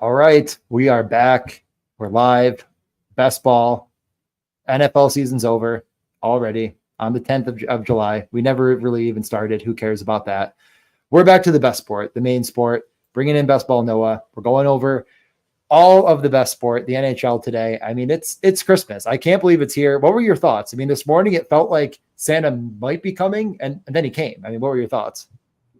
All right, we are back. We're live. Best ball. NFL season's over already on the 10th of July. We never really even started. Who cares about that? We're back to the best sport, the main sport, bringing in best ball Noah. We're going over all of the best sport, the NHL today. I mean, it's Christmas. I can't believe it's here. What were your thoughts? I mean, this morning it felt like Santa might be coming, and then he came. I mean, what were your thoughts?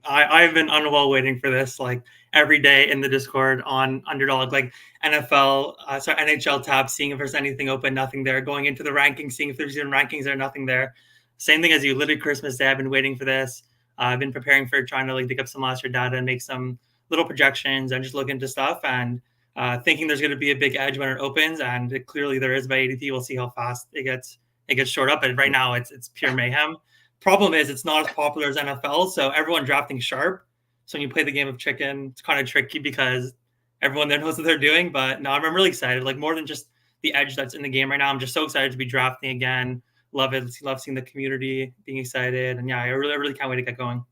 I've been unwell waiting for this, like every day in the Discord on Underdog, like NHL tab, seeing if there's anything open, nothing there. Going into the rankings, seeing if there's even rankings there, nothing there. Same thing as you, literally Christmas Day. I've been waiting for this. I've been preparing for trying to dig up some last year data and make some little projections and just look into stuff and thinking there's going to be a big edge when it opens, and clearly there is by ADP. We'll see how fast it gets short up. And right now it's pure mayhem. Problem is, it's not as popular as NFL, so everyone drafting sharp. So when you play the game of chicken, it's kind of tricky because everyone there knows what they're doing. But no, I'm really excited. Like, more than just the edge that's in the game right now, I'm just so excited to be drafting again. Love it. Love seeing the community being excited. And yeah, I really can't wait to get going.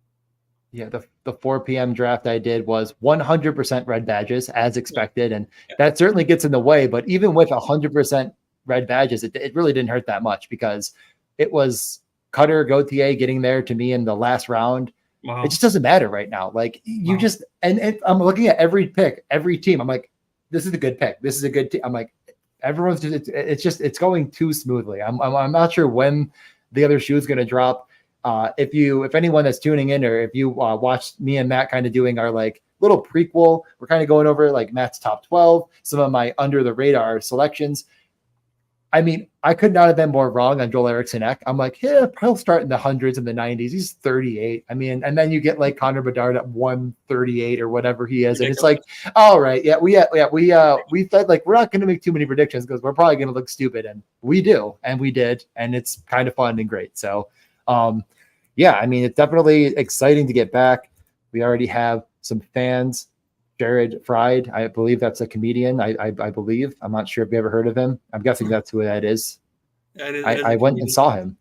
Yeah, the 4 p.m. draft I did was 100% red badges as expected. And that certainly gets in the way. But even with 100% red badges, it really didn't hurt that much because it was Cutter, Gauthier getting there to me in the last round. Wow. It just doesn't matter right now. Like you just, and I'm looking at every pick, every team. I'm like, this is a good pick. This is a good team. I'm like, everyone's just, it's going too smoothly. I'm not sure when the other shoe is going to drop. If anyone that's tuning in, or if you watched me and Matt kind of doing our like little prequel, we're kind of going over like Matt's top 12, some of my under the radar selections. I mean, I could not have been more wrong on Joel Eriksson-Ek. I'm like, yeah, he'll start in the hundreds and the 90s. He's 38. I mean, and then you get like Connor Bedard at 138 or whatever he is. And it's like, all right, we said like, we're not going to make too many predictions because we're probably going to look stupid. And we do. And we did. And it's kind of fun and great. So, yeah, I mean, it's definitely exciting to get back. We already have some fans. Jared Fried, I believe that's a comedian. I believe. I'm not sure if you ever heard of him. I'm guessing that's who that is. I went and saw him.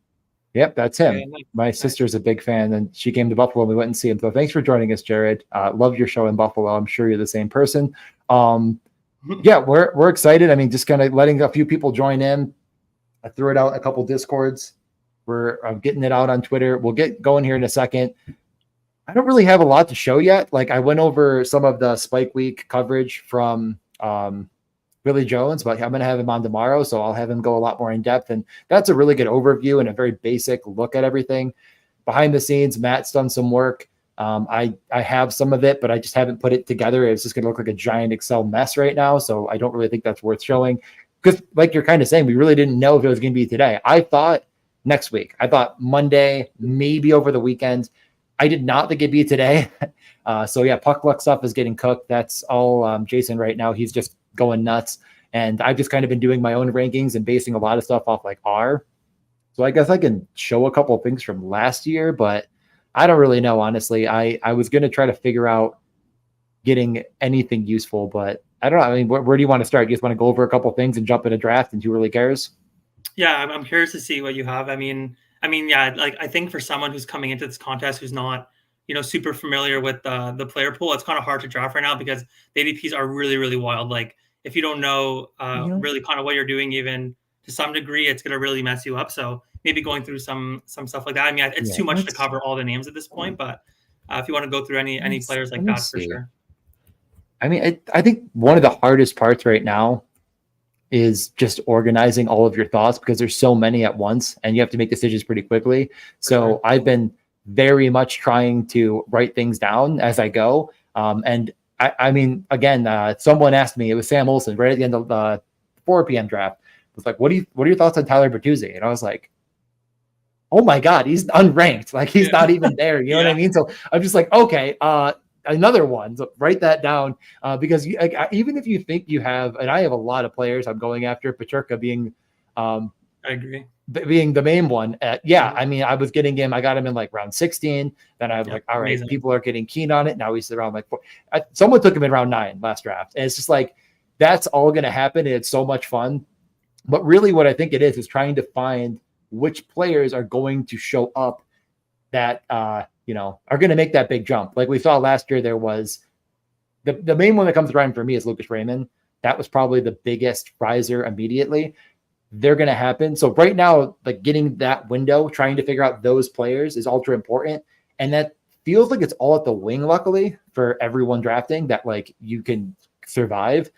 Yep, that's him. Yeah, my sister's a big fan, and she came to Buffalo, and we went and see him. So thanks for joining us, Jared. Love your show in Buffalo. I'm sure you're the same person. Yeah, we're excited. I mean, just kind of letting a few people join in. I threw it out a couple Discords. We're getting it out on Twitter. We'll get going here in a second. I don't really have a lot to show yet. Like, I went over some of the Spike Week coverage from Billy Jones, but I'm going to have him on tomorrow, so I'll have him go a lot more in depth. And that's a really good overview and a very basic look at everything. Behind the scenes, Matt's done some work. I have some of it, but I just haven't put it together. It's just going to look like a giant Excel mess right now, so I don't really think that's worth showing. Because like you're kind of saying, we really didn't know if it was going to be today. I thought next week. I thought Monday, maybe over the weekend. I did not think it'd be today. So yeah, puck luck stuff is getting cooked. That's all Jason right now. He's just going nuts. And I've just kind of been doing my own rankings and basing a lot of stuff off like R. So I guess I can show a couple of things from last year, but I don't really know, honestly. I was going to try to figure out getting anything useful, but I don't know. I mean, where do you want to start? You just want to go over a couple of things and jump in a draft, and who really cares? Yeah, I'm curious to see what you have. I mean, yeah, like I think for someone who's coming into this contest who's not, super familiar with the player pool, it's kind of hard to draft right now because the ADPs are really, really wild. Like, if you don't know really kind of what you're doing, even to some degree, it's going to really mess you up. So maybe going through some stuff like that. I mean, it's too much to cover all the names at this point, but if you want to go through any players like that, for sure. I mean, I think one of the hardest parts right now is just organizing all of your thoughts because there's so many at once and you have to make decisions pretty quickly. So I've been very much trying to write things down as I go. And I mean, again, someone asked me, it was Sam Olsen right at the end of the 4 p.m. draft. It was like, what are your thoughts on Tyler Bertuzzi? And I was like, oh my God, he's unranked. Like, he's not even there. You know what I mean? So I'm just like, okay, another one. So write that down because even if you think you have, and I have a lot of players I'm going after, Paterka being, I agree, being the main one. I mean, I was getting him. I got him in like round 16. Then I was like, all right, amazing. People are getting keen on it. Now he's around like 4. Someone took him in round 9 last draft, and it's just like that's all going to happen. And it's so much fun. But really, what I think it is trying to find which players are going to show up that are going to make that big jump. Like we saw last year, there was the main one that comes to mind for me is Lucas Raymond. That was probably the biggest riser immediately. They're going to happen. So right now, like getting that window, trying to figure out those players is ultra important. And that feels like it's all at the wing, luckily, for everyone drafting that like you can survive.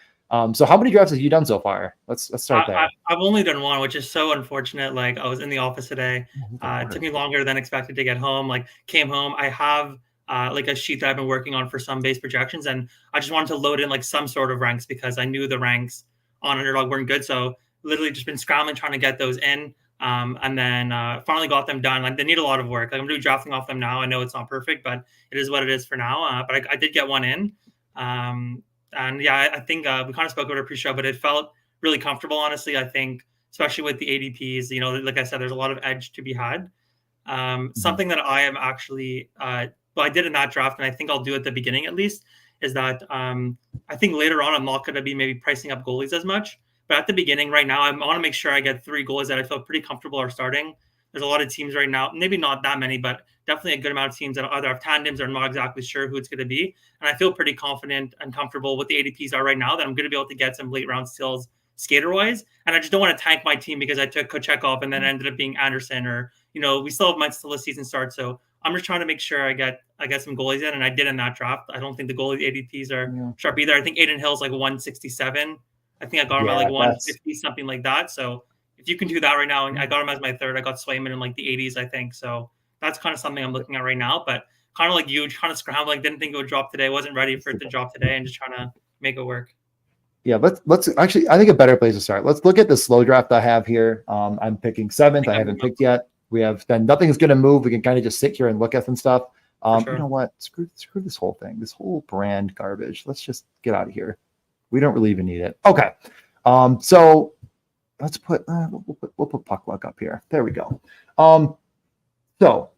So how many drafts have you done so far? Let's start there. I've only done one, which is so unfortunate. Like I was in the office today. It took me longer than expected to get home. Like came home. I have like a sheet that I've been working on for some base projections, and I just wanted to load in like some sort of ranks because I knew the ranks on Underdog weren't good. So literally just been scrambling trying to get those in. And then finally got them done. Like they need a lot of work. Like I'm doing drafting off them now. I know it's not perfect, but it is what it is for now. But I did get one in. And yeah, I think we kind of spoke about it pre-show, but it felt really comfortable, honestly. I think, especially with the ADPs, you know, like I said, there's a lot of edge to be had. Something that I am actually, well, I did in that draft, and I think I'll do at the beginning at least, is that I think later on I'm not going to be maybe pricing up goalies as much. But at the beginning, right now, I want to make sure I get 3 goalies that I feel pretty comfortable are starting. There's a lot of teams right now, maybe not that many, but definitely a good amount of teams that either have tandems or not exactly sure who it's going to be. And I feel pretty confident and comfortable with the ADPs are right now that I'm going to be able to get some late round steals skater-wise. And I just don't want to tank my team because I took Kochekov and then ended up being Anderson, or, you know, we still have months till the season starts. So I'm just trying to make sure I get some goalies in, and I did in that draft. I don't think the goalie ADPs are sharp either. I think Aiden Hill's like 167. I think I got him at like 150, something like that. So if you can do that right now, and I got him as my third, I got Swayman in like the 80s, I think. So that's kind of something I'm looking at right now. But kind of like you, kind of scrambling, didn't think it would drop today, wasn't ready for it to drop today, and just trying to make it work. Yeah, let's actually, I think a better place to start. Let's look at the slow draft I have here. I'm picking 7th. I haven't picked yet. We have then nothing's going to move. We can kind of just sit here and look at some stuff. Sure. You know what? Screw this whole thing. This whole brand garbage. Let's just get out of here. We don't really even need it. Okay. So let's put we'll put puck luck up here. There we go. So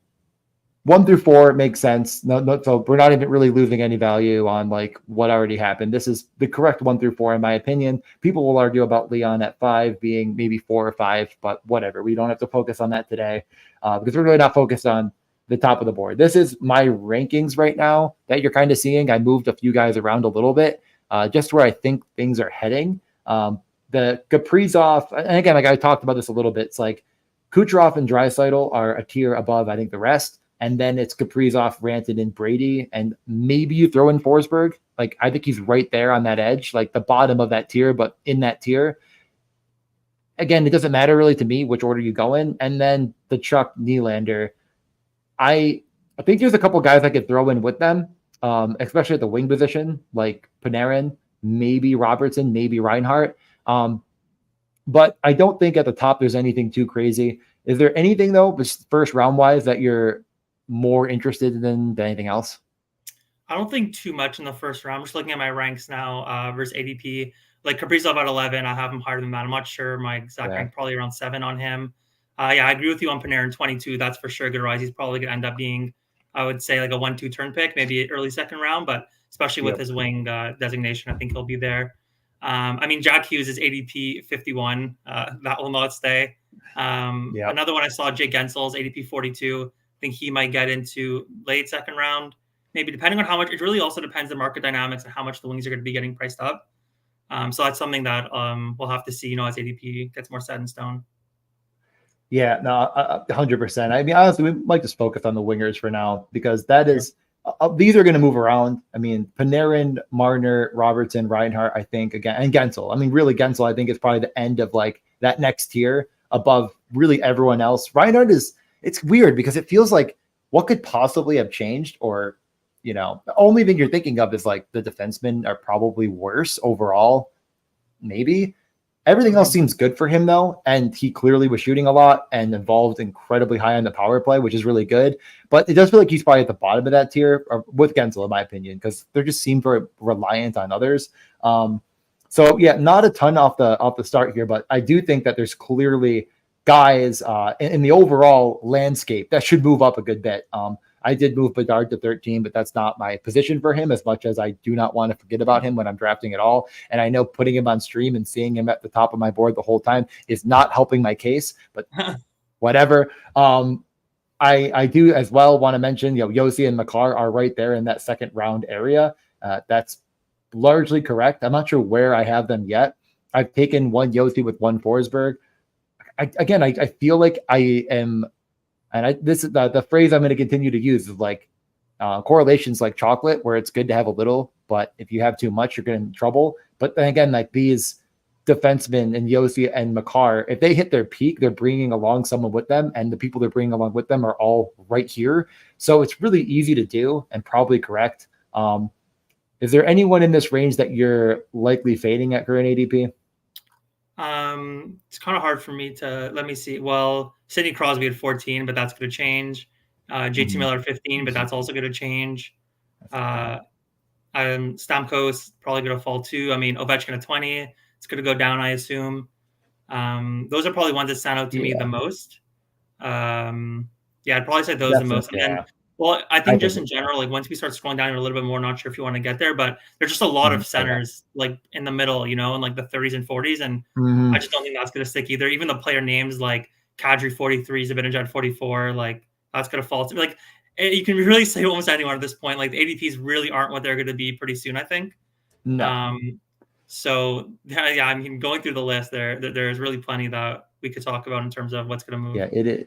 1 through 4 makes sense. No, so we're not even really losing any value on like what already happened. This is the correct 1 through 4 in my opinion. People will argue about Leon at 5 being maybe 4 or 5, but whatever. We don't have to focus on that today because we're really not focused on the top of the board. This is my rankings right now that you're kind of seeing. I moved a few guys around a little bit just where I think things are heading. The Kaprizov, and again, like I talked about this a little bit, it's like Kucherov and Draisaitl are a tier above, I think, the rest. And then it's Kaprizov, Rantanen, and Brady, and maybe you throw in Forsberg. Like, I think he's right there on that edge, like the bottom of that tier, but in that tier. Again, it doesn't matter really to me which order you go in. And then the Chuck Nylander. I think there's a couple guys I could throw in with them, especially at the wing position, like Panarin, maybe Robertson, maybe Reinhart. But I don't think at the top there's anything too crazy. Is there anything, though, first round-wise, that you're more interested in than anything else? I don't think too much in the first round. I'm just looking at my ranks now versus ADP. Like Kaprizov at 11, I have him higher than that. I'm not sure my exact rank, probably around 7 on him. Yeah, I agree with you on Panarin 22. That's for sure good rise. He's probably going to end up being, I would say, like a 1-2 turn pick, maybe early second round, but especially with his wing designation, I think he'll be there. I mean, Jack Hughes is ADP 51. That will not stay. Another one I saw, Jake Gensel's ADP 42. I think he might get into late second round, maybe depending on how much. It really also depends on market dynamics and how much the wings are going to be getting priced up. So that's something that we'll have to see, you know, as ADP gets more set in stone. Yeah, no, 100%. I mean, honestly, we might just focus on the wingers for now because that is these are going to move around. I mean, Panarin, Marner, Robertson, Reinhart, I think, again, and Gensel. I mean, really, Gensel, I think, is probably the end of like that next tier above really everyone else. Reinhart it's weird because it feels like what could possibly have changed, or, you know, the only thing you're thinking of is like the defensemen are probably worse overall. Maybe. Everything else seems good for him, though, and he clearly was shooting a lot and involved incredibly high on the power play, which is really good. But it does feel like he's probably at the bottom of that tier with Gensel, in my opinion, because they just seem very reliant on others. So, yeah, not a ton off the start here, but I do think that there's clearly guys in the overall landscape that should move up a good bit. I did move Bedard to 13, but that's not my position for him, as much as I do not want to forget about him when I'm drafting at all. And I know putting him on stream and seeing him at the top of my board the whole time is not helping my case, but whatever. I do as well want to mention, you know, Yossi and Makar are right there in that second round area. That's largely correct. I'm not sure where I have them yet. I've taken one Yossi with one Forsberg. I feel like I am, and this is the phrase I'm going to continue to use is like correlations like chocolate, where it's good to have a little, but if you have too much, you're getting in trouble. But then again, like these defensemen and Yossi and Makar, if they hit their peak, they're bringing along someone with them, and the people they're bringing along with them are all right here. So it's really easy to do and probably correct. Is there anyone in this range that you're likely fading at current ADP? It's kind of hard for me to, let me see. Well, Sidney Crosby at 14, but that's going to change. JT Miller at 15, but that's also going to change. Stamkos probably going to fall too. I mean, Ovechkin at 20, it's going to go down, I assume. Those are probably ones that stand out to me the most. I'd probably say those the most. And then, well, I think just in general, like once we start scrolling down a little bit more, not sure if you want to get there, but there's just a lot of centers like in the middle, you know, in like the 30s and 40s. And I just don't think that's going to stick either. Even the player names like Kadri 43, Zibanejad 44, like that's going to fall. Like you can really say almost anyone at this point. Like the ADPs really aren't what they're going to be pretty soon, I think. No. So yeah, I mean, going through the list there's really plenty that we could talk about in terms of what's going to move. Yeah,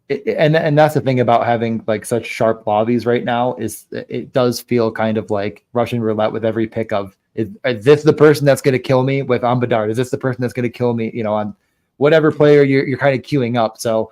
and that's the thing about having like such sharp lobbies right now is it does feel kind of like Russian roulette with every pick of is this the person that's going to kill me with Ambadar? Is this the person that's going to kill me? You know, on whatever player you're kind of queuing up. So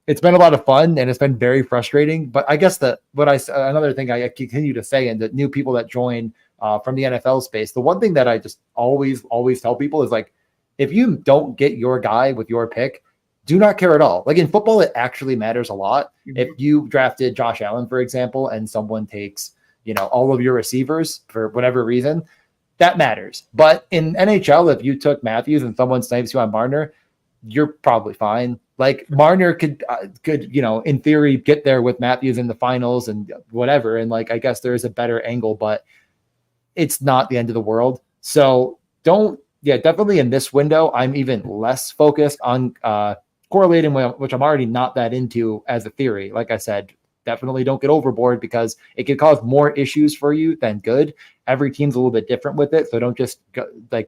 it's been a lot of fun and it's been very frustrating. But I guess another thing I continue to say, and the new people that join from the NFL space, the one thing that I just always tell people is like, if you don't get your guy with your pick, do not care at all. Like in football, it actually matters a lot. If you drafted Josh Allen, for example, and someone takes, you know, all of your receivers for whatever reason, that matters. But in NHL, if you took Matthews and someone snipes you on Marner, you're probably fine. Like Marner could, you know, in theory, get there with Matthews in the finals and whatever. And like, I guess there is a better angle, but it's not the end of the world. So definitely in this window, I'm even less focused on correlating, which I'm already not that into as a theory. Like I said, definitely don't get overboard because it could cause more issues for you than good. Every team's a little bit different with it. So don't just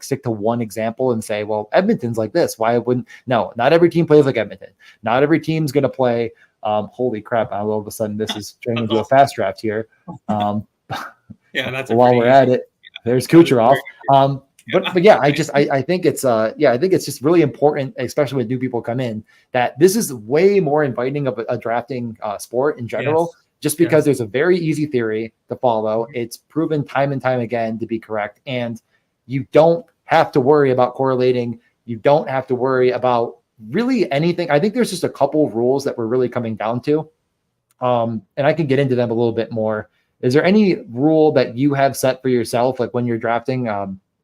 stick to one example and say, well, Edmonton's like this. Why wouldn't? No, not every team plays like Edmonton. Not every team's going to play. Holy crap. All of a sudden, this is turning into a fast draft here. Yeah, that's while we're at it. There's Kucherov. But yeah, I think it's just really important, especially when new people come in, that this is way more inviting of a drafting sport in general, just because there's a very easy theory to follow. It's proven time and time again to be correct. And you don't have to worry about correlating. You don't have to worry about really anything. I think there's just a couple rules that we're really coming down to. And I can get into them a little bit more. Is there any rule that you have set for yourself, like when you're drafting,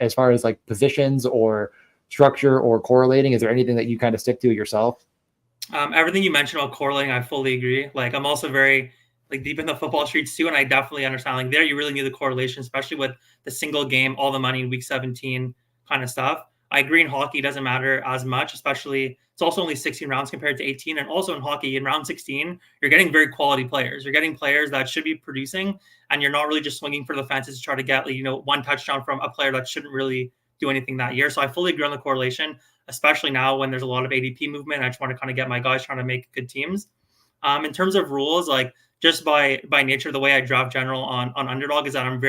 as far as like positions or structure or correlating? Is there anything that you kind of stick to yourself? Everything you mentioned about correlating, I fully agree. Like I'm also very like deep in the football streets too, and I definitely understand like there you really need the correlation, especially with the single game, all the money in week 17 kind of stuff. I agree in hockey, it doesn't matter as much, especially it's also only 16 rounds compared to 18. And also in hockey, in round 16, you're getting very quality players. You're getting players that should be producing, and you're not really just swinging for the fences to try to get, like, you know, one touchdown from a player that shouldn't really do anything that year. So I fully agree on the correlation, especially now when there's a lot of ADP movement. I just want to kind of get my guys trying to make good teams. In terms of rules, like just by nature, the way I draft general on Underdog is that I'm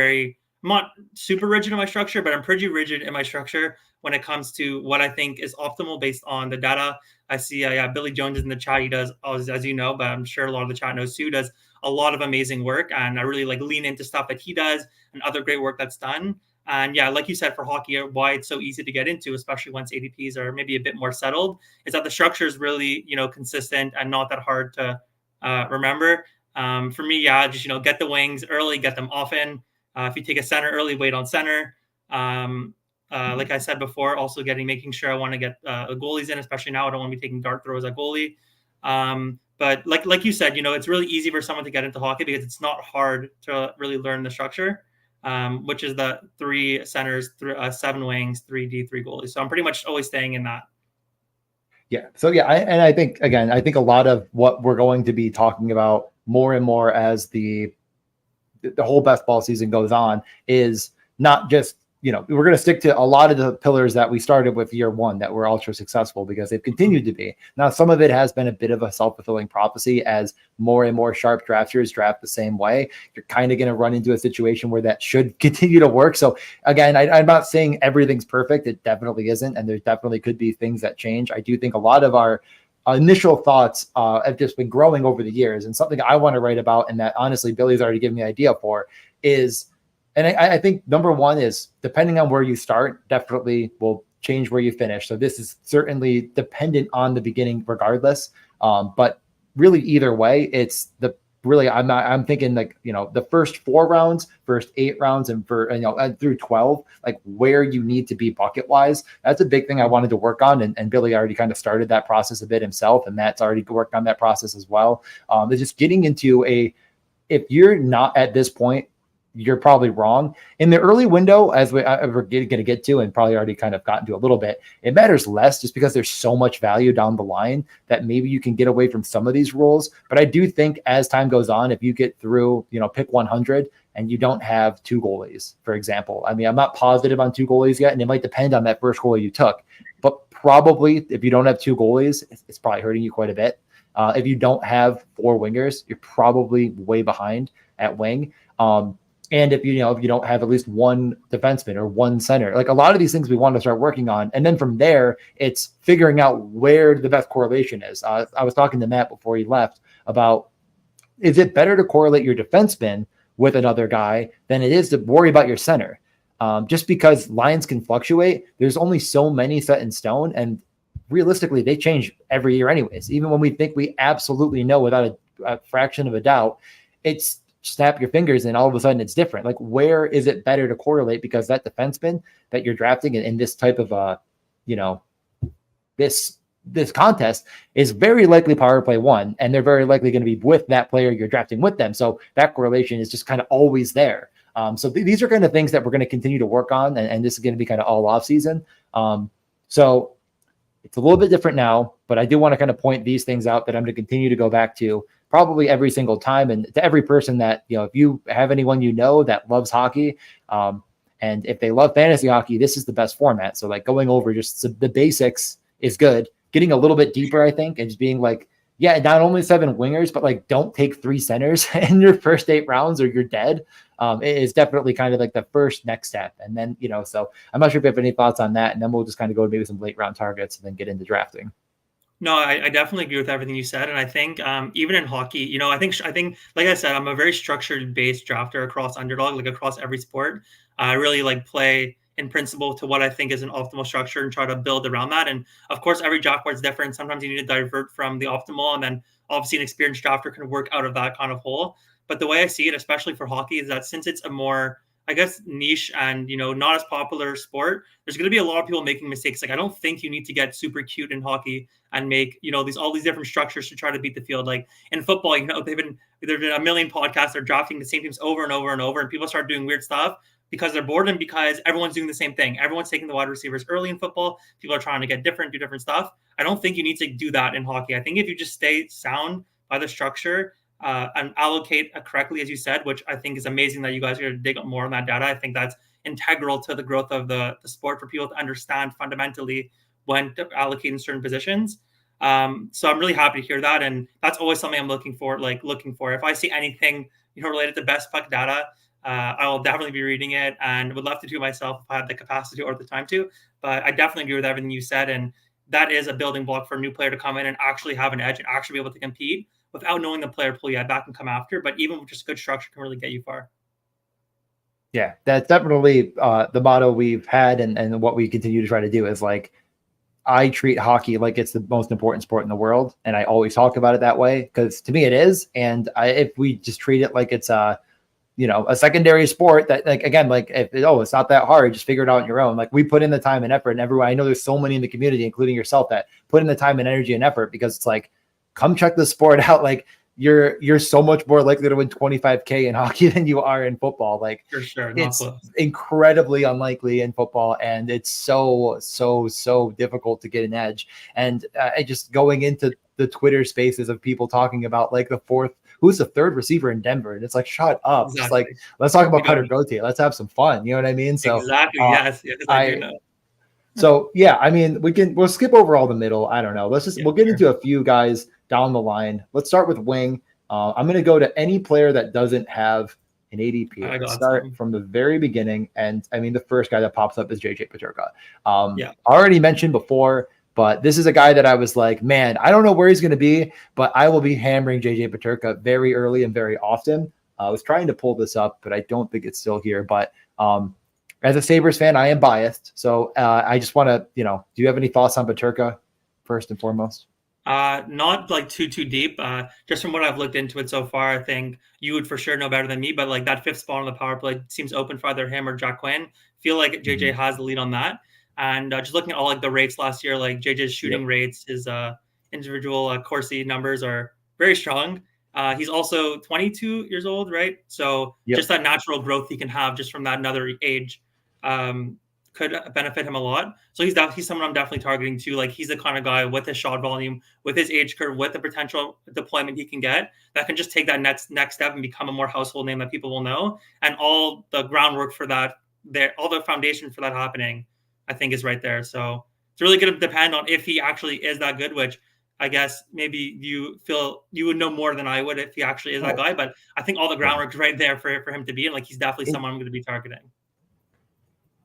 not super rigid in my structure, but I'm pretty rigid in my structure when it comes to what I think is optimal based on the data. I see, Billy Jones is in the chat. He does, as you know, but I'm sure a lot of the chat knows too, does a lot of amazing work. And I really like lean into stuff that he does and other great work that's done. And yeah, like you said, for hockey, why it's so easy to get into, especially once ADPs are maybe a bit more settled, is that the structure is really, you know, consistent and not that hard to remember. For me, just, get the wings early, get them often. If you take a center early, wait on center. Like I said before, also making sure I want to get goalies in, especially now. I don't want to be taking dart throws at goalie. But like you said, it's really easy for someone to get into hockey because it's not hard to really learn the structure, which is the 3 centers, 7 wings, 3D, 3 goalies. So I'm pretty much always staying in that. Yeah. So yeah, I think a lot of what we're going to be talking about more and more as the whole best ball season goes on is not just, we're going to stick to a lot of the pillars that we started with year one that were ultra successful because they've continued to be. Now, some of it has been a bit of a self-fulfilling prophecy as more and more sharp drafters draft the same way. You're kind of going to run into a situation where that should continue to work. So again, I'm not saying everything's perfect. It definitely isn't. And there definitely could be things that change. I do think a lot of our initial thoughts have just been growing over the years. And something I want to write about, and that honestly Billy's already given me an idea for, is, and I think number one is, depending on where you start, definitely will change where you finish. So this is certainly dependent on the beginning regardless. But really either way, it's I'm thinking like, the first 4 rounds, first 8 rounds, and through 12, like where you need to be bucket wise. That's a big thing I wanted to work on. And Billy already kind of started that process a bit himself. And Matt's already worked on that process as well. It's just getting into if you're not at this point, you're probably wrong. In the early window, as we're going to get to, and probably already kind of gotten to a little bit, it matters less just because there's so much value down the line that maybe you can get away from some of these rules. But I do think as time goes on, if you get through, pick 100 and you don't have 2 goalies, for example, I mean, I'm not positive on 2 goalies yet, and it might depend on that first goalie you took, but probably if you don't have 2 goalies, it's probably hurting you quite a bit. If you don't have 4 wingers, you're probably way behind at wing. And if you don't have at least 1 defenseman or 1 center, like a lot of these things we want to start working on. And then from there, it's figuring out where the best correlation is. I was talking to Matt before he left about, is it better to correlate your defenseman with another guy than it is to worry about your center? Just because lines can fluctuate, there's only so many set in stone. And realistically, they change every year anyways. Even when we think we absolutely know without a fraction of a doubt, it's snap your fingers and all of a sudden it's different. Like, where is it better to correlate? Because that defenseman that you're drafting in this type of this contest is very likely power play 1, and they're very likely going to be with that player you're drafting with them. So that correlation is just kind of always there. So these are kind of things that we're going to continue to work on, and this is going to be kind of all off season. So it's a little bit different now, but I do want to kind of point these things out that I'm going to continue to go back to probably every single time. And to every person that, if you have anyone that loves hockey, and if they love fantasy hockey, this is the best format. So like going over just the basics is good. Getting a little bit deeper, I think, and just being like, yeah, not only 7 wingers, but like don't take 3 centers in your first 8 rounds or you're dead. It is definitely kind of like the first next step. And then, so I'm not sure if you have any thoughts on that. And then we'll just kind of go to maybe some late round targets and then get into drafting. No, I definitely agree with everything you said. And I think even in hockey, I think, like I said, I'm a very structured based drafter across Underdog, like across every sport. I really like play in principle to what I think is an optimal structure and try to build around that. And of course, every draft board is different. Sometimes you need to divert from the optimal, and then obviously an experienced drafter can work out of that kind of hole. But the way I see it, especially for hockey, is that since it's a more, I guess, niche and, not as popular sport, there's going to be a lot of people making mistakes. Like, I don't think you need to get super cute in hockey and make, all these different structures to try to beat the field. Like in football, there've been a million podcasts that are drafting the same teams over and over and over, and people start doing weird stuff because they're bored and because everyone's doing the same thing. Everyone's taking the wide receivers early in football. People are trying to do different stuff. I don't think you need to do that in hockey. I think if you just stay sound by the structure, and allocate correctly, as you said, which I think is amazing that you guys are going to dig up more on that data. I think that's integral to the growth of the sport for people to understand fundamentally when to allocate in certain positions. So I'm really happy to hear that. And that's always something I'm looking for. If I see anything, related to best puck data, I will definitely be reading it and would love to do it myself if I had the capacity or the time to. But I definitely agree with everything you said. And that is a building block for a new player to come in and actually have an edge and actually be able to compete without knowing the player pool yet. That can come after, but even with just good structure can really get you far. Yeah, that's definitely the motto we've had, and what we continue to try to do is like, I treat hockey like it's the most important sport in the world, and I always talk about it that way because to me it is. And if we just treat it like it's a secondary sport, that it's not that hard, just figure it out on your own. Like, we put in the time and effort, and everyone, I know there's so many in the community, including yourself, that put in the time and energy and effort because it's like, come check the sport out. Like, you're so much more likely to win 25K in hockey than you are in football. Like, for sure, it's incredibly unlikely in football, and it's so difficult to get an edge. And just going into the Twitter spaces of people talking about like the fourth who's the third receiver in Denver? And it's like, shut up. Just like, Exactly. let's talk about We don't Cutter know. Gauthier. Let's have some fun. You know what I mean? So, Exactly. uh, Yes. Yes, I do I, know. so yeah, I mean, we'll skip over all the middle. I don't know. Yeah, We'll get sure. into a few guys down the line. Let's start with wing. I'm going to go to any player that doesn't have an ADP. I Let's got start some. from the very beginning. And I mean, the first guy that pops up is JJ Paterka. Yeah. Already mentioned before, but this is a guy that I was like, man, I don't know where he's going to be, but I will be hammering JJ Paterka very early and very often. I was trying to pull this up, but I don't think it's still here. But as a Sabres fan, I am biased. So I just want to, do you have any thoughts on Paterka first and foremost? Not like too deep. Just from what I've looked into it so far, I think you would for sure know better than me. But like that fifth spot on the power play seems open for either him or Jack Quinn. Feel like JJ has the lead on that. And just looking at all like the rates last year, like JJ's shooting rates, his individual Corsi numbers are very strong. He's also 22 years old, right? So just that natural growth he can have just from that another age could benefit him a lot. So he's someone I'm definitely targeting too. Like he's the kind of guy with his shot volume, with his age curve, with the potential deployment he can get that can just take that next step and become a more household name that people will know. And all the groundwork for that, all the foundation for that happening, I think is right there. So it's really going to depend on if he actually is that good, which I guess maybe you feel you would know more than I would if he actually is that guy. But I think all the groundwork's right there for him to be in. Like he's definitely someone I'm going to be targeting.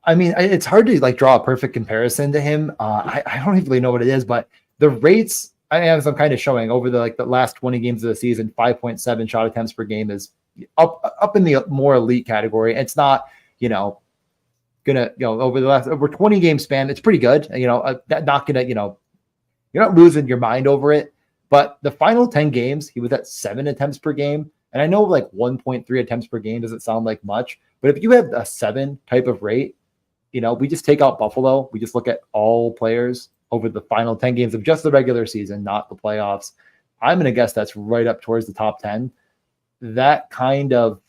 I mean, it's hard to like draw a perfect comparison to him. I don't even really know what it is, but the rates, as I'm kind of showing over the last 20 games of the season, 5.7 shot attempts per game is up in the more elite category. It's not, gonna over the last over 20 game span, it's pretty good. Not gonna, you're not losing your mind over it. But the final 10 games, he was at 7 attempts per game. And I know like 1.3 attempts per game doesn't sound like much, but if you have a 7 type of rate, we just take out Buffalo. We just look at all players over the final 10 games of just the regular season, not the playoffs. I'm going to guess that's right up towards the top 10. That kind of,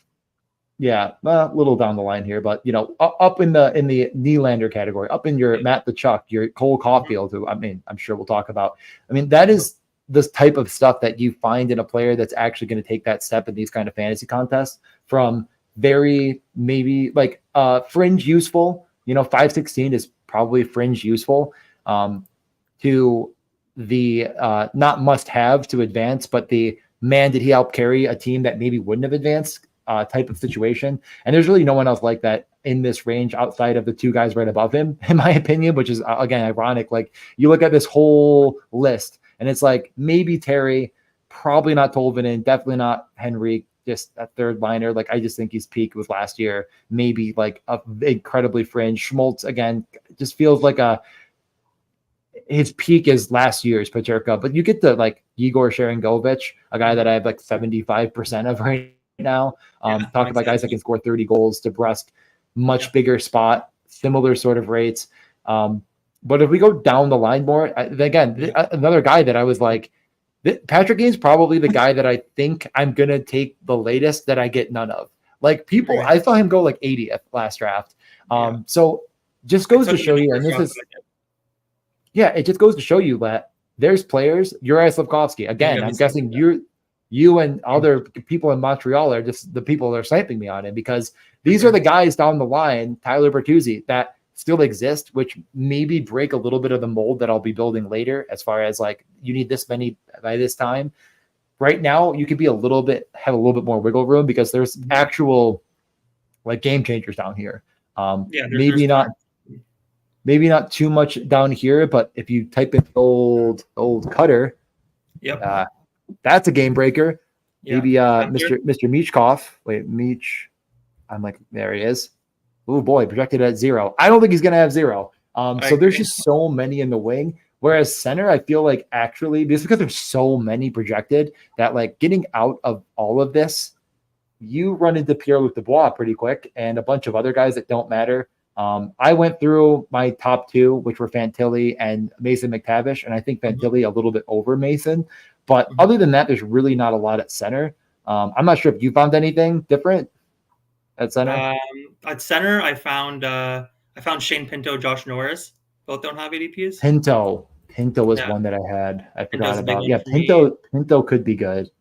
a little down the line here, but up in the Nylander category, up in your Matt Tkachuk, your Cole Caulfield, who I'm sure we'll talk about. I mean, that is this type of stuff that you find in a player that's actually going to take that step in these kind of fantasy contests from very maybe like fringe useful. 516 is probably fringe useful to the not must have to advance, but the man, did he help carry a team that maybe wouldn't have advanced type of situation. And there's really no one else like that in this range outside of the two guys right above him, in my opinion, which is again ironic. Like you look at this whole list and it's like maybe Terry, probably not Tolvanen, definitely not Henry, just a third liner. Like I just think he's peaked with last year, maybe like a incredibly fringe. Schmaltz again just feels like his peak is last year's Paterka, but you get the like Igor Sharangovich, a guy that I have like 75% of right now. Talk about guys that can score 30 goals. DeBrusque, much bigger spot, similar sort of rates. But if we go down the line more, another guy that I was like, Patrick Kane's probably the guy that I think I'm going to take the latest that I get none of. Like people, I saw him go like 80th last draft. So just goes to show you, and this is, it just goes to show you that there's players, Uri Slafkovsky, again, I'm guessing you and other people in Montreal are just the people that are sniping me on it because these are the guys down the line, Tyler Bertuzzi, that still exist, which maybe break a little bit of the mold that I'll be building later as far as like you need this many by this time. Right now, you could be have a little bit more wiggle room because there's actual like game changers down here. Maybe not too much down here, but if you type in old Cutter, that's a game breaker. Maybe Mr. Michkov. Wait, Mich. I'm like, there he is. Oh boy, projected at 0. I don't think he's going to have 0. So there's just so many in the wing. Whereas center, I feel like actually, just because there's so many projected that like getting out of all of this, you run into Pierre-Luc Dubois pretty quick and a bunch of other guys that don't matter. I went through my top 2, which were Fantilli and Mason McTavish, and I think Fantilli a little bit over Mason. But other than that, there's really not a lot at center. I'm not sure if you found anything different at center. At center, I found Shane Pinto, Josh Norris. Both don't have ADPs. Pinto was one that I had. I forgot about. Yeah, Pinto could be good.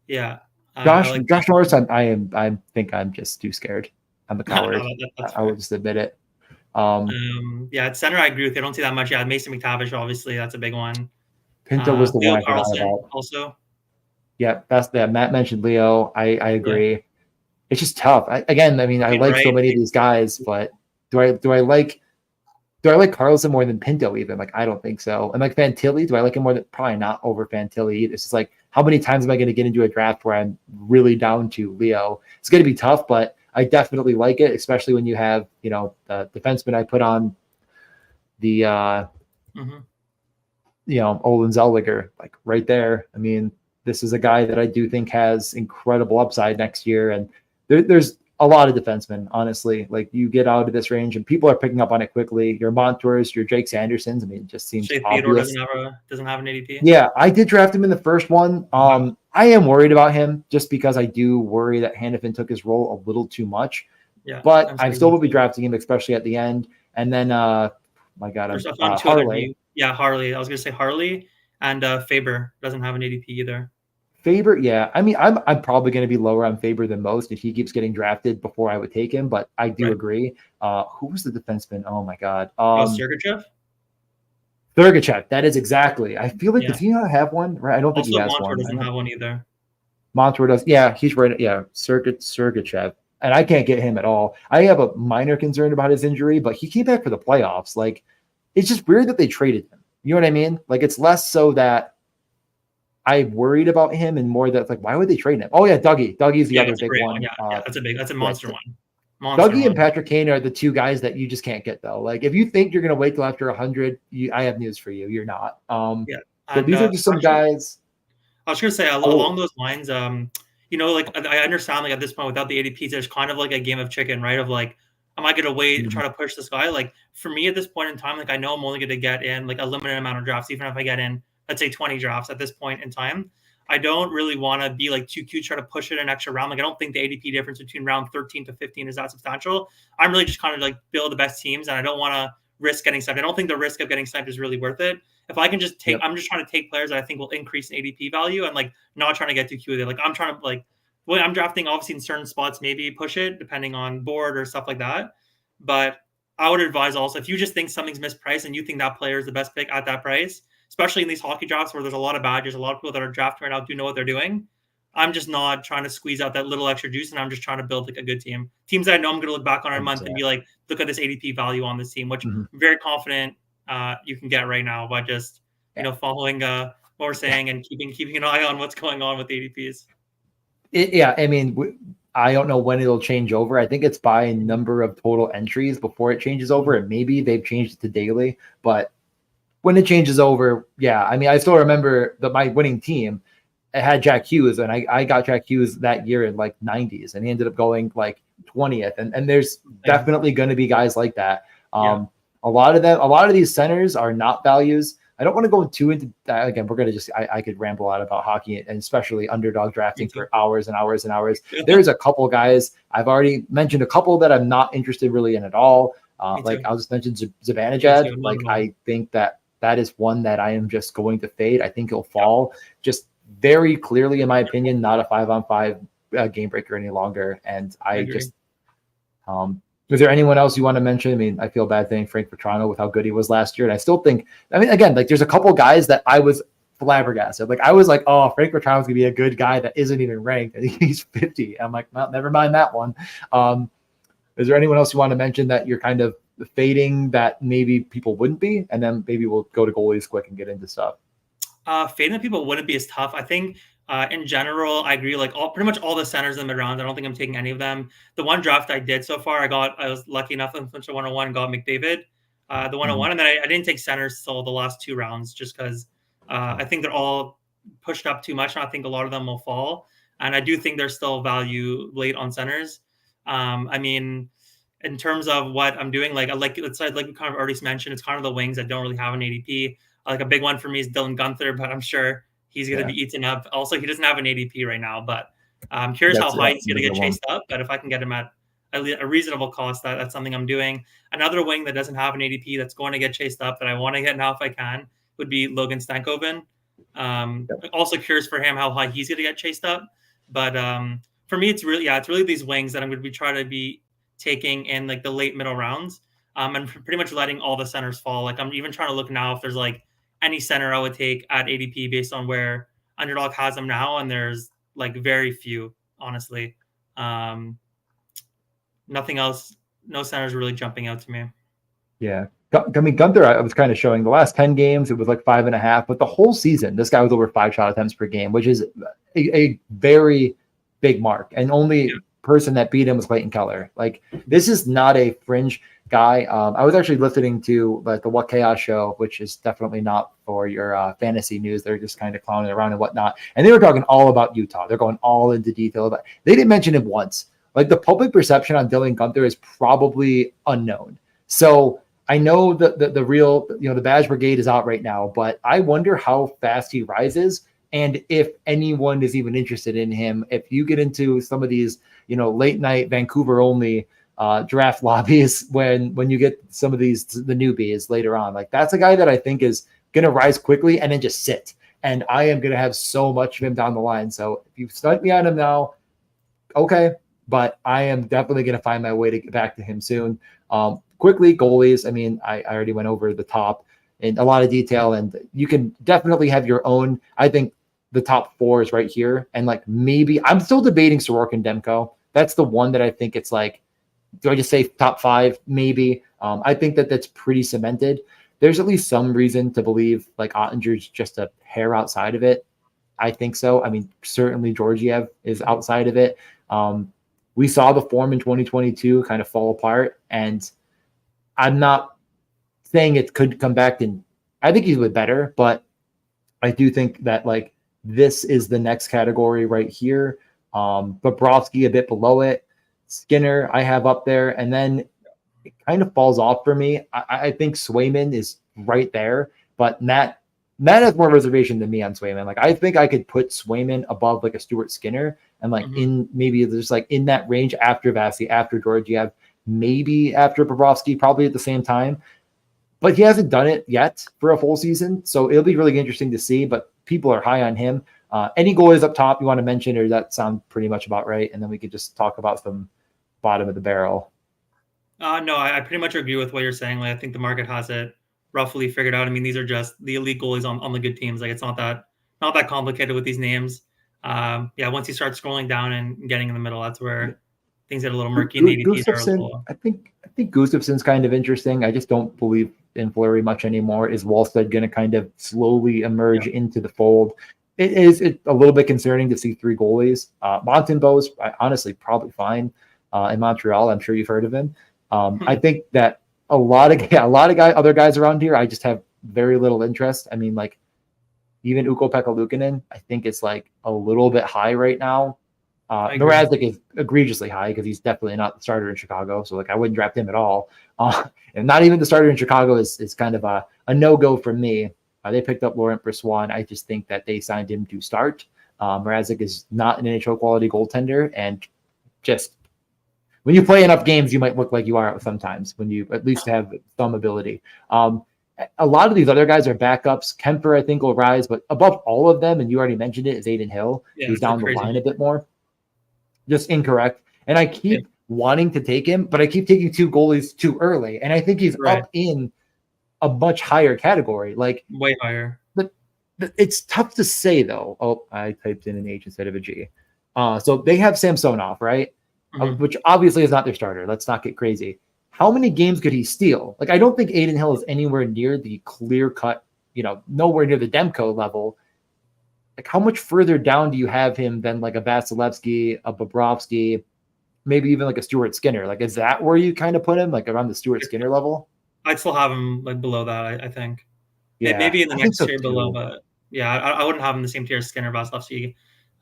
Yeah. I like Josh Norris, I think I'm just too scared. I'm a coward. no, that's I will fair. just admit it. Um, Yeah, at center, I agree with you. I don't see that much. Yeah, Mason McTavish, obviously, that's a big one. Pinto was the Leo one I forgot Carlson about. also. Yeah, that's that. Matt mentioned Leo. I Yeah, agree. It's just tough. Again, I mean, I Logan like so Wright. many of these guys, but do I like Carlson more than Pinto even? Like, I don't think so. And like Fantilli, do I like him more than probably not over Fantilli? It's just like, how many times am I going to get into a draft where I'm really down to Leo? It's going to be tough, but I definitely like it, especially when you have, the defenseman I put on the, Mm-hmm. Olin Zellweger, like right there. I mean, this is a guy that I do think has incredible upside next year. And there's a lot of defensemen, honestly. Like you get out of this range and people are picking up on it quickly. Your Montours, your Jake Sandersons. I mean, it just seems Shea Theodore obvious. doesn't have an ADP. Yeah, I did draft him in the first one. Wow. I am worried about him just because I do worry that Hannafin took his role a little too much. Yeah, But I'm I sorry. still will be drafting him, especially at the end. And then, my God, There's on two other Harley. names. Yeah, Harley. I was gonna say Harley and Faber doesn't have an ADP either. Faber, yeah. I mean, I'm probably going to be lower on Faber than most if he keeps getting drafted before I would take him. But I do Right. agree. Who was the defenseman? Oh my God, Sergachev. Thurgachev. That is exactly. I feel like Yeah. does he not have one? Right. I don't think he Also, has Montour one. I doesn't know have one either. Montour does. Yeah, he's right. Yeah, Sergachev. And I can't get him at all. I have a minor concern about his injury, but he came back for the playoffs. Like, it's just weird that they traded him. You know what I mean? Like, it's less so that I worried about him and more that like, why would they trade him? Oh yeah, Dougie. Dougie's the Yeah, other that's a big great one. one. Yeah, that's a Yeah, monster one. Monster Dougie and one. Patrick Kane are the two guys that you just can't get though. Like if you think you're gonna wait till after 100, I have news for you. You're not. Yeah, So and these are just some actually, guys. I was gonna say Oh, along those lines, like I understand like at this point without the ADPs, there's kind of like a game of chicken, right? Of like, am I gonna wait and try to push this guy? Like for me at this point in time, like I know I'm only gonna get in like a limited amount of drafts, even if I get in, let's say 20 drafts at this point in time. I don't really want to be like too cute, try to push it an extra round. Like I don't think the ADP difference between round 13 to 15 is that substantial. I'm really just kind of like build the best teams, and I don't want to risk getting sniped. I don't think the risk of getting sniped is really worth it. If I can just take, yep. I'm just trying to take players that I think will increase in ADP value and like not trying to get too cute with it. Like I'm trying to like when I'm drafting, obviously in certain spots, maybe push it depending on board or stuff like that. But I would advise also if you just think something's mispriced and you think that player is the best pick at that price, especially in these hockey drafts where there's a lot of badges, a lot of people that are drafting right now do know what they're doing. I'm just not trying to squeeze out that little extra juice, and I'm just trying to build like a good team. Teams that I know I'm going to look back on in a month and be like, look at this ADP value on this team, which I'm very confident you can get right now by just following what we're saying and keeping an eye on what's going on with ADPs. I mean, I don't know when it'll change over. I think it's by number of total entries before it changes over, and maybe they've changed it to daily. But when it changes over, yeah. I mean, I still remember that my winning team it had Jack Hughes, and I got Jack Hughes that year in like 90s, and he ended up going like 20th. And there's definitely going to be guys like that. A lot of these centers are not values. I don't want to go too into that. Again, we're going to just, I could ramble out about hockey and especially underdog drafting for hours and hours and hours. There's a couple guys, I've already mentioned a couple that I'm not interested really in at all. Like I'll just mention Zibanejad. Like I think that is one that I am just going to fade. I think he'll fall just very clearly, in my opinion, not a 5-on-5 game breaker any longer. And I just, is there anyone else you want to mention? I mean, I feel bad saying Frank Petrano with how good he was last year. And I still think, I mean, again, like there's a couple guys that I was flabbergasted. Like I was like, oh, Frank Petrano's gonna be a good guy that isn't even ranked. I think he's 50. I'm like, well, never mind that one. Is there anyone else you want to mention that you're kind of fading that maybe people wouldn't be? And then maybe we'll go to goalies quick and get into stuff. Fading that people wouldn't be as tough. I think in general, I agree. Like pretty much all the centers in the mid rounds, I don't think I'm taking any of them. The one draft I did so far, I was lucky enough to finish a 101, got McDavid, the 101, and then I didn't take centers till the last two rounds just because I think they're all pushed up too much, and I think a lot of them will fall. And I do think there's still value late on centers. I mean, in terms of what I'm doing, like we kind of already mentioned, it's kind of the wings that don't really have an ADP. Like a big one for me is Dylan Gunther, but I'm sure he's going to be eaten up. Also, he doesn't have an ADP right now, but I'm curious how high he's going to get chased up. But if I can get him at a reasonable cost, that's something I'm doing. Another wing that doesn't have an ADP that's going to get chased up that I want to get now if I can would be Logan Stankoven. Also curious for him how high he's going to get chased up. But for me, it's really these wings that I'm going to be trying to be taking in like the late middle rounds, and pretty much letting all the centers fall. Like I'm even trying to look now if there's like any center I would take at ADP based on where Underdog has them now, and there's like very few, honestly. Um, Nothing else, no centers really jumping out to me. Yeah. I mean, Gunther, I was kind of showing the last 10 games, it was like 5.5, but the whole season, this guy was over 5 shot attempts per game, which is a very big mark. And only person that beat him was Clayton Keller. Like, this is not a fringe guy. I was actually listening to like the What Chaos show, which is definitely not for your fantasy news. They're just kind of clowning around and whatnot. And they were talking all about Utah. They're going all into detail about. They didn't mention him once. Like the public perception on Dylan Gunther is probably unknown. So I know the real, the badge brigade is out right now, but I wonder how fast he rises and if anyone is even interested in him. If you get into some of these, late night Vancouver only draft lobbies, when you get some of these, the newbies later on, like that's a guy that I think is going to rise quickly and then just sit. And I am going to have so much of him down the line. So if you start me on him now, okay. But I am definitely going to find my way to get back to him soon. Quickly, goalies. I mean, I already went over the top in a lot of detail, and you can definitely have your own. I think the top 4 is right here. And like maybe I'm still debating Sorokin and Demko. That's the one that I think it's like, do I just say top 5? Maybe. I think that's pretty cemented. There's at least some reason to believe like Ottinger's just a hair outside of it. I think so. I mean, certainly Georgiev is outside of it. We saw the form in 2022 kind of fall apart, and I'm not saying it could come back, and I think he's way better, but I do think that like this is the next category right here. Bobrovsky a bit below it. Skinner I have up there, and then it kind of falls off for me. I think Swayman is right there, but Matt has more reservation than me on Swayman. Like I think I could put Swayman above like a Stuart Skinner and like in maybe there's like in that range after Vasi, after Georgiev, maybe after Bobrovsky, probably at the same time. But he hasn't done it yet for a full season, so it'll be really interesting to see. But people are high on him. Any goalies up top you want to mention, or does that sound pretty much about right? And then we could just talk about some bottom of the barrel. No, I pretty much agree with what you're saying. Like, I think the market has it roughly figured out. I mean, these are just the elite goalies on the good teams. Like, it's not that complicated with these names. Once you start scrolling down and getting in the middle, that's where things get a little murky. I think Gustafson's kind of interesting. I just don't believe in Fleury much anymore. Is Wallstead going to kind of slowly emerge into the fold? It's a little bit concerning to see 3 goalies. Montembeault's honestly probably fine in Montreal. I'm sure you've heard of him. I think that a lot of other guys around here, I just have very little interest. I mean, like even Ukko-Pekka Luukkonen, I think it's like a little bit high right now. Mrazek is egregiously high because he's definitely not the starter in Chicago. So like I wouldn't draft him at all. And not even the starter in Chicago is kind of a no-go for me. They picked up Laurent Brossoit. I just think that they signed him to start. Mrazek is not an NHL quality goaltender, and just when you play enough games, you might look like you are sometimes when you at least have some ability. A lot of these other guys are backups. Kemper, I think, will rise, but above all of them, and you already mentioned it, is Aiden Hill. He's down the line a bit more. Just incorrect. And I keep wanting to take him, but I keep taking 2 goalies too early. And I think he's up in a much higher category, like way higher. But it's tough to say though. Oh, I typed in an H instead of a G. So they have Samsonov, right? Which obviously is not their starter. Let's not get crazy. How many games could he steal? Like, I don't think Aiden Hill is anywhere near the clear cut, nowhere near the Demko level. Like, how much further down do you have him than like a Vasilevsky, a Bobrovsky, maybe even like a Stuart Skinner? Like, is that where you kind of put him, like around the Stuart Skinner level? I'd still have him like below that, I think. Yeah, maybe in the next tier below, but yeah, I wouldn't have him the same tier as Skinner, Vasilevsky,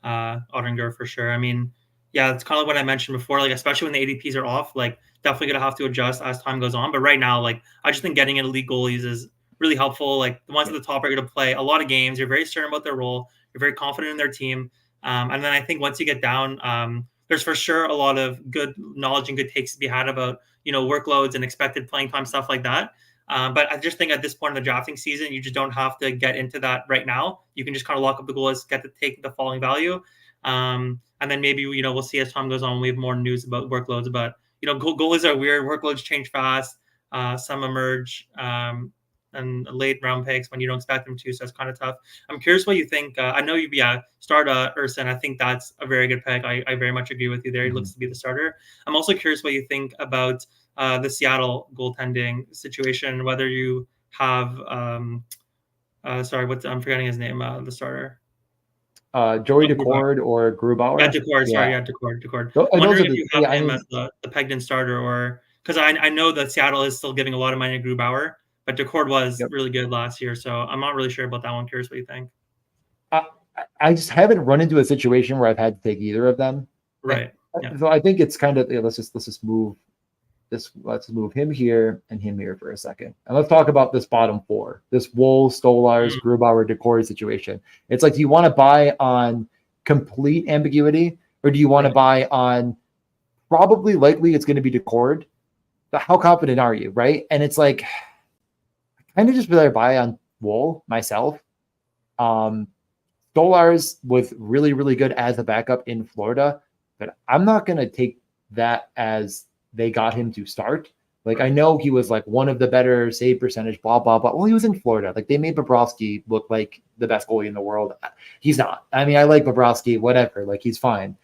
Ottinger for sure. I mean, yeah, it's kind of what I mentioned before, like especially when the ADPs are off, like definitely gonna have to adjust as time goes on. But right now, like I just think getting in elite goalies is really helpful. Like the ones at the top are gonna play a lot of games. You're very certain about their role. You're very confident in their team. And then I think once you get down, there's for sure a lot of good knowledge and good takes to be had about workloads and expected playing time, stuff like that. But I just think at this point in the drafting season, you just don't have to get into that right now. You can just kind of lock up the goals, get to take the falling value. And then maybe, we'll see as time goes on, we have more news about workloads. But, goalies are weird. Workloads change fast. Some emerge and late round picks when you don't expect them to. So it's kind of tough. I'm curious what you think. I know you, start Urson. I think that's a very good pick. I very much agree with you there. He looks to be the starter. I'm also curious what you think about the Seattle goaltending situation, whether you have, I'm forgetting his name, the starter. Joey Decord or Grubauer. Yeah, Decord. Sorry, Decord. Those Wondering are if you have him as the pegged-in starter, or because I know that Seattle is still giving a lot of money to Grubauer, but Decord was really good last year, so I'm not really sure about that one. Curious what you think. I just haven't run into a situation where I've had to take either of them. Right. So I think it's kind of let's just move this. Let's move him here and him here for a second, and let's talk about this bottom four: this Woll, Stolars, Grubauer, Decord situation. It's like, do you want to buy on complete ambiguity, or do you want to buy on probably likely it's going to be Decord? But how confident are you, right? And it's like, I kind of just rather buy on Woll myself. Stolars was really, really good as a backup in Florida, but I'm not going to take that as they got him to start. Like, I know he was like one of the better save percentage, blah, blah, blah. Well, he was in Florida. Like, they made Bobrovsky look like the best goalie in the world. He's not. I mean, I like Bobrovsky, whatever. Like, he's fine.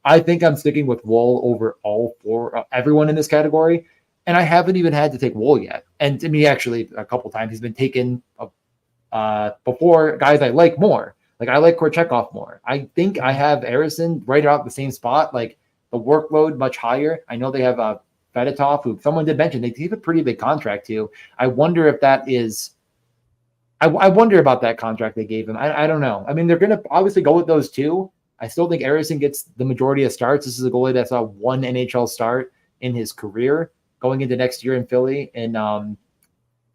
I think I'm sticking with Woll over all four, everyone in this category. And I haven't even had to take Woll yet. And to me, actually, a couple times he's been taken before guys I like more. Like, I like Korchekov more. I think I have Harrison right out the same spot. Like, the workload much higher. I know they have Fedotov, who someone did mention. They have a pretty big contract too. I wonder if that is. I wonder about that contract they gave him. I don't know. I mean, they're going to obviously go with those two. I still think Harrison gets the majority of starts. This is a goalie that saw one NHL start in his career going into next year in Philly. And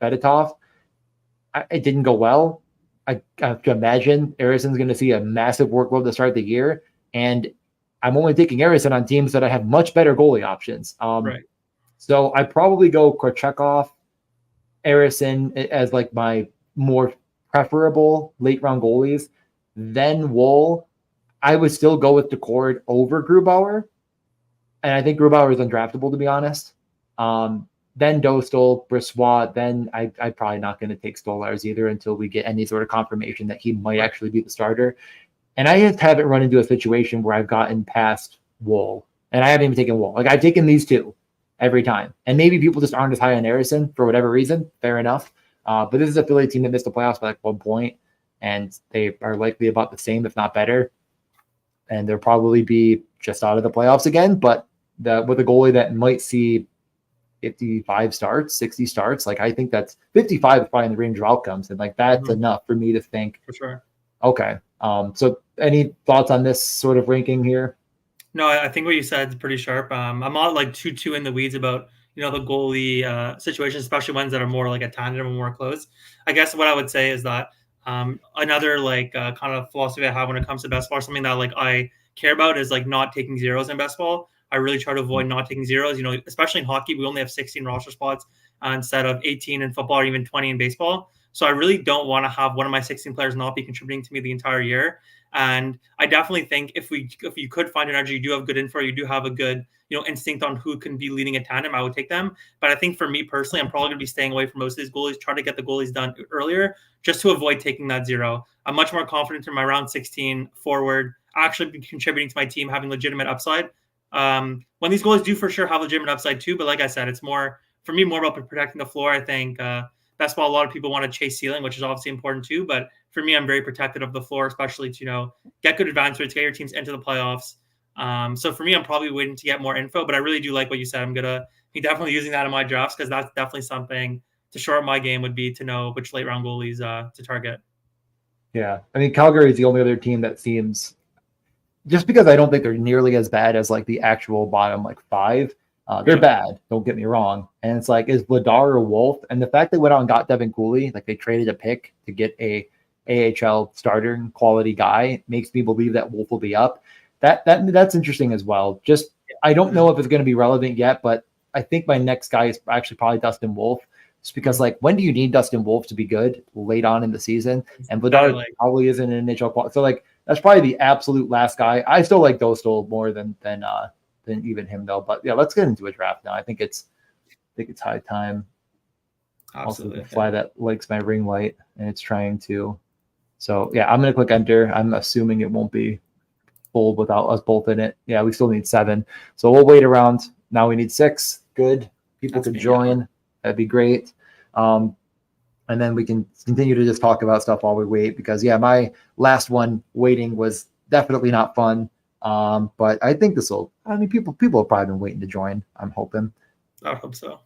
Fedotov, it didn't go well. I have to imagine Harrison's going to see a massive workload to start the year. And I'm only taking Harrison on teams that I have much better goalie options. Right. So I probably go Korchekov, Harrison as like my more preferable late round goalies. Then Woll, I would still go with Decord over Grubauer. And I think Grubauer is undraftable, to be honest. Then Dostal, Brisebois, then I'm probably not going to take Stolars either until we get any sort of confirmation that he might actually be the starter. And I just haven't run into a situation where I've gotten past Woll. And I haven't even taken Woll. Like, I've taken these two every time. And maybe people just aren't as high on Harrison for whatever reason. Fair enough. But this is a Philly team that missed the playoffs by like 1 point. And they are likely about the same, if not better. And they'll probably be just out of the playoffs again. But with a goalie that might see 55 starts, 60 starts, like, I think that's 55 is probably in the range of outcomes. And like, that's enough for me to think, for sure. Okay. So any thoughts on this sort of ranking here? No, I think what you said is pretty sharp. I'm not like too in the weeds about, the goalie situation, especially ones that are more like a tandem and more close. I guess what I would say is that another like kind of philosophy I have when it comes to best ball, something that like I care about is like not taking zeros in best ball. I really try to avoid not taking zeros, especially in hockey, we only have 16 roster spots instead of 18 in football or even 20 in baseball. So I really don't want to have one of my 16 players not be contributing to me the entire year. And I definitely think if you could find an edge, you do have good info, you do have a good, instinct on who can be leading a tandem, I would take them. But I think for me personally, I'm probably going to be staying away from most of these goalies, try to get the goalies done earlier just to avoid taking that zero. I'm much more confident in my round 16 forward, actually be contributing to my team, having legitimate upside. When these goalies do for sure have legitimate upside too, but like I said, it's more about protecting the floor. I think that's why a lot of people want to chase ceiling, which is obviously important too. But for me, I'm very protective of the floor, especially to, get good advance rates, get your teams into the playoffs. So for me, I'm probably waiting to get more info, but I really do like what you said. I'm going to be definitely using that in my drafts because that's definitely something to short my game would be to know which late round goalies to target. Yeah. I mean, Calgary is the only other team that seems, just because I don't think they're nearly as bad as like the actual bottom like 5. They're bad. Don't get me wrong. And it's like, is Vladar or Wolf? And the fact they went out and got Devin Cooley, like they traded a pick to get a AHL starter quality guy, makes me believe that Wolf will be up. That's interesting as well. Just, I don't know if it's going to be relevant yet, but I think my next guy is actually probably Dustin Wolf. Just because, like, when do you need Dustin Wolf to be good? Late on in the season. And Vladar probably isn't an NHL quality. So, like, that's probably the absolute last guy. I still like Dostal more than even him though. But yeah, let's get into a draft now. I think it's high time. Absolutely. Also, the fly that likes my ring light and it's trying to. So yeah, I'm gonna click enter. I'm assuming it won't be full without us both in it. Yeah, we still need 7. So we'll wait around. Now we need 6. Good. People could join. Yeah. That'd be great. And then we can continue to just talk about stuff while we wait because yeah, my last one waiting was definitely not fun. But I think people have probably been waiting to join. I'm hoping. I hope so.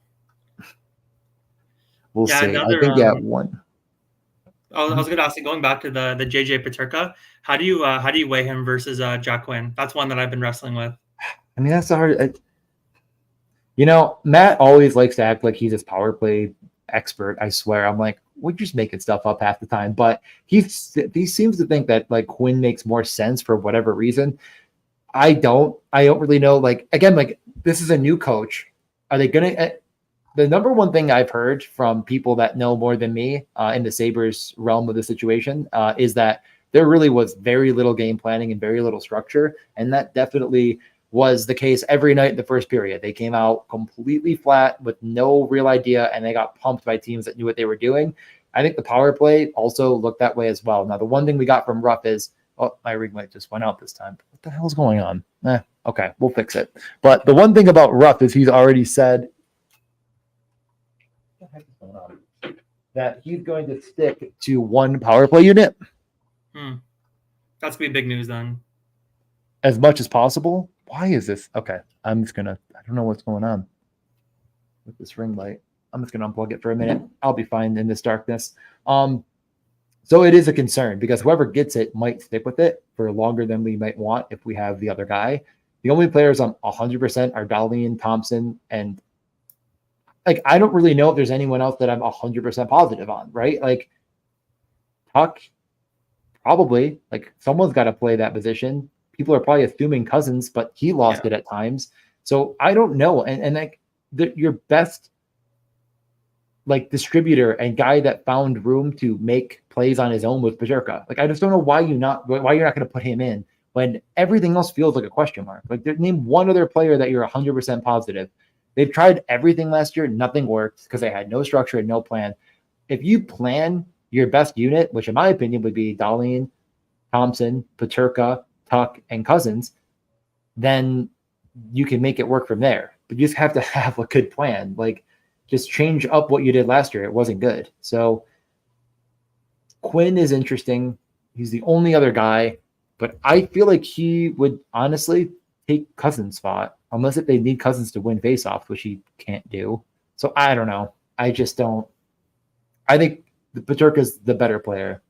We'll see. I think one. I was going to ask you, going back to the JJ Peterka, how do you weigh him versus Jack Quinn? That's one that I've been wrestling with. I mean, that's the hard. Matt always likes to act like he's this power play expert. I swear, I'm like, we're just making stuff up half the time. But he seems to think that like Quinn makes more sense for whatever reason. I don't really know. Like again, like this is a new coach. Are they gonna? The number one thing I've heard from people that know more than me in the Sabres realm of the situation is that there really was very little game planning and very little structure. And that definitely was the case every night in the first period. They came out completely flat with no real idea, and they got pumped by teams that knew what they were doing. I think the power play also looked that way as well. Now, the one thing we got from Ruff is, oh, my ring light just went out this time. What the hell is going on? Okay, we'll fix it. But the one thing about Ruff is he's already said that he's going to stick to one power play unit. That's going to be big news then. As much as possible. Why is this? Okay, I don't know what's going on with this ring light. I'm just going to unplug it for a minute. I'll be fine in this darkness. So it is a concern because whoever gets it might stick with it for longer than we might want if we have the other guy. The only players I'm 100% are Dahlin, Thompson, and like, I don't really know if there's anyone else that I'm 100% positive on, right? Like, Tuck, probably. Like, someone's got to play that position. People are probably assuming Cousins, but he lost it at times. So I don't know. And like, your best, like, distributor and guy that found room to make plays on his own was Peterka. Like, I just don't know why you're not going to put him in when everything else feels like a question mark. Like, name one other player that you're 100% positive. They've tried everything last year. Nothing worked because they had no structure and no plan. If you plan your best unit, which in my opinion would be Dahlin, Thompson, Peterka, Tuck, and Cousins, then you can make it work from there. But you just have to have a good plan. Like, just change up what you did last year. It wasn't good. So Quinn is interesting. He's the only other guy, but I feel like he would honestly take Cousins' spot. Unless if they need Cousins to win faceoffs, which he can't do. So I don't know. I just don't. I think Peterka's the better player.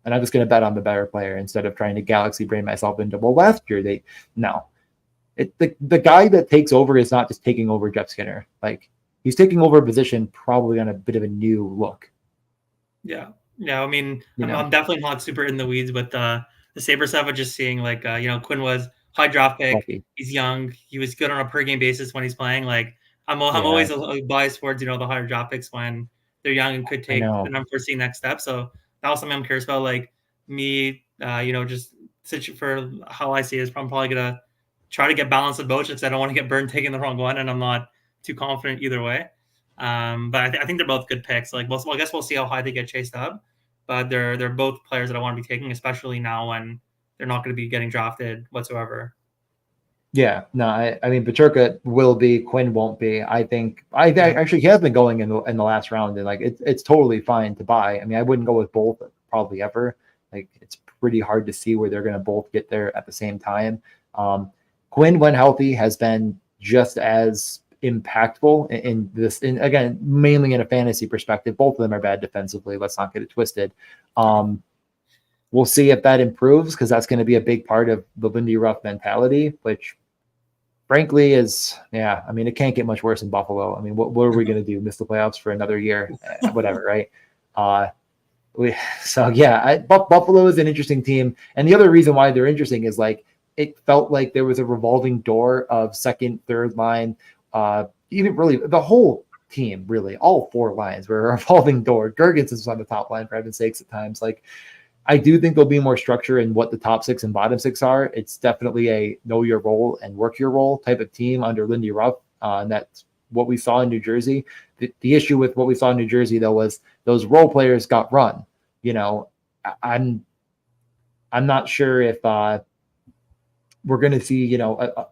And I'm just going to bet on the better player instead of trying to galaxy brain myself into, well, last year the guy that takes over is not just taking over Jeff Skinner. Like, he's taking over a position probably on a bit of a new look. Yeah. I mean, I'm definitely not super in the weeds with the Sabres stuff, but just seeing like, Quinn was high draft pick. Lucky. He's young. He was good on a per game basis when he's playing. Like, I'm always biased towards, the higher draft picks when they're young and could take an unforeseen next step. So that was something I'm curious about. Like me, just for how I see it is I'm probably going to try to get balance of both because I don't want to get burned taking the wrong one. And I'm not too confident either way. But I think they're both good picks. Like, I guess we'll see how high they get chased up. But they're both players that I want to be taking, especially now when they're not going to be getting drafted whatsoever. Yeah, no, I mean, Peterka will be, Quinn won't be. I think actually he has been going in the last round, and like it's totally fine to buy. I mean, I wouldn't go with both probably ever. Like, it's pretty hard to see where they're going to both get there at the same time. Quinn, when healthy, has been just as impactful in this. And again, mainly in a fantasy perspective, both of them are bad defensively. Let's not get it twisted. We'll see if that improves because that's going to be a big part of the Lindy Ruff mentality, which frankly is, I mean, it can't get much worse in Buffalo. I mean, what are we going to do? Miss the playoffs for another year? Whatever, right? Buffalo is an interesting team. And the other reason why they're interesting is like, it felt like there was a revolving door of second, third line, even really the whole team, really, all 4 lines were a revolving door. Gergens is on the top line, for heaven's sakes, at times. Like, I do think there'll be more structure in what the top 6 and bottom 6 are. It's definitely a know your role and work your role type of team under Lindy Ruff. And that's what we saw in New Jersey. The issue with what we saw in New Jersey, though, was those role players got run. You know, I'm not sure if we're going to see, you know,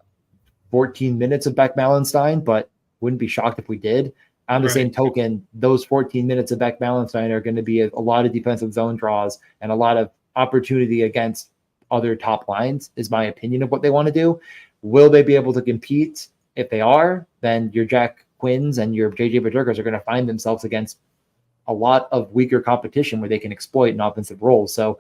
14 minutes of Beck Malenstein, but wouldn't be shocked if we did. On the same token, those 14 minutes of Beck Malenstein are going to be a lot of defensive zone draws and a lot of opportunity against other top lines, is my opinion of what they want to do. Will they be able to compete? If they are, then your Jack Quinns and your JJ Peterkas are going to find themselves against a lot of weaker competition where they can exploit an offensive role. So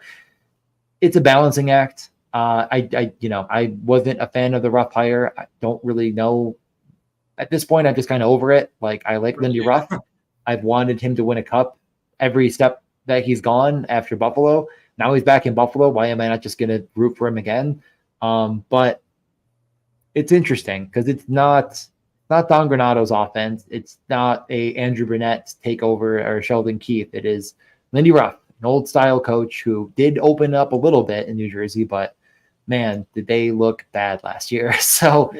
it's a balancing act. I wasn't a fan of the Ruff hire. I don't really know. At this point, I'm just kind of over it. Like, I like Lindy Ruff. I've wanted him to win a cup every step that he's gone after Buffalo. Now he's back in Buffalo. Why am I not just going to root for him again? But it's interesting because it's not Don Granato's offense. It's not a Andrew Burnett takeover or Sheldon Keefe. It is Lindy Ruff, an old style coach who did open up a little bit in New Jersey, but man, did they look bad last year. So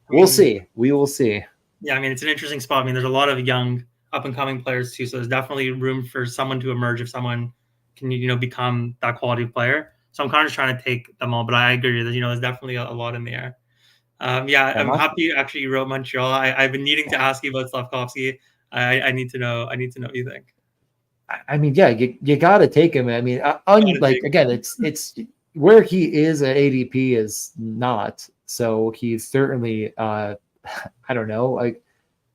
we'll see. We will see. Yeah, I mean, it's an interesting spot. I mean, there's a lot of young up-and-coming players too, so there's definitely room for someone to emerge if someone can, you know, become that quality player. So I'm kind of just trying to take them all, but I agree that, you know, there's definitely a lot in the air. Yeah, I'm happy actually you wrote Montreal. I've been needing to ask you about Slafkovsky. I need to know. I need to know what you think. I mean, yeah, you got to take him. I mean, again, it's where he is at ADP is not. So he's certainly, I don't know, like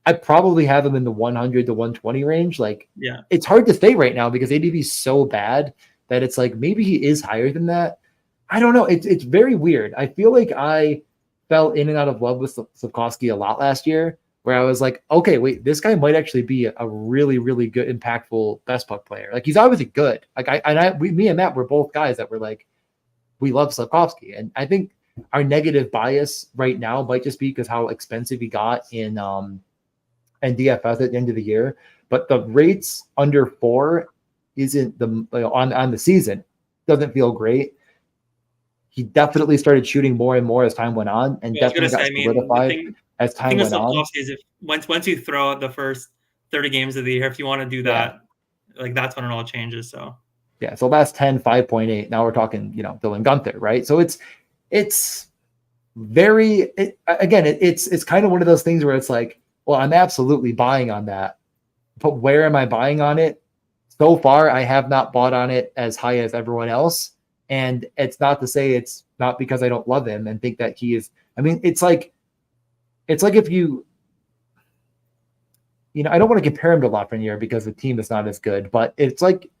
I probably have him in the 100 to 120 range. Like, yeah, it's hard to say right now because ADP is so bad that it's like maybe he is higher than that. I don't know. It's very weird. I feel like I fell in and out of love with Slafkovsky a lot last year, where I was like, okay, wait, this guy might actually be a really, really good, impactful best puck player. Like, he's obviously good. Like, me and Matt were both guys that were like, we love Slafkovsky. And I think our negative bias right now might just be because how expensive he got in DFS at the end of the year. But the rates under 4 isn't on the season doesn't feel great. He definitely started shooting more and more as time went on, and definitely got solidified as time went on. Is if once you throw out the first 30 games of the year, if you want to do that, like that's when it all changes. So yeah, so last 10, 5.8. Now we're talking, you know, Dylan Guenther, right? So it's very it's kind of one of those things where it's like, well, I'm absolutely buying on that, but where am I buying on it? So far, I have not bought on it as high as everyone else. And it's not to say it's not because I don't love him and think that he is. I mean, it's like if you know, I don't want to compare him to Lafreniere because the team is not as good, but it's like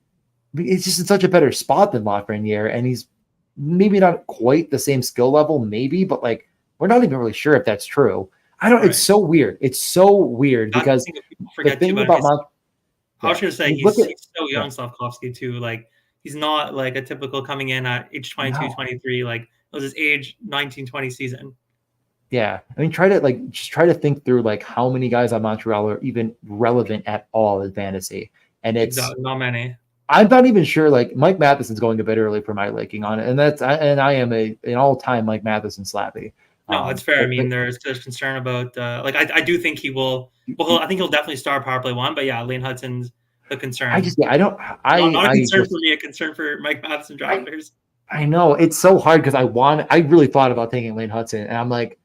it's just in such a better spot than Lafreniere, and he's maybe not quite the same skill level, maybe, but like we're not even really sure if that's true. I don't. Right. It's so weird. It's so weird because the thing about I was going to say he's so young, Slafkovsky too. Like, he's not like a typical coming in at age 22, 23. Like, it was his age 19, 20 season. Yeah. I mean, try to think through like how many guys on Montreal are even relevant at all in fantasy. And it's not many. I'm not even sure. Like, Mike Matheson's going a bit early for my liking on it. And I am an all-time Mike Matheson slappy. No, that's fair. I mean, there's concern about I do think he will. Well, I think he'll definitely start power play 1. But yeah, Lane Hudson's the concern. Not a concern for me. A concern for Mike Matheson drafters. I know it's so hard because I really thought about taking Lane Hudson, and I'm like,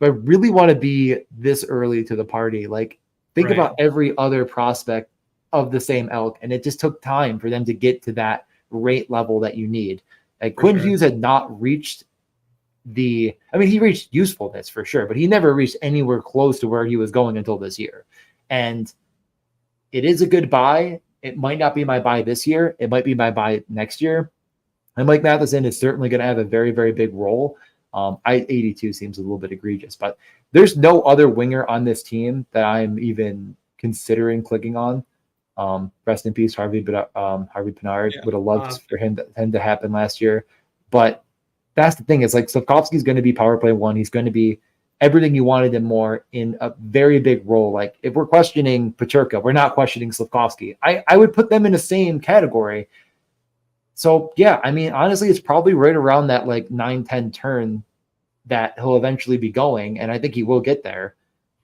do I really want to be this early to the party? Like, think about every other prospect of the same ilk, and it just took time for them to get to that rate level that you need. Like, Quinn Hughes had not reached he reached usefulness for sure, but he never reached anywhere close to where he was going until this year. And it is a good buy. It might not be my buy this year. It might be my buy next year. And Mike Matheson is certainly going to have a very, very big role. 82 seems a little bit egregious, but there's no other winger on this team that I'm even considering clicking on. Rest in peace, Harvey Pinard. Would have loved for him to happen last year. But that's the thing, is like Slafkovsky's going to be power play 1. He's going to be everything you wanted him more in a very big role. Like, if we're questioning Peterka, we're not questioning Slafkovsky. I would put them in the same category. So yeah, I mean, honestly, it's probably right around that like 9-10 turn that he'll eventually be going, and I think he will get there.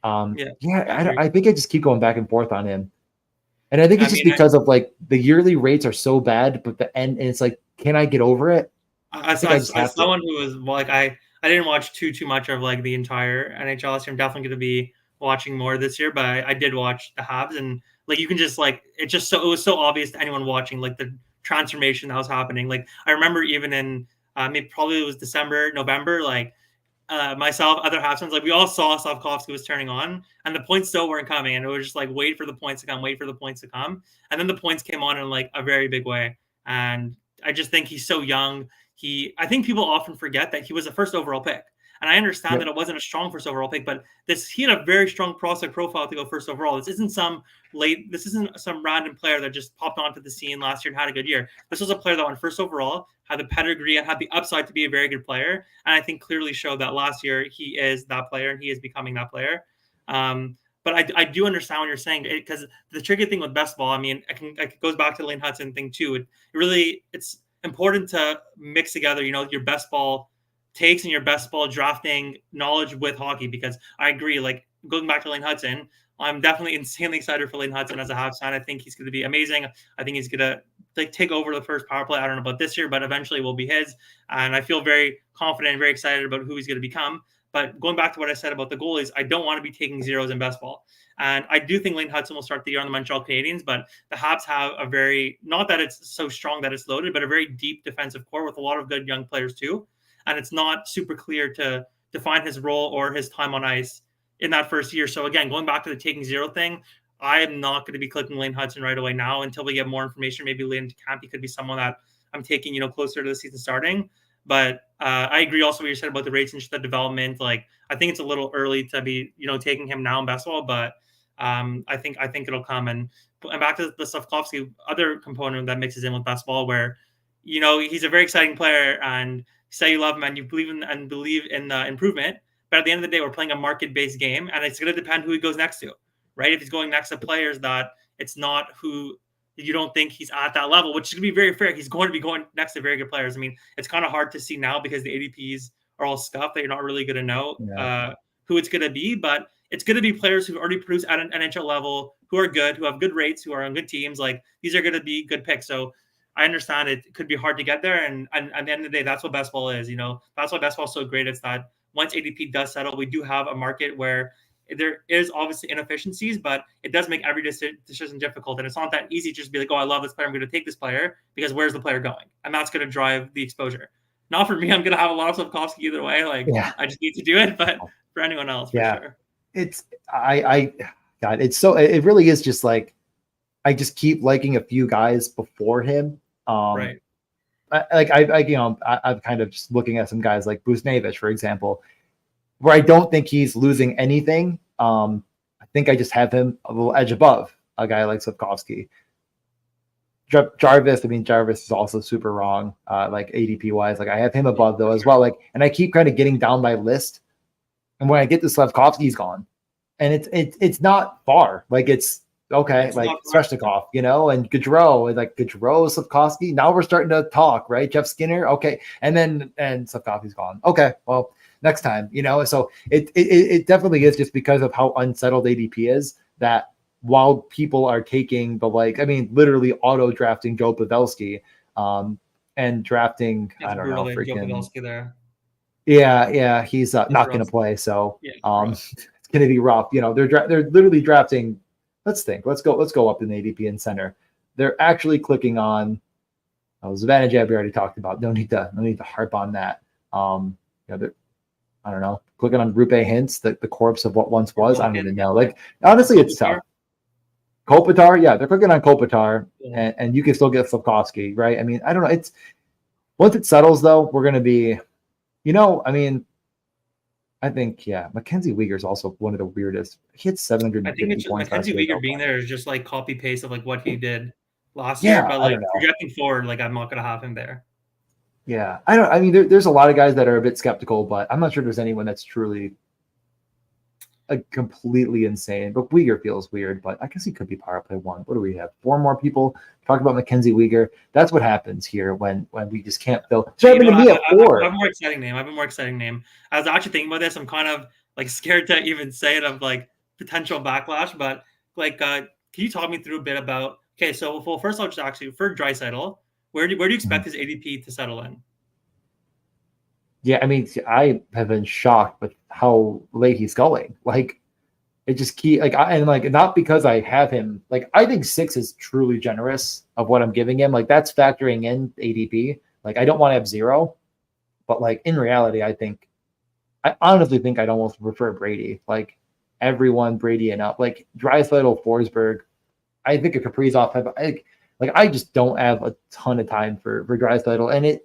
Yeah, I Yeah, agree. I think I just keep going back and forth on him, and I think I it's just mean, because of like the yearly rates are so bad, but the end, and it's like, can I get over it? I think I just as have to. someone who was like I didn't watch too much of like the entire NHL last year. I'm definitely going to be watching more this year, but I did watch the halves, and like you can just like it was so obvious to anyone watching like the transformation that was happening. Like I remember even in maybe probably it was December, November, like myself, other half like we all saw Slavkovsky was turning on, and the points still weren't coming, and it was just like wait for the points to come, wait for the points to come, and then the points came on in like a very big way. And I just think he's so young. I think people often forget that he was a first overall pick, and I understand that Yep. it wasn't a strong first overall pick, but he had a very strong prospect profile to go first overall. This isn't some random player that just popped onto the scene last year and had a good year. This was a player that went first overall, had the pedigree, and had the upside to be a very good player. And I think clearly showed that last year he is that player and he is becoming that player. But I do understand what you're saying, because the tricky thing with best ball, I mean, it goes back to the Lane Hudson thing too. It's important to mix together, your best ball takes and your best ball drafting knowledge with hockey, because I agree, like going back to Lane Hudson, I'm definitely insanely excited for Lane Hudson as a half sign. I think he's going to be amazing. I think he's going to like take over the first power play. I don't know about this year, but eventually will be his. And I feel very confident and very excited about who he's going to become. But going back to what I said about the goalies, I don't want to be taking zeros in best ball. And I do think Lane Hudson will start the year on the Montreal Canadiens, but the Habs have a very, not that it's so strong that it's loaded, but a very deep defensive core with a lot of good young players too. And it's not super clear to define his role or his time on ice in that first year. So again, going back to the taking zero thing, I am not going to be clicking Lane Hudson right away now until we get more information. Maybe Lane Camp, he could be someone that I'm taking, closer to the season starting. But I agree also what you said about the rates and just the development. Like I think it's a little early to be, taking him now in basketball, but I think it'll come. And back to the Slavkovsky other component that mixes in with basketball, where he's a very exciting player, and you say you love him and you believe in the improvement. But at the end of the day, we're playing a market-based game, and it's going to depend who he goes next to, right? If he's going next to players that it's not who you don't think he's at that level, which is going to be very fair. He's going to be going next to very good players. I mean, it's kind of hard to see now because the ADPs are all scuffed that you're not really going to know who it's going to be, but it's going to be players who already produce at an NHL level, who are good, who have good rates, who are on good teams. Like these are going to be good picks. So I understand it could be hard to get there. And at the end of the day, that's what best ball is. That's why best ball is so great. It's that once ADP does settle, we do have a market where there is obviously inefficiencies, but it does make every decision difficult. And it's not that easy to just be like, oh, I love this player, I'm going to take this player, because where's the player going? And that's going to drive the exposure. Not for me, I'm going to have a lot of Slavkovsky either way. Like I just need to do it, but for anyone else, for sure. It's God, it really is just like I just keep liking a few guys before him. Right. I'm kind of just looking at some guys like Busnevich, for example, where I don't think he's losing anything. I think I just have him a little edge above a guy like Slavkovsky. Jarvis is also super wrong, like ADP wise. Like I have him above though as well. Like, and I keep kind of getting down my list, and when I get to Slavkovsky, he's gone, and it's not far. Like it's okay, it's like Sveshnikov, and Gaudreau, Slavkovsky. Now we're starting to talk, right? Jeff Skinner, okay, and Slavkovsky's gone. Okay, well, next time, So it definitely is just because of how unsettled ADP is that while people are taking literally auto drafting Joe Pavelski, and drafting, I don't know, freaking Joe Pavelski there. Yeah, he's not going to play, so it's going to be rough. They're literally drafting. Let's think. Let's go up in ADP and center. They're actually clicking on. Zibanejad we already talked about. No need to harp on that. They're, I don't know, clicking on Rupe Hintz, the corpse of what once was. I don't even know. Like honestly, it's tough. Kopitar, yeah, they're clicking on Kopitar, and you can still get Slavkovsky, right? I mean, I don't know. It's once it settles though, we're going to be. I think, Mackenzie Weegar is also one of the weirdest. He had 750 points. Mackenzie Weegar being there is just like copy paste of like what he did last year, but like projecting forward, like I'm not going to have him there. Yeah, there's a lot of guys that are a bit skeptical, but I'm not sure there's anyone that's truly. completely insane. But Uyghur feels weird, but I guess he could be power play one. What do we have? 4 more people. Talk about Mackenzie Uyghur. That's what happens here when we just can't fill. So happened to me at 4. I have a more exciting name. I was actually thinking about this. I'm kind of like scared to even say it of like potential backlash, but like, can you talk me through a bit about? Okay, so well, first I'll just actually for Draisaitl, where do you expect his ADP to settle in? Yeah, I mean, I have been shocked with how late he's going. Like, it just keep and like not because I have him. Like, I think 6 is truly generous of what I'm giving him. Like, that's factoring in ADP. Like, I don't want to have 0, but like in reality, I honestly think I'd almost prefer Brady. Like, everyone Brady and up. Like Draisaitl, Forsberg. I think a Kaprizov have. I just don't have a ton of time for Draisaitl, and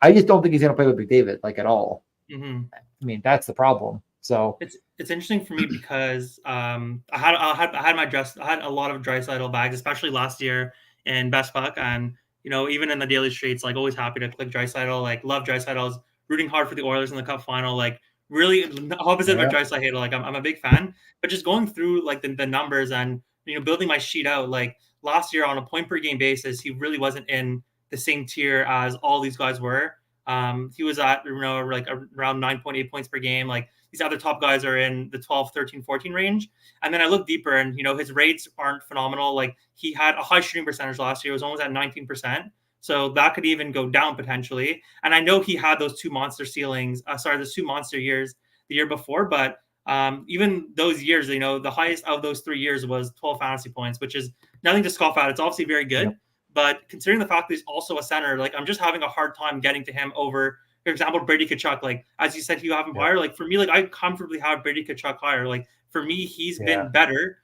I just don't think he's going to play with McDavid like at all. Mm-hmm. I mean, that's the problem. So it's interesting for me because I had a lot of Draisaitl bags, especially last year in Best Buck, and even in the daily streets, like always happy to click Draisaitl. Like love Draisaitl's rooting hard for the Oilers in the Cup final. Like really opposite of Draisaitl. Like I'm a big fan, but just going through like the numbers and building my sheet out. Like last year on a point per game basis, he really wasn't in the same tier as all these guys were. He was at like around 9.8 points per game. Like these other top guys are in the 12, 13, 14 range. And then I look deeper and, his rates aren't phenomenal. Like he had a high shooting percentage last year. It was almost at 19%. So that could even go down potentially. And I know he had those 2 monster ceilings, those 2 monster years the year before. But even those years, the highest of those 3 years was 12 fantasy points, which is nothing to scoff at. It's obviously very good. Yep. But considering the fact that he's also a center, like I'm just having a hard time getting to him over, for example, Brady Tkachuk. Like as you said, you have him higher. Like for me, like I comfortably have Brady Tkachuk higher. Like for me, he's been better.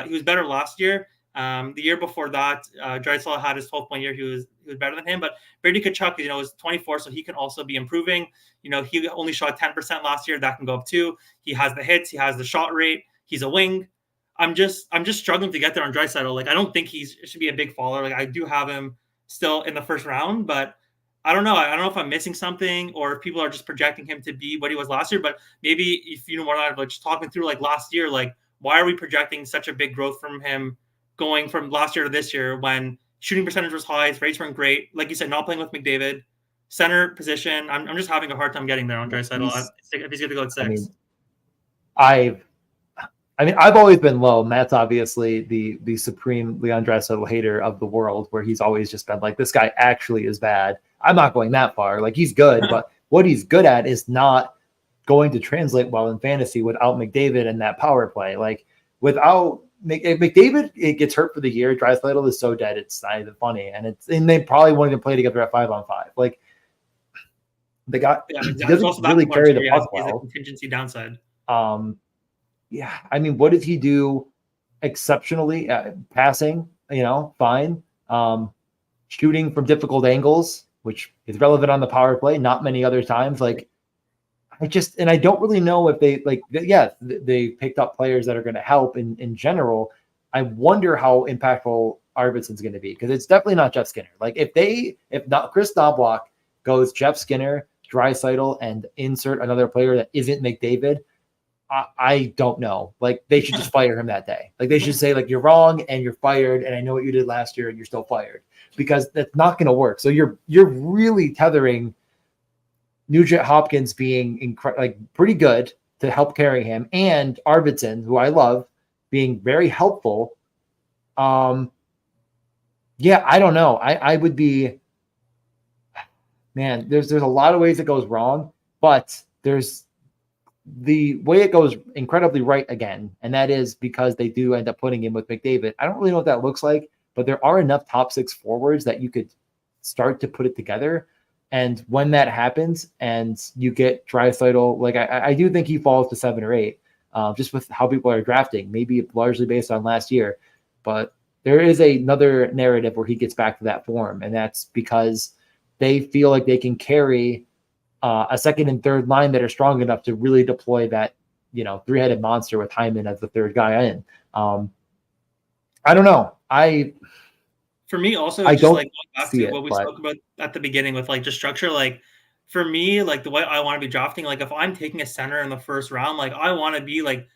He was better last year. The year before that, Draisaitl had his 12-point year. He was better than him. But Brady Tkachuk, is 24, so he can also be improving. He only shot 10% last year. That can go up too. He has the hits. He has the shot rate. He's a wing. I'm just struggling to get there on Draisaitl. Like I don't think he should be a big faller. Like I do have him still in the first round, but I don't know. I don't know if I'm missing something or if people are just projecting him to be what he was last year. But maybe if you want to like just talk me through like last year, like why are we projecting such a big growth from him going from last year to this year when shooting percentage was high, his rates weren't great. Like you said, not playing with McDavid, center position. I'm just having a hard time getting there on Draisaitl if he's going to go at 6. I mean, I've always been low. Matt's obviously the supreme Leon Draisaitl hater of the world, where he's always just been like, this guy actually is bad. I'm not going that far. Like he's good, but what he's good at is not going to translate well in fantasy without McDavid and that power play. Like without McDavid, it gets hurt for the year. Draisaitl is so dead, it's not even funny, and they probably won't even play together at 5-on-5. Like the guy doesn't really carry the puck well. He's a contingency downside. Yeah, I mean, what did he do exceptionally? Passing, fine. Shooting from difficult angles, which is relevant on the power play, not many other times. Like, I don't really know if they picked up players that are going to help in general. I wonder how impactful Arvidsson's going to be, because it's definitely not Jeff Skinner. Like, if not Chris Knobloch goes Jeff Skinner, Draisaitl, and insert another player that isn't McDavid, I don't know. Like they should just fire him that day. Like they should say like, you're wrong and you're fired. And I know what you did last year and you're still fired, because that's not going to work. So you're really tethering Nugent Hopkins being pretty good to help carry him, and Arvidsson, who I love, being very helpful. I don't know. I would be, man, there's a lot of ways it goes wrong, but there's the way it goes incredibly right again, and that is because they do end up putting him with McDavid. I don't really know what that looks like, but there are enough top 6 forwards that you could start to put it together. And when that happens and you get Draisaitl, like I do think he falls to 7 or 8, just with how people are drafting, maybe largely based on last year. But there is another narrative where he gets back to that form, and that's because they feel like they can carry a second and third line that are strong enough to really deploy that, 3-headed monster with Hyman as the third guy in. I don't know. For me also, I just don't like going back to what we spoke about at the beginning with like just structure, like for me, like the way I want to be drafting, like if I'm taking a center in the first round, like I want to be like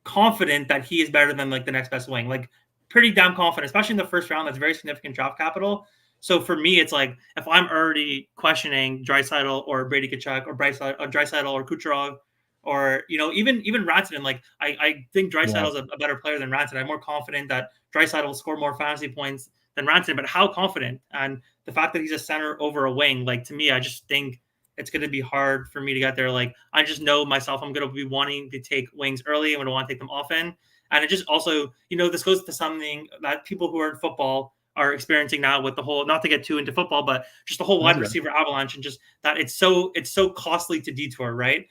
confident that he is better than like the next best wing, like pretty damn confident, especially in the first round. That's very significant draft capital. So for me, it's like if I'm already questioning Draisaitl or Brady Tkachuk or Draisaitl or Kucherov, or even Rantanen, like I think Yeah. Draisaitl is a better player than Rantanen. I'm more confident that Draisaitl will score more fantasy points than Rantanen, but how confident? And the fact that he's a center over a wing, like to me, I just think it's going to be hard for me to get there. Like I just know myself, I'm going to be wanting to take wings early. I'm going to want to take them often. And it just also, this goes to something that people who are in football are experiencing now with the whole, not to get too into football, but just the whole wide receiver avalanche, and just that it's so costly to detour, right?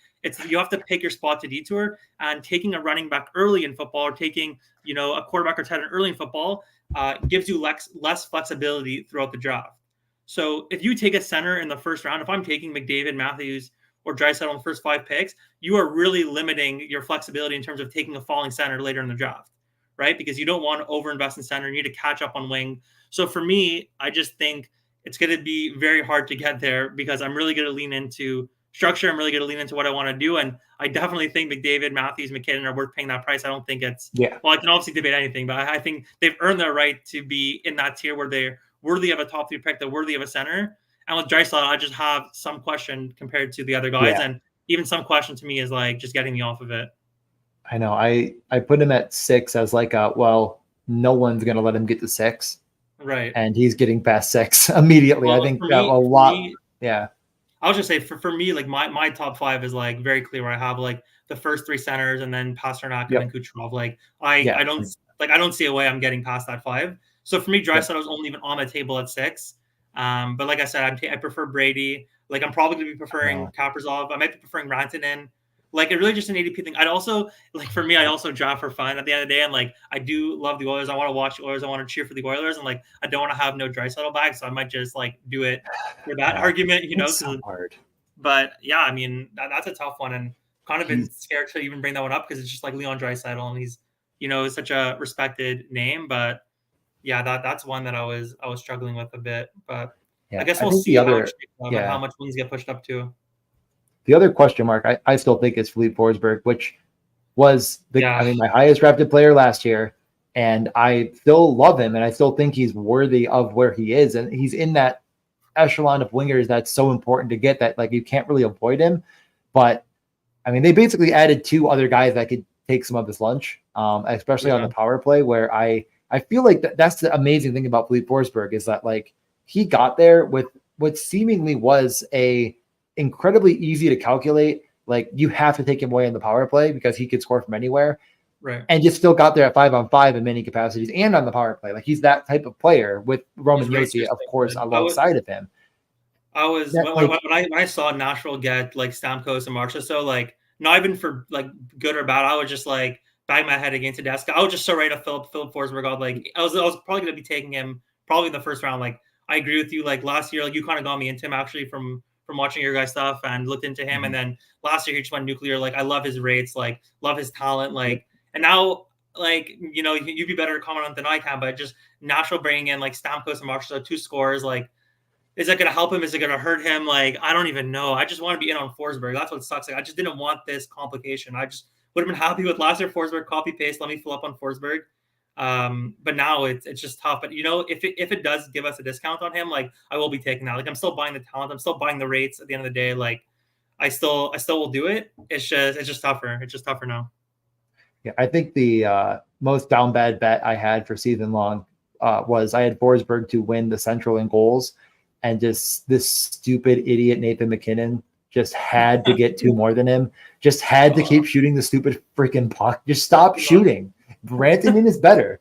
You have to pick your spot to detour, and taking a running back early in football, or taking, a quarterback or tight end early in football gives you less flexibility throughout the draft. So if you take a center in the first round, if I'm taking McDavid, Matthews, or Draisaitl on the first 5 picks, you are really limiting your flexibility in terms of taking a falling center later in the draft, right? Because you don't want to overinvest in center. You need to catch up on wing. So for me, I just think it's going to be very hard to get there, because I'm really going to lean into structure. I'm really going to lean into what I want to do. And I definitely think McDavid, Matthews, McKinnon are worth paying that price. I don't think it's, well, I can obviously debate anything, but I think they've earned their right to be in that tier where they're worthy of a top 3 pick, they're worthy of a center. And with Draisaitl, I just have some question compared to the other guys. And even some question to me is like just getting me off of it. I know. I put him at 6 as like no one's going to let him get to 6. Right. And he's getting past 6 immediately. Well, I think for me, a lot. Yeah. I'll just say for me, like my top 5 is like very clear, where I have like the first 3 centers and then Pasternak and then Kucherov. Like I don't see a way I'm getting past that 5. So for me, Draisaitl is only even on the table at 6. But like I said, I prefer Brady. Like I'm probably going to be preferring Kaprizov. I might be preferring Rantanen. Like it really just an ADP thing. I'd also, like for me, I also draft for fun at the end of the day. And like I do love the Oilers. I want to watch the Oilers. I want to cheer for the Oilers. And like I don't want to have no Draisaitl back, so I might just like do it for that argument. It's so hard. But yeah, I mean that's a tough one, and kind of been scared to even bring that one up, because it's just like Leon Draisaitl, and he's such a respected name. But yeah, that's one that I was struggling with a bit. But I guess we'll see how much wings get pushed up to. The other question mark I still think is Philippe Forsberg, which was my highest drafted player last year, and I still love him, and I still think he's worthy of where he is, and he's in that echelon of wingers that's so important to get, that like you can't really avoid him. But I mean, they basically added 2 other guys that could take some of his lunch, especially on the power play, where I feel like that's the amazing thing about Philippe Forsberg, is that like he got there with what seemingly was a incredibly easy to calculate, like you have to take him away in the power play because he could score from anywhere, right? And just still got there at 5-on-5 in many capacities and on the power play. Like he's that type of player, with Roman Josi, of course, alongside of him. I was when I saw Nashville get like Stamkos and Marchessault, so like not even for like good or bad, I was just like bang my head against the desk. I was just so ready to Philippe Forsberg. Like I was probably going to be taking him probably in the first round. Like I agree with you. Like last year, like you kind of got me into him actually from watching your guys' stuff and looked into him. And then last year he just went nuclear. Like I love his rates, like love his talent. Like, and now like, you'd be better to comment on than I can, but just Nashville bringing in like Stamkos and Marchessault, 2 scores, like, is that going to help him? Is it going to hurt him? Like, I don't even know. I just want to be in on Forsberg. That's what sucks. Like, I just didn't want this complication. I just would have been happy with last year Forsberg, copy paste. Let me fill up on Forsberg. But now it's just tough. But if it does give us a discount on him, like I will be taking that. Like I'm still buying the talent. I'm still buying the rates. At the end of the day, like I still will do it. It's just tougher. It's just tougher now. Yeah, I think the most down bad bet I had for season long was I had Forsberg to win the Central in goals, and just this stupid idiot Nathan McKinnon just had to get 2 more than him. Just had to keep shooting the stupid freaking puck. Just stop shooting. Rantanen is better.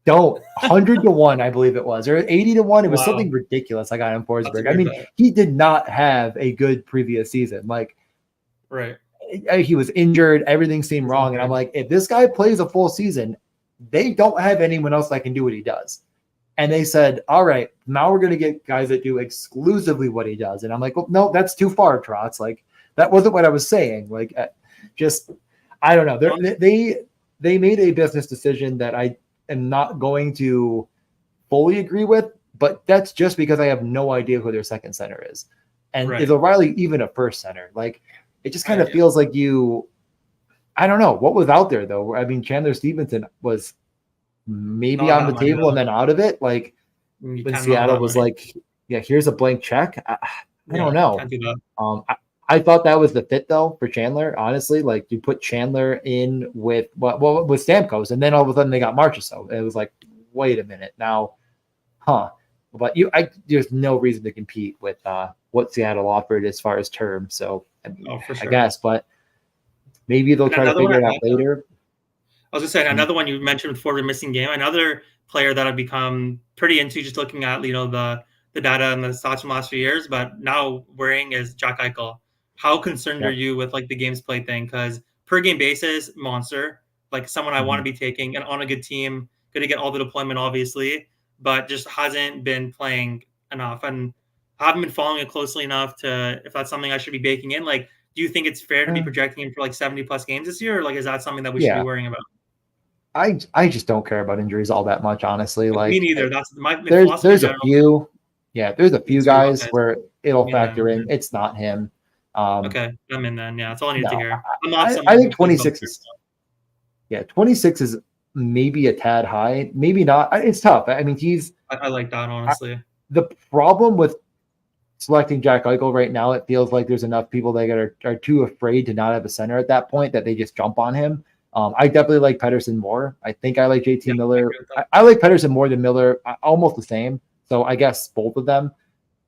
Don't 100-1, I believe it was, or 80-1. It was something ridiculous. I got him Forsberg. I mean, he did not have a good previous season. Like, right. He was injured. Everything seemed wrong. And I'm like, if this guy plays a full season, they don't have anyone else that can do what he does. And they said, all right, now we're going to get guys that do exclusively what he does. And I'm like, well, no, that's too far, Trotz. Like, that wasn't what I was saying. Like, I don't know. They made a business decision that I am not going to fully agree with, but that's just because I have no idea who their second center is. And is Right. O'Reilly even a first center? Like, it just kind of Yeah. feels like I don't know what was out there though. I mean, Chandler Stevenson was maybe Not on that the money table and though. then out of it. Like You when can't not Seattle that was money. like, yeah, here's a blank check. I Yeah, don't know. can't do that. I thought that was the fit though for Chandler. Honestly, like you put Chandler in with with Stamkos, and then all of a sudden they got Marchessault. It was like, wait a minute now, huh? But there's no reason to compete with what Seattle offered as far as terms. So I mean, Oh, for I sure. guess, but maybe they'll And try to another one figure I it out like, later. I was gonna say Mm, another one you mentioned before the missing game. Another player that I've become pretty into just looking at the data and the stats from the last few years, but now worrying is Jack Eichel. How concerned are yep. you with like the games played thing? Because per game basis, monster, like someone I want to Mhm. be taking and on a good team, going to get all the deployment obviously, but just hasn't been playing enough and haven't been following it closely enough to if that's something I should be baking in. Like, do you think it's fair to be projecting him for like 70 plus games this year, or like is that something that we should be Yeah. worrying about? I just don't care about injuries all that much, honestly. Me Like neither. That's my philosophy in there's a general. few, yeah, there's a Me few too. guys Okay. where it'll Yeah. factor in. Okay. It's not him. Um, Okay. I'm in then. Yeah. That's all I needed to no, hear. I'm not I someone who think plays both 26 is 26 is maybe a tad high, maybe not. It's tough. I mean, I like that, I, honestly. the problem with selecting Jack Eichel right now. It feels like there's enough people that are too afraid to not have a center at that point that they just jump on him. I definitely like Pedersen more. I think I like JT Yeah. I Miller. agree with that. I like Pedersen more than Miller, almost the same. So I guess both of them.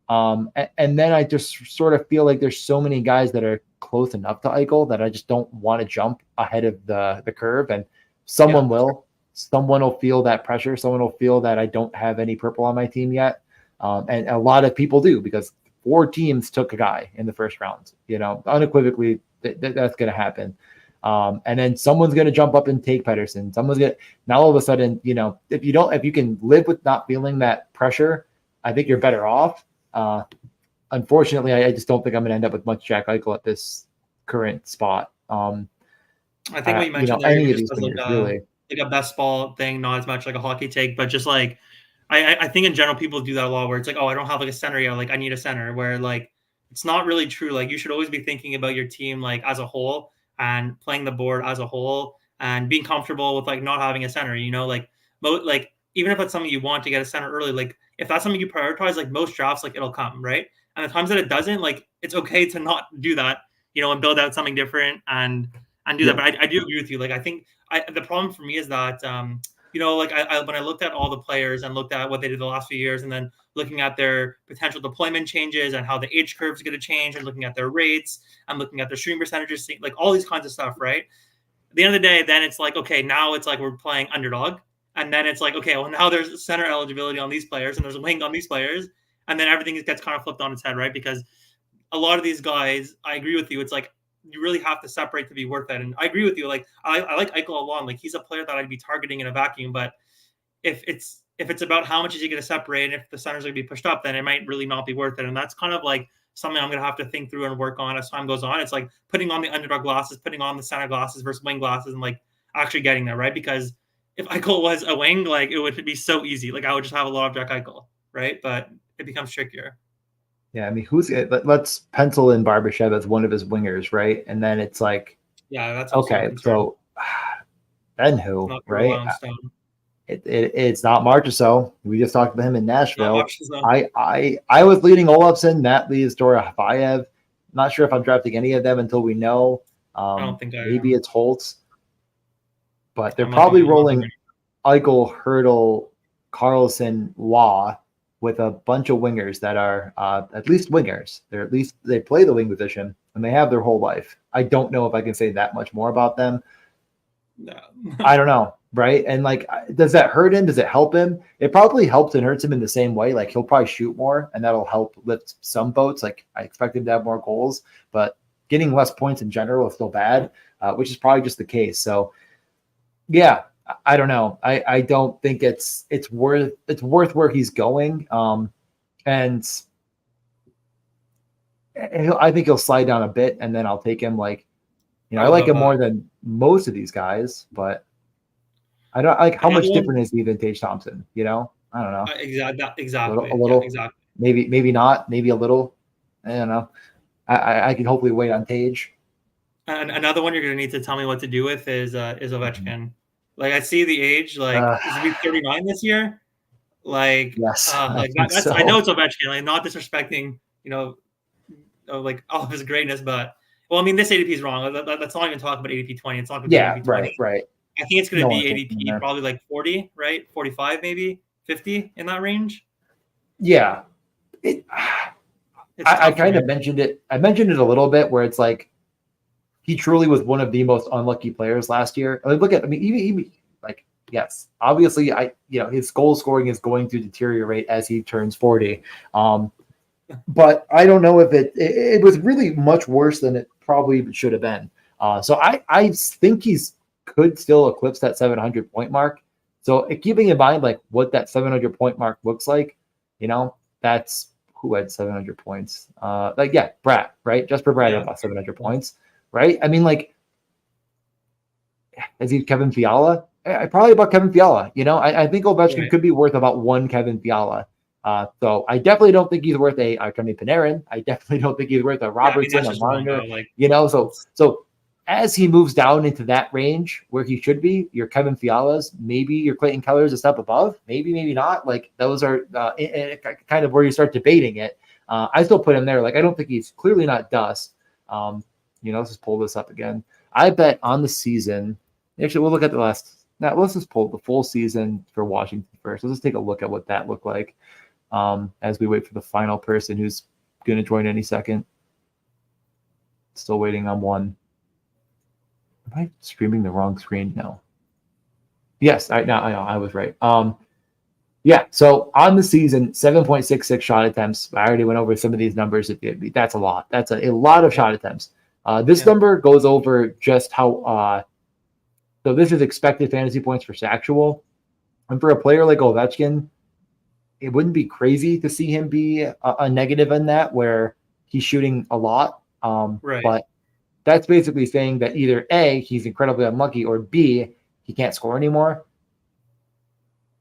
And then I just sort of feel like there's so many guys that are close enough to Eichel that I just don't want to jump ahead of the curve. And Yeah. someone will. Someone will feel that pressure. Someone will feel that I don't have any purple on my team yet. And a lot of people do because 4 teams took a guy in the first round. Unequivocally, that's going to happen. And then someone's going to jump up and take Pedersen. Someone's going to now all of a sudden, if you can live with not feeling that pressure, I think you're better off. Unfortunately, I just don't think I'm going to end up with much Jack Eichel at this current spot. I think what you mentioned there, Any even of just these as wingers really. like a best ball thing, not as much like a hockey take, but just like I think in general people do that a lot where it's like, oh, I don't have like a center yet, like I need a center. Where like it's not really true. Like you should always be thinking about your team like as a whole and playing the board as a whole and being comfortable with like not having a center. Like even if it's something you want to get a center early, like if that's something you prioritize, like most drafts, like it'll come right. And the times that it doesn't, like it's okay to not do that, and build out something different and do that. Yeah. But I do agree with you. Like I think the problem for me is that like when I looked at all the players and looked at what they did the last few years, and then looking at their potential deployment changes and how the age curve is going to change, and looking at their rates and looking at their shooting percentages, like all these kinds of stuff, right? At the end of the day, then it's like, okay, now it's like we're playing underdog, and then it's like, okay, well now there's center eligibility on these players, and there's a wing on these players, and then everything gets kind of flipped on its head, right? Because a lot of these guys, I agree with you. It's like you really have to separate to be worth it. And I agree with you. Like I like Eichel a lot. Like he's a player that I'd be targeting in a vacuum. But if it's about how much is he going to separate, and if the centers are going to be pushed up, then it might really not be worth it. And that's kind of like something I'm going to have to think through and work on as time goes on. It's like putting on the underdog glasses, putting on the center glasses versus wing glasses, and like actually getting there, right? Because if Eichel was a wing, like it would be so easy. Like I would just have a lot of Jack Eichel, right? But it becomes trickier. Yeah, I mean, let's pencil in Barbashev as one of his wingers, right? And then it's like, Yeah, that's also a okay, concern. so then It's who, not going to right? rely on Stone. It's not Marchessault. We just talked about him in Not Nashville. much. So I was leading Olofsson. That leads Dorofayev. Not sure if I'm drafting any of them until we know. I don't think I Maybe am. it's Holtz, but they're I might probably be. I'm not rolling Eichel, Hurdle, Carlson, Waugh with a bunch of wingers that are at least wingers. They play the wing position and they have their whole life. I don't know if I can say that much more about them. no. I don't know, right? And like, does that hurt him? Does it help him? It probably helps and hurts him in the same way. Like he'll probably shoot more, and that'll help lift some boats. Like I expect him to have more goals, but getting less points in general is still bad, which is probably just the case. So yeah, I don't know. I don't think it's worth where he's going. And I think he'll slide down a bit, and then I'll take him. Like, I I would like love him that. more than most of these guys, but I don't like how much Another one. different is he than Tage Thompson. I don't know. Exactly. A Yeah. little, Exactly. maybe not, maybe a little. I don't know. I can hopefully wait on Tage. And another one you're going to need to tell me what to do with is Ovechkin. Like I see the age, like is he 39 this year? Like, yes, like I that's so. I know it's Ovechkin. Like not disrespecting, like all of his greatness, but well, I mean this ADP is wrong. Let's not even talk about ADP 20. It's not going to be ADP 20. Right. I think it's going to No be one's taking him ADP there. probably like 40, right? 45 maybe, 50 in that range. Yeah, I kind of mentioned it. I mentioned it a little bit where it's like he truly was one of the most unlucky players last year. I mean, look at, I mean, even like, yes, obviously, his goal scoring is going to deteriorate as he turns 40. But I don't know if it was really much worse than it probably should have been. So I think he's could still eclipse that 700 point mark. So keeping in mind like what that 700 point mark looks like, that's who had 700 points. Brad, right? Just for Brad had about 700 points, right? I mean, like, is he Kevin Fiala? I probably about Kevin Fiala. I think Ovechkin could be worth about one Kevin Fiala. So I definitely don't think he's worth a Artemi Panarin. I definitely don't think he's worth a Robertson, a Marner. So as he moves down into that range where he should be, your Kevin Fiala's, maybe your Clayton Keller's a step above, maybe not. Like those are kind of where you start debating it. I still put him there. Like I don't think he's clearly not dust. Let's just pull this up again. I bet on the season. Actually, we'll look at the last. Now let's just pull the full season for Washington first. Let's just take a look at what that looked like. As we wait for the final person who's going to join any second. Still waiting on one. Am I streaming the wrong screen? No. Yes, I was right. So on the season, 7.66 shot attempts. I already went over some of these numbers. That's a lot. That's a lot of shot attempts. This number goes over just how so this is expected fantasy points for actual. And for a player like Ovechkin, it wouldn't be crazy to see him be a negative in that where he's shooting a lot. But that's basically saying that either A, he's incredibly unlucky, or B, he can't score anymore.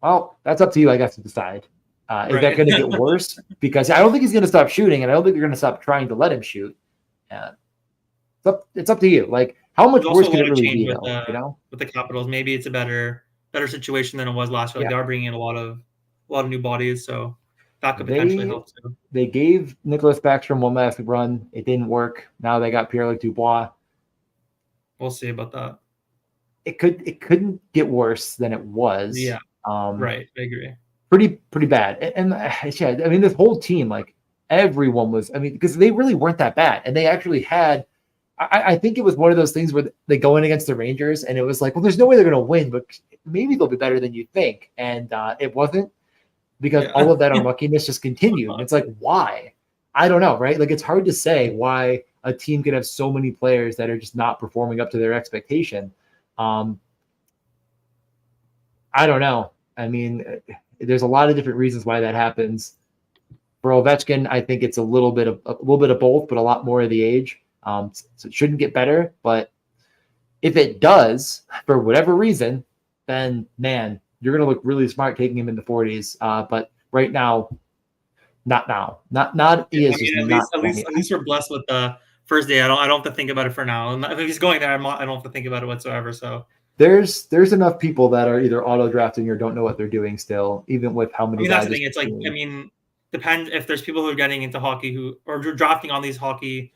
Well, that's up to you, I guess, to decide. Is that going to get worse? Because I don't think he's going to stop shooting, and I don't think you're going to stop trying to let him shoot. It's up to you. Like, how much worse could it really be, though? With the Capitals, maybe it's a better situation than it was last year. Like, they are bringing in a lot of new bodies, so that could potentially help too. They gave Nicholas Backstrom one last run. It didn't work. Now they got Pierre-Luc Dubois. We'll see about that. It couldn't get worse than it was. Yeah. Right. I agree. Pretty bad. And I mean, this whole team, like everyone was, I mean, because they really weren't that bad. And they actually had, I think it was one of those things where they go in against the Rangers and it was like, well, there's no way they're going to win, but maybe they'll be better than you think. And it wasn't. Because all of that unluckiness just continued. It's like, why? I don't know, right? Like, it's hard to say why a team could have so many players that are just not performing up to their expectation. I don't know. I mean, there's a lot of different reasons why that happens. For Ovechkin, I think it's a little bit of both, but a lot more of the age. So it shouldn't get better. But if it does, for whatever reason, then man, you're going to look really smart taking him in the 40s. But right now, not now. Not at least we're blessed with the first day. I don't have to think about it for now. And if he's going there, I don't have to think about it whatsoever. So there's enough people that are either auto drafting or don't know what they're doing still, even with how many. That's the thing. It's like, depends if there's people who are getting into hockey or drafting on these hockey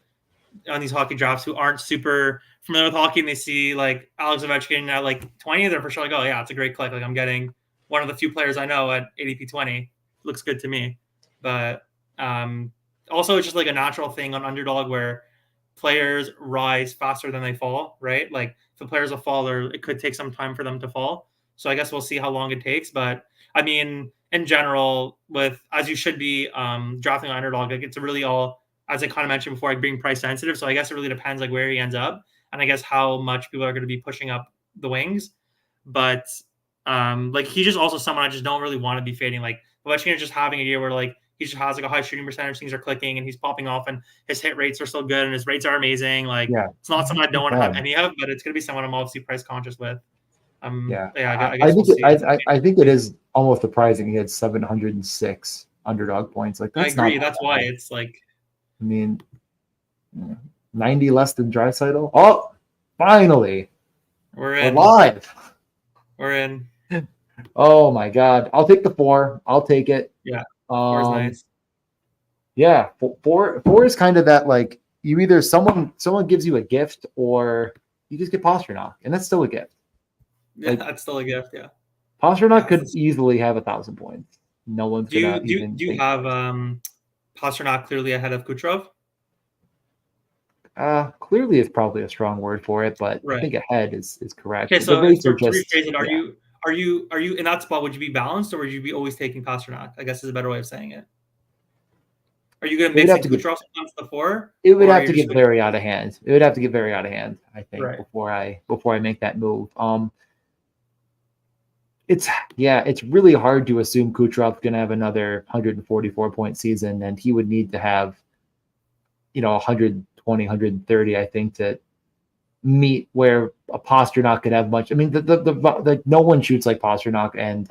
drafts who aren't super familiar with hockey and they see like Alex Ovechkin at like 20, they're for sure like, oh yeah, it's a great click. Like I'm getting one of the few players I know at ADP 20. Looks good to me. But also it's just like a natural thing on Underdog where players rise faster than they fall, right? Like if the players will fall, it could take some time for them to fall. So I guess we'll see how long it takes. But I mean, in general, as you should be drafting on Underdog, like it's really all, as I kind of mentioned before, like being price sensitive. So I guess it really depends like where he ends up and I guess how much people are going to be pushing up the wings. But like he's just also someone I just don't really want to be fading. Like Ovechkin is just having a year where like he just has like a high shooting percentage, things are clicking and he's popping off and his hit rates are still good and his rates are amazing. Like it's not someone I don't want to have any of, but it's going to be someone I'm obviously price conscious with. I think it is almost surprising he had 706 Underdog points. Like I agree. That's why it's like I mean, 90 less than Draisaitl. Oh, finally, We're we're in. live. We're in. Oh my God, I'll take the 4. I'll take it. Yeah, 4 is nice. Yeah, four is kind of that, like, you either someone gives you a gift or you just get Pasternak, and that's still a gift. Yeah, Like, that's still a gift. Yeah. Pasternak Yeah, could easily have 1,000 points. No one's Do gonna you do even do you think have twice. Pasternak clearly ahead of Kucherov? Clearly is probably a strong word for it, but I Right. think ahead is correct. Okay, The so rates are to just, rephrase it, yeah. are you in that spot? Would you be balanced, or would you be always taking Pasternak? I guess is a better way of saying it. Are you going to It would mix have in to get Kucherov sometimes to the 4, it would or are have you to just get switching? very out of hand. It would have to get very out of hand, I think, Right. before I make that move. It's it's really hard to assume Kucherov's going to have another 144-point season, and he would need to have 120, 130, I think, to meet where a Pasternak could have much. I mean, the no one shoots like Pasternak, and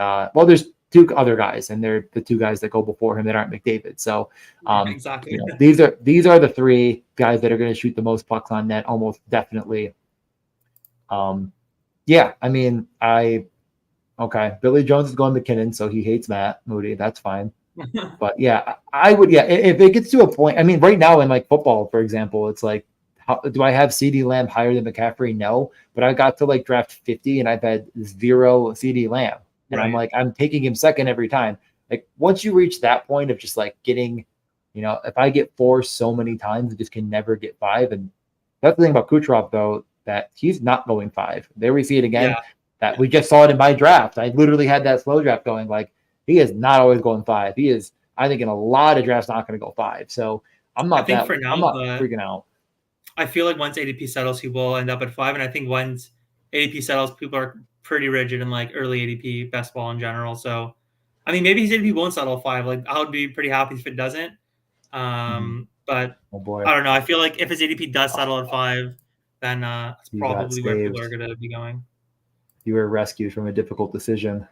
there's 2 other guys, and they're the 2 guys that go before him that aren't McDavid. So, Exactly. these are the 3 guys that are going to shoot the most pucks on net, almost definitely. Yeah, I mean, okay, Billy Jones is going McKinnon, so he hates Matt Moody. That's fine. But yeah, I would. Yeah, if it gets to a point, I mean, right now in like football, for example, it's like, do I have CD Lamb higher than McCaffrey? No, but I got to like draft 50, and I've had 0 CD Lamb, and I'm Right. like, I'm taking him second every time. Like, once you reach that point of just like getting, if I get 4 so many times, I just can never get 5. And that's the thing about Kucherov, though, that he's not going 5. There we see it again. Yeah. That we just saw it in my draft. I literally had that slow draft going. Like, he is not always going 5. He is, I think, in a lot of drafts, not going to go 5. So I'm I not think for I'm now, not freaking out. I feel like once ADP settles, he will end up at 5, and I think once ADP settles, people are pretty rigid in like early ADP best ball in general. So, I mean, maybe his ADP won't settle 5. Like, I would be pretty happy if it doesn't. But Oh boy, I don't know. I feel like if his ADP does settle at 5, then it's you got probably where people are saved. going to be going. You were rescued from a difficult decision.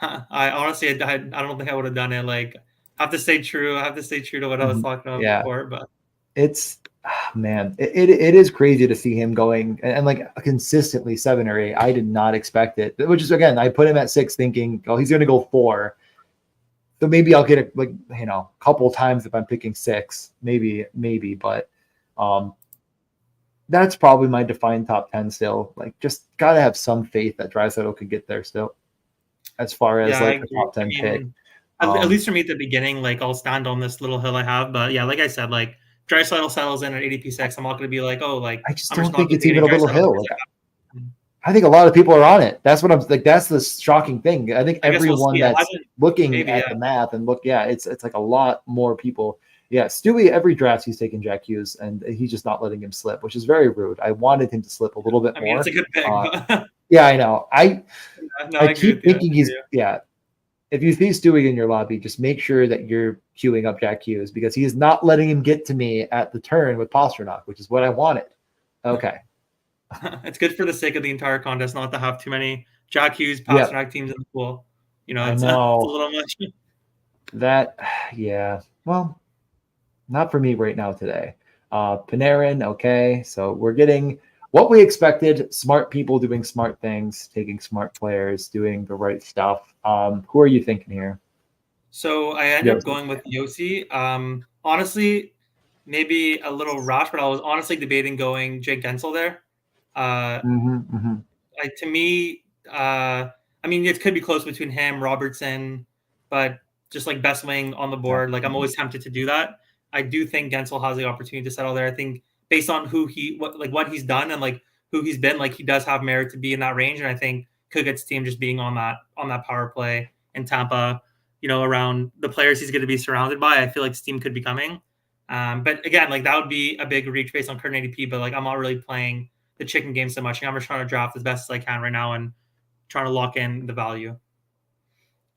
I honestly, I don't think I would have done it. Like, I have to stay true. I have to stay true to what I was talking about Yeah, before. But it's man, it is crazy to see him going and like consistently 7 or 8. I did not expect it. Which is, again, I put him at 6, thinking, oh, he's going to go 4. So maybe I'll get it, like, a couple times if I'm picking 6, maybe, but that's probably my defined top 10 still. Like, just gotta have some faith that Draisaitl could get there still, as far as yeah, I like a agree. top I 10 pick. mean, at least for me at the beginning, like I'll stand on this little hill I have. But yeah, like I said, like Draisaitl settles in at ADP 6. I'm not going to be like, oh, like I just I'm just don't not think going to it's take any even a little Draisaitl hill. because Like, I think a lot of people are on it. That's what I'm like. That's the shocking thing. I think I guess we'll everyone see. I that's haven't looking maybe at the math and it's like a lot more people. Yeah, Stewie, every draft he's taking Jack Hughes, and he's just not letting him slip, which is very rude. I wanted him to slip a little bit I mean, it's more. a good pick. But Yeah, I know. no, I I agree keep with you. thinking he's If you see Stewie in your lobby, just make sure that you're queuing up Jack Hughes, because he is not letting him get to me at the turn with Pasternak, which is what I wanted. Okay. It's good for the sake of the entire contest not to have too many Jack Hughes, Yep. Pasternak teams in the pool. I It's know. a little much. That, yeah. Well, not for me right now today. Panarin, okay. So we're getting what we expected. Smart people doing smart things, taking smart players, doing the right stuff. Who are you thinking here? So I ended up going with Yossi. Honestly, maybe a little rush, but I was honestly debating going Jake Gensel there. Like, to me, I mean, it could be close between him, Robertson, but just like best wing on the board, like I'm always tempted to do that. I do think Gensel has the opportunity to settle there. I think based on what he's done and like who he's been, like he does have merit to be in that range, and I think Kugut's team just being on that power play in Tampa, around the players he's going to be surrounded by, I feel like Steam could be coming. But again, like that would be a big reach based on current ADP. But like I'm not really playing the chicken game so much. I'm just trying to draft as best as I can right now and trying to lock in the value.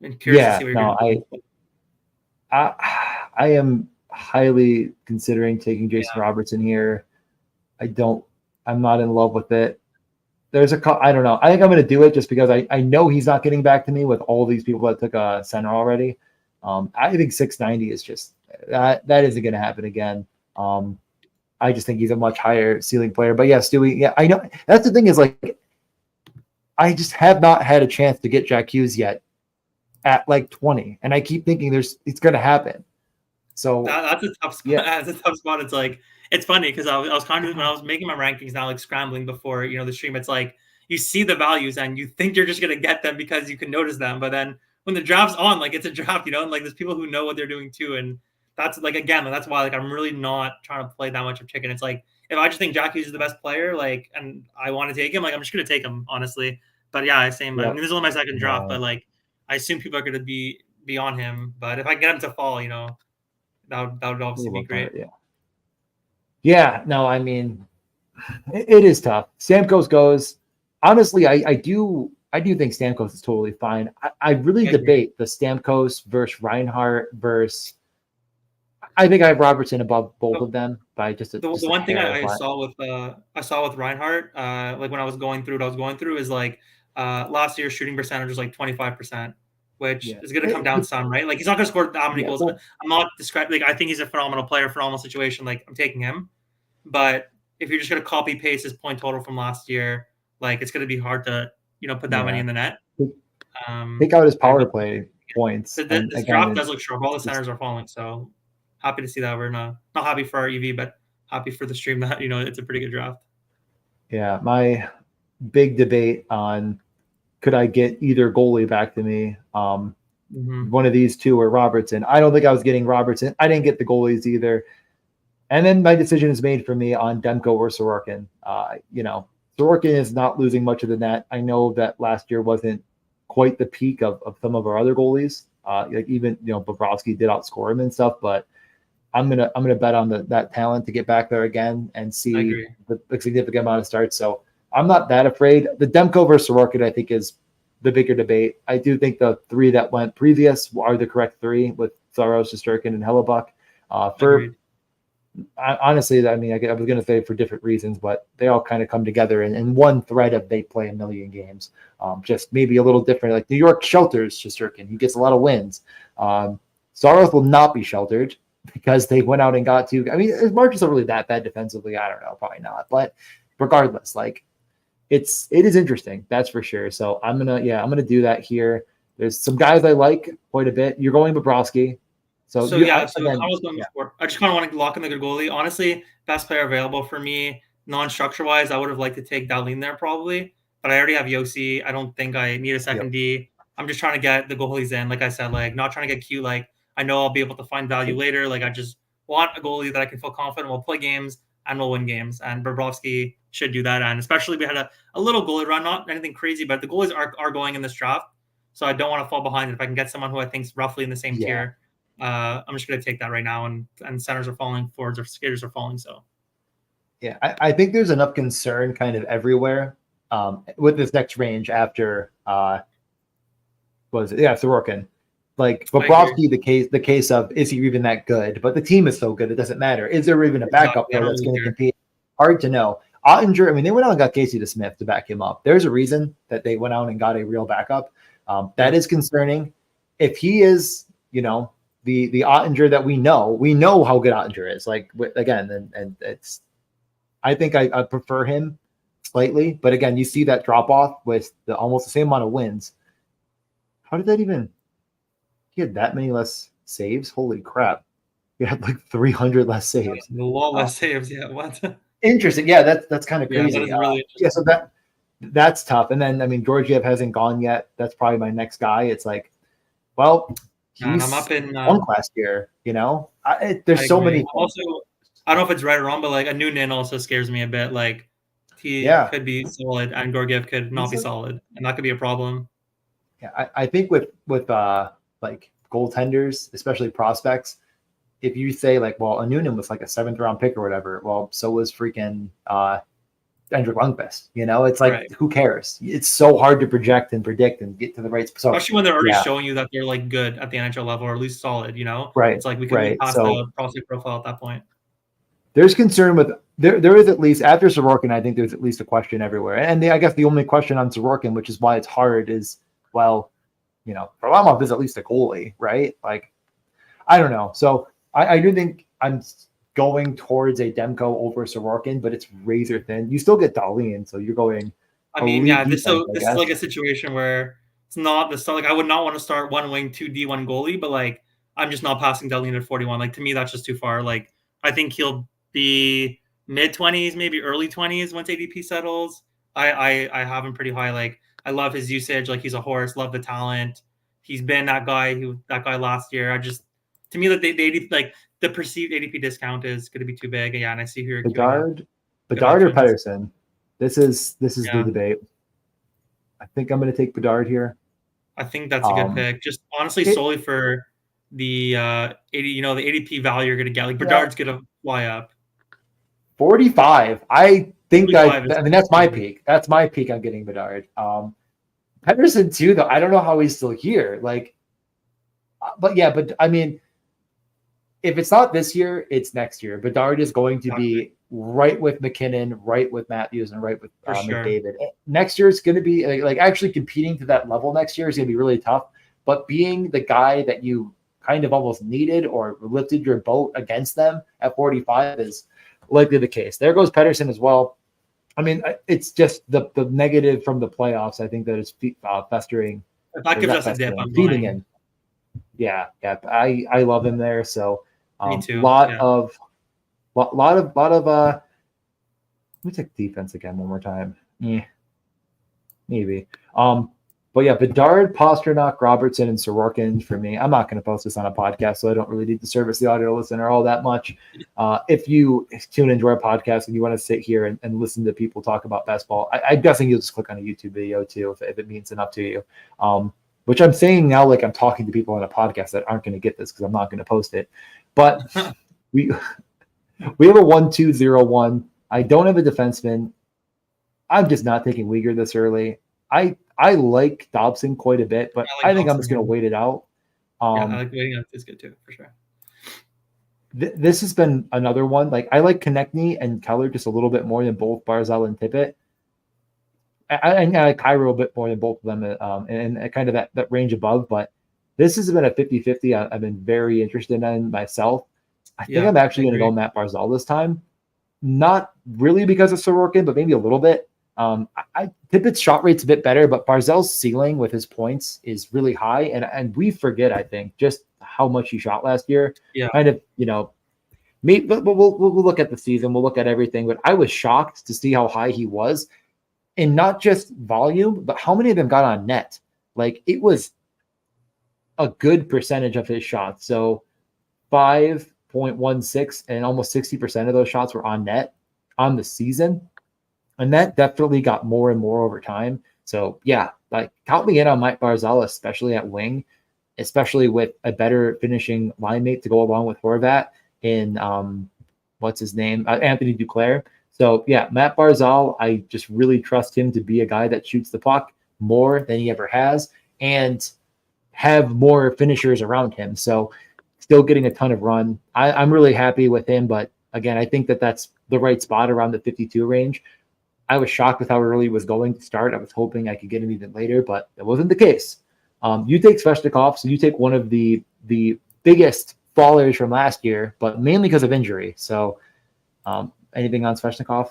I'm curious to see what you're going to do. I am highly considering taking Jason Robertson here. I'm not in love with it. I don't know. I think I'm going to do it just because I know he's not getting back to me with all these people that took a center already. I think 690 is just that isn't going to happen again. I just think he's a much higher ceiling player. But yeah, Stewie, yeah, I know. That's the thing is like, I just have not had a chance to get Jack Hughes yet at like 20. And I keep thinking it's going to happen. So that's a tough spot. Yeah. That's a tough spot. It's like, it's funny because I was kind of, when I was making my rankings now, like scrambling before, the stream, it's like, you see the values and you think you're just going to get them because you can notice them. But then when the draft's on, like it's a draft, and like there's people who know what they're doing too. And that's like, again, that's why like I'm really not trying to play that much of chicken. It's like, if I just think Jack Hughes is the best player, like, and I want to take him, like, I'm just going to take him, honestly. But yeah, same. Yep. I mean, this is only my second draft, but like, I assume people are going to be on him. But if I get him to fall, that would obviously be great. Yeah. No, I mean, it is tough. Stamkos goes. Honestly, I do think Stamkos is totally fine. I really debate the Stamkos versus Reinhart versus. I think I have Robertson above both of them by just the one thing I saw with Reinhart, like when I was going through what I was going through, is like last year's shooting percentage was like 25%, which is going to come down some, right? Like he's not going to score that many goals. I'm not describing. Like I think he's a phenomenal player, phenomenal situation. Like I'm taking him, but if you're just going to copy paste his point total from last year, like it's going to be hard to put that many in the net. Pick out his power play points. This draft does look sharp. All the centers are falling, so happy to see that. We're not happy for our EV, but happy for the stream that it's a pretty good draft. Yeah, my big debate on could I get either goalie back to me. One of these two or Robertson. I don't think I was getting Robertson. I didn't get the goalies either. And then my decision is made for me on Demko or Sorokin. Sorokin is not losing much of the net. I know that last year wasn't quite the peak of some of our other goalies. Like even Bobrovsky did outscore him and stuff, but I'm gonna bet on that talent to get back there again and see the significant amount of starts. So I'm not that afraid. The Demko versus Sorokin, I think, is the bigger debate. I do think the three that went previous are the correct three with Saros, Shesterkin, and Hellebuck. Honestly, I mean, I was going to say for different reasons, but they all kind of come together in one thread of they play a million games. Just maybe a little different. Like New York shelters Shesterkin. He gets a lot of wins. Saros will not be sheltered because they went out and got two. I mean, March not really that bad defensively. I don't know, probably not. But regardless, like it is interesting. That's for sure. So I'm gonna do that here. There's some guys I like quite a bit. You're going Bobrovsky. So I was going before. I just kind of want to lock in the good goalie. Honestly, best player available for me, non-structure wise, I would have liked to take Dahlin there probably, but I already have Yossi. I don't think I need a second D. I'm just trying to get the goalies in. Like I said, like not trying to get cute. Like I know I'll be able to find value later. Like I just want a goalie that I can feel confident will play games and will win games. And Bobrovsky should do that. And especially we had a little goalie run, not anything crazy, but the goalies are going in this draft. So I don't want to fall behind. If I can get someone who I think is roughly in the same tier, I'm just going to take that right now. And centers are falling, forwards or skaters are falling. So, yeah, I think there's enough concern kind of everywhere with this next range after Sorokin. Like Bobrovsky, the case of is he even that good? But the team is so good, it doesn't matter. Is there even a backup there that's going to compete? Hard to know. Ottinger, I mean, they went out and got Casey DeSmith to back him up. There's a reason that they went out and got a real backup. That is concerning. If he is, the Ottinger that we know how good Ottinger is. Like again, and it's, I think I prefer him slightly, but again, you see that drop off with almost the same amount of wins. How did that even? He had that many less saves. Holy crap! He had like 300 less saves. A lot less saves. Yeah, what? Interesting. Yeah, that's kind of crazy. Yeah, that is really interesting. So that's tough. And then I mean, Georgiev hasn't gone yet. That's probably my next guy. It's like, well, I'm up in one last year. There's so many. Also, I don't know if it's right or wrong, but like a Noonan also scares me a bit. Like he could be solid, and Georgiev could not be solid, and that could be a problem. Yeah, I think with like goaltenders, especially prospects, if you say like, well, a Noonan was like a 7th round pick or whatever, well, so was freaking Hendrik Lundqvist. It's like, who cares? It's so hard to project and predict and get to the right. So, especially when they're already showing you that they're like good at the NHL level or at least solid. Right? It's like we can pass the prospect profile at that point. There's concern with there is at least after Sorokin. I think there's at least a question everywhere, and I guess the only question on Sorokin, which is why it's hard, is well, Varlamov is at least a goalie, right? Like, I don't know. So I do think I'm going towards a Demko over Sorokin, but it's razor thin. You still get Dahlin, so you're going I mean, elite yeah, defense, I this is guess. like a situation where it's not the start. Like I would not want to start one wing, two D, one goalie, but like I'm just not passing Dahlin at 41. Like to me, that's just too far. Like I think he'll be mid 20s, maybe early 20s once ADP settles. I have him pretty high. Like I love his usage. Like he's a horse. Love the talent. He's been that guy last year. I just to me that the ADP, like the perceived ADP discount is going to be too big. Yeah, and I see who you're queuing up. Good Bedard or options. Pedersen? This is the Yeah. debate. I think I'm going to take Bedard here. I think that's a good pick. Just honestly, solely for the 80, the ADP value you're gonna get. Like Bedard's gonna fly up. 45. I think 45 is I mean that's my peak. That's my peak on getting Bedard. Pedersen too, though. I don't know how he's still here. Like, but yeah, but I mean, if it's not this year, it's next year. Bedard is going to be right with McKinnon, right with Matthews, and right with McDavid. Next year is going to be like actually competing to that level. Next year is going to be really tough. But being the guy that you kind of almost needed or lifted your boat against them at 45 is likely the case. There goes Pedersen as well. I mean, it's just the negative from the playoffs. I think that is festering. If that gives us a dip, I'm feeding in. Yeah. I love him there. So me too. Lot of let me take defense again one more time. Maybe. But yeah, Bedard, Pasternak, Robertson, and Sorokin for me. I'm not going to post this on a podcast, so I don't really need to service the audio listener all that much. If you tune into our podcast and you want to sit here and listen to people talk about basketball, I'm guessing you'll just click on a YouTube video too if it means enough to you. Which I'm saying now like I'm talking to people on a podcast that aren't going to get this because I'm not going to post it. But we have a 1-2-0-1. I don't have a defenseman. I'm just not taking Uyghur this early. I like Dobson quite a bit, but I think I'm just going to wait it out. I like waiting out. It's good too, for sure. This has been another one. Like I like Konechny and Keller just a little bit more than both Barzal and Tippett. I like Cairo a bit more than both of them, and kind of that range above. But this has been a 50-50. I've been very interested in myself. I think I'm actually going to go Matt Barzal this time. Not really because of Sorokin, but maybe a little bit. Tippett's shot rate's a bit better, but Barzal's ceiling with his points is really high, and we forget, I think, just how much he shot last year. Kind of, maybe we'll look at the season, we'll look at everything, but I was shocked to see how high he was, and not just volume, but how many of them got on net. Like it was a good percentage of his shots, so 5.16, and almost 60% of those shots were on net on the season. And that definitely got more and more over time. So yeah, like count me in on Mike Barzal, especially at wing, especially with a better finishing line mate to go along with Horvat in what's his name? Anthony Duclair. So yeah, Matt Barzal, I just really trust him to be a guy that shoots the puck more than he ever has and have more finishers around him. So still getting a ton of run. I'm really happy with him, but again, I think that's the right spot around the 52 range. I was shocked with how early he was going to start. I was hoping I could get him even later, but it wasn't the case. You take Svechnikov, so you take one of the biggest fallers from last year, but mainly because of injury. So anything on Svechnikov?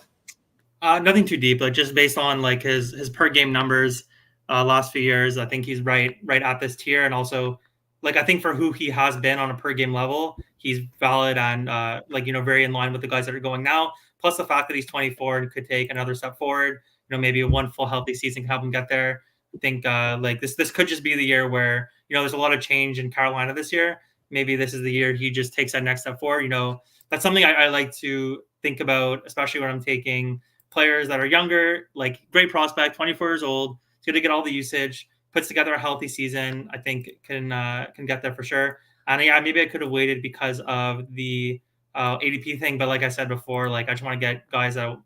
Nothing too deep, but just based on like his per game numbers last few years, I think he's right at this tier. And also, like I think for who he has been on a per game level, he's valid and very in line with the guys that are going now. Plus the fact that he's 24 and could take another step forward, maybe one full healthy season can help him get there. I think this could just be the year where, there's a lot of change in Carolina this year. Maybe this is the year he just takes that next step forward. That's something I like to think about, especially when I'm taking players that are younger, like great prospect, 24 years old. He's going to get all the usage, puts together a healthy season. I think can get there for sure. And yeah, maybe I could have waited because of the ADP thing, but like I said before, like I just want to get guys that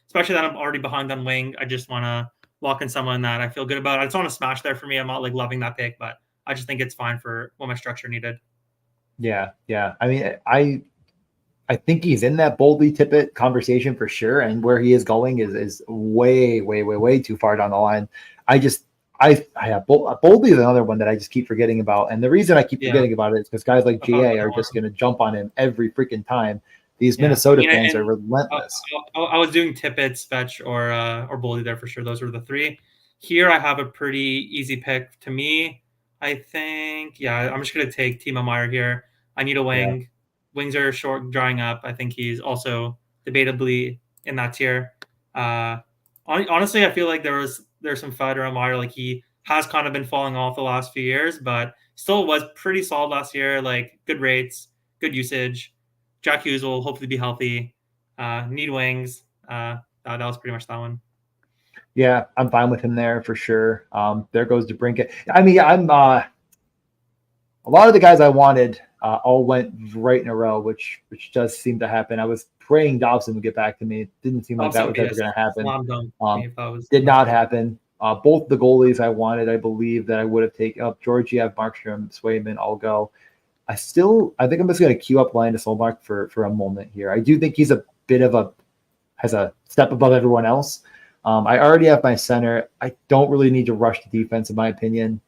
especially that I'm already behind on wing. I just want to lock in someone that I feel good about. I just want to smash there for me. I'm not like loving that pick, but I just think it's fine for what my structure needed. Yeah. I mean, I think he's in that boldly Tippett conversation for sure, and where he is going is way too far down the line. I have Boldy is another one that I just keep forgetting about, and the reason I keep forgetting about it is because guys like I thought GA about are that just one. going to jump on him every freaking time. These Yeah, I Minnesota mean, fans are and relentless. I was doing Tippett, Fetch, or Boldy there for sure. Those were the three. Here, I have a pretty easy pick to me. I think, yeah, I'm just gonna take Timo Meyer here. I need a Yeah, wing. Wings are short, drying up. I think he's also debatably in that tier. Uh, honestly, I feel like there's some FUD around Meyer. Like he has kind of been falling off the last few years, but still was pretty solid last year. Like good rates, good usage. Jack Hughes will hopefully be healthy. Need wings. That was pretty much that one. yeah, I'm fine with him there for sure. There goes DeBrincat. I mean, I'm a lot of the guys I wanted all went right in a row, which does seem to happen. I was praying Dobson would get back to me. It didn't seem like that Thompson was be ever a going to happen. slam dunk to me Um, if that was did that not happened. happen. Both the goalies I wanted, I believe that I would have taken up Georgiev, Markstrom, Swayman, all go. I think I'm just going to queue up Linus Ullmark for a moment here. I do think he's a bit of has a step above everyone else. I already have my center. I don't really need to rush the defense, in my opinion.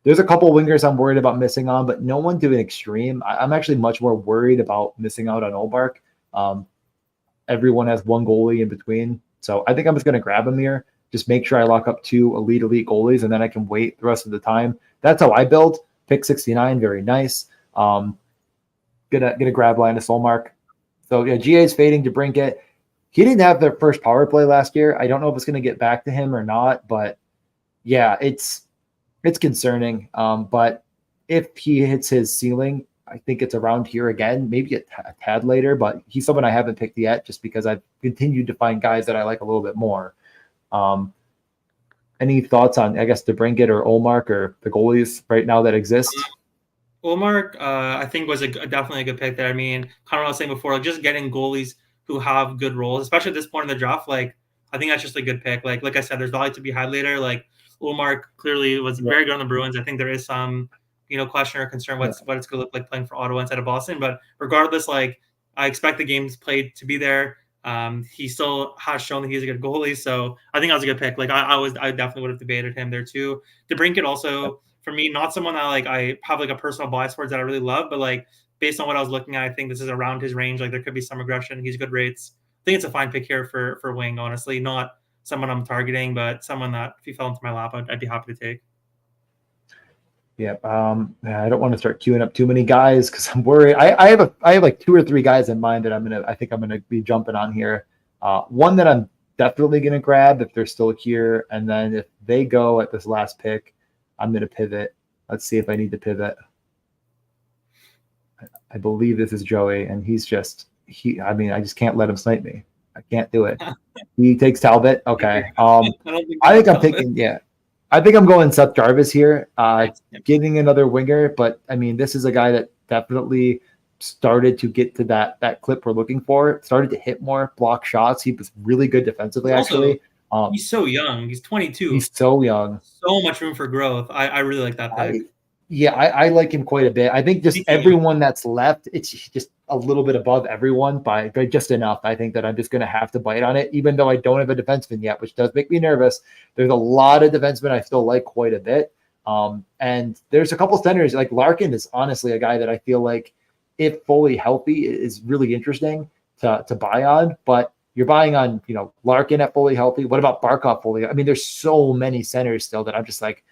There's a couple wingers I'm worried about missing on, but no one to an extreme. I'm actually much more worried about missing out on Ullmark. Um, Everyone has one goalie in between. So I think I'm just going to grab him here. Just make sure I lock up two elite goalies, and then I can wait the rest of the time. That's how I build. Pick 69, very nice. Gonna grab Linus Ullmark. So yeah, GA is fading to Brinkett. He didn't have their first power play last year. I don't know if it's going to get back to him or not, but yeah, it's concerning. But if he hits his ceiling, I think it's around here again, maybe a tad later, but he's someone I haven't picked yet just because I've continued to find guys that I like a little bit more. Um, any thoughts on, I guess, DeBrincat or Olmark or the goalies right now that exist? Ullmark, I think was definitely a good pick there. I mean, kind of what I was saying before, like just getting goalies who have good roles, especially at this point in the draft. Like, I think that's just a good pick. Like I said, there's value to be had later. Like Ullmark clearly was Yeah, very good on the Bruins. I think there is some, question or concern yeah, what it's going to look like playing for Ottawa instead of Boston. But regardless, like I expect the games played to be there. He still has shown that he's a good goalie, so I think that was a good pick. Like I definitely would have debated him there too. DeBrincat also for me, not someone that like I have like a personal bias towards that I really love, but like based on what I was looking at, I think this is around his range. Like there could be some regression. He's good rates. I think it's a fine pick here for wing. Honestly, not someone I'm targeting, but someone that if he fell into my lap, I'd be happy to take. yeah. I don't want to start queuing up too many guys because I'm worried. I have like two or three guys in mind that I think I'm gonna be jumping on here. One that I'm definitely gonna grab if they're still here, and then if they go at this last pick, I'm gonna pivot. Let's see if I need to pivot. I believe this is Joey, and I mean, I just can't let him snipe me. I can't do it. He takes Talbot. Okay. I don't think I they think have I'm Talbot. taking, yeah. I think I'm going Seth Jarvis here, Nice. Yep. getting another winger, but I mean, this is a guy that definitely started to get to that clip we're looking for, started to hit more block shots. He was really good defensively, He's also actually. Um, he's so young. He's 22. he's so young. So much room for growth. I really like that pick. I Yeah, I like him quite a bit. I think just Speaking of, everyone that's left, it's just a little bit above everyone by just enough. I think that I'm just going to have to bite on it, even though I don't have a defenseman yet, which does make me nervous. There's a lot of defensemen I still like quite a bit. And there's a couple centers like Larkin is honestly a guy that I feel like, if fully healthy, is really interesting to buy on. But you're buying on, Larkin at fully healthy. What about Barkov fully? I mean, there's so many centers still that I'm just like,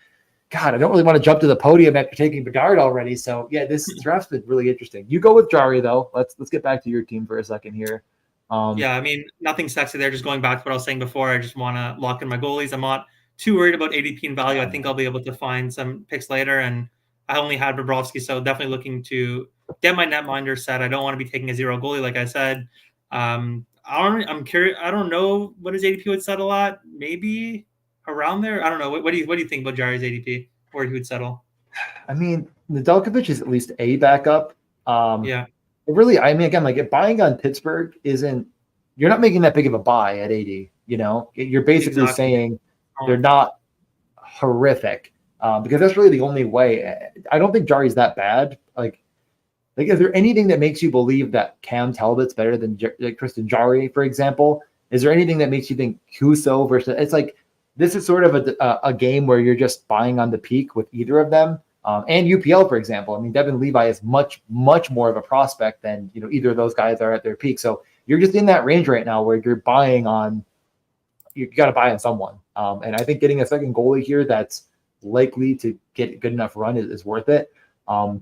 God, I don't really want to jump to the podium after taking Bedard already. So yeah, this draft's been really interesting. You go with Jari though. Let's get back to your team for a second here. yeah, I mean, nothing sexy there. Just going back to what I was saying before, I just want to lock in my goalies. I'm not too worried about ADP and value. I think I'll be able to find some picks later. And I only had Bobrovsky, so definitely looking to get my netminder set. I don't want to be taking a zero goalie, like I said. I'm curious. I don't know what his ADP would settle at. Maybe around there. I don't know. What do you think about Jari's ADP? Where he would settle? I mean, Nedeljkovic is at least a backup. Yeah, Really, I mean, again, like if buying on Pittsburgh isn't, you're not making that big of a buy at 80. You're basically exactly. saying they're not horrific because that's really the only way. I don't think Jari's that bad. Like, is there anything that makes you believe that Cam Talbot's better than like Tristan Jarry, for example? Is there anything that makes you think Huso versus? It's like this is sort of a game where you're just buying on the peak with either of them. And UPL, for example. I mean, Devin Levi is much more of a prospect than either of those guys are at their peak. So you're just in that range right now where you're buying on. You got to buy on someone, and I think getting a second goalie here that's likely to get a good enough run is worth it. A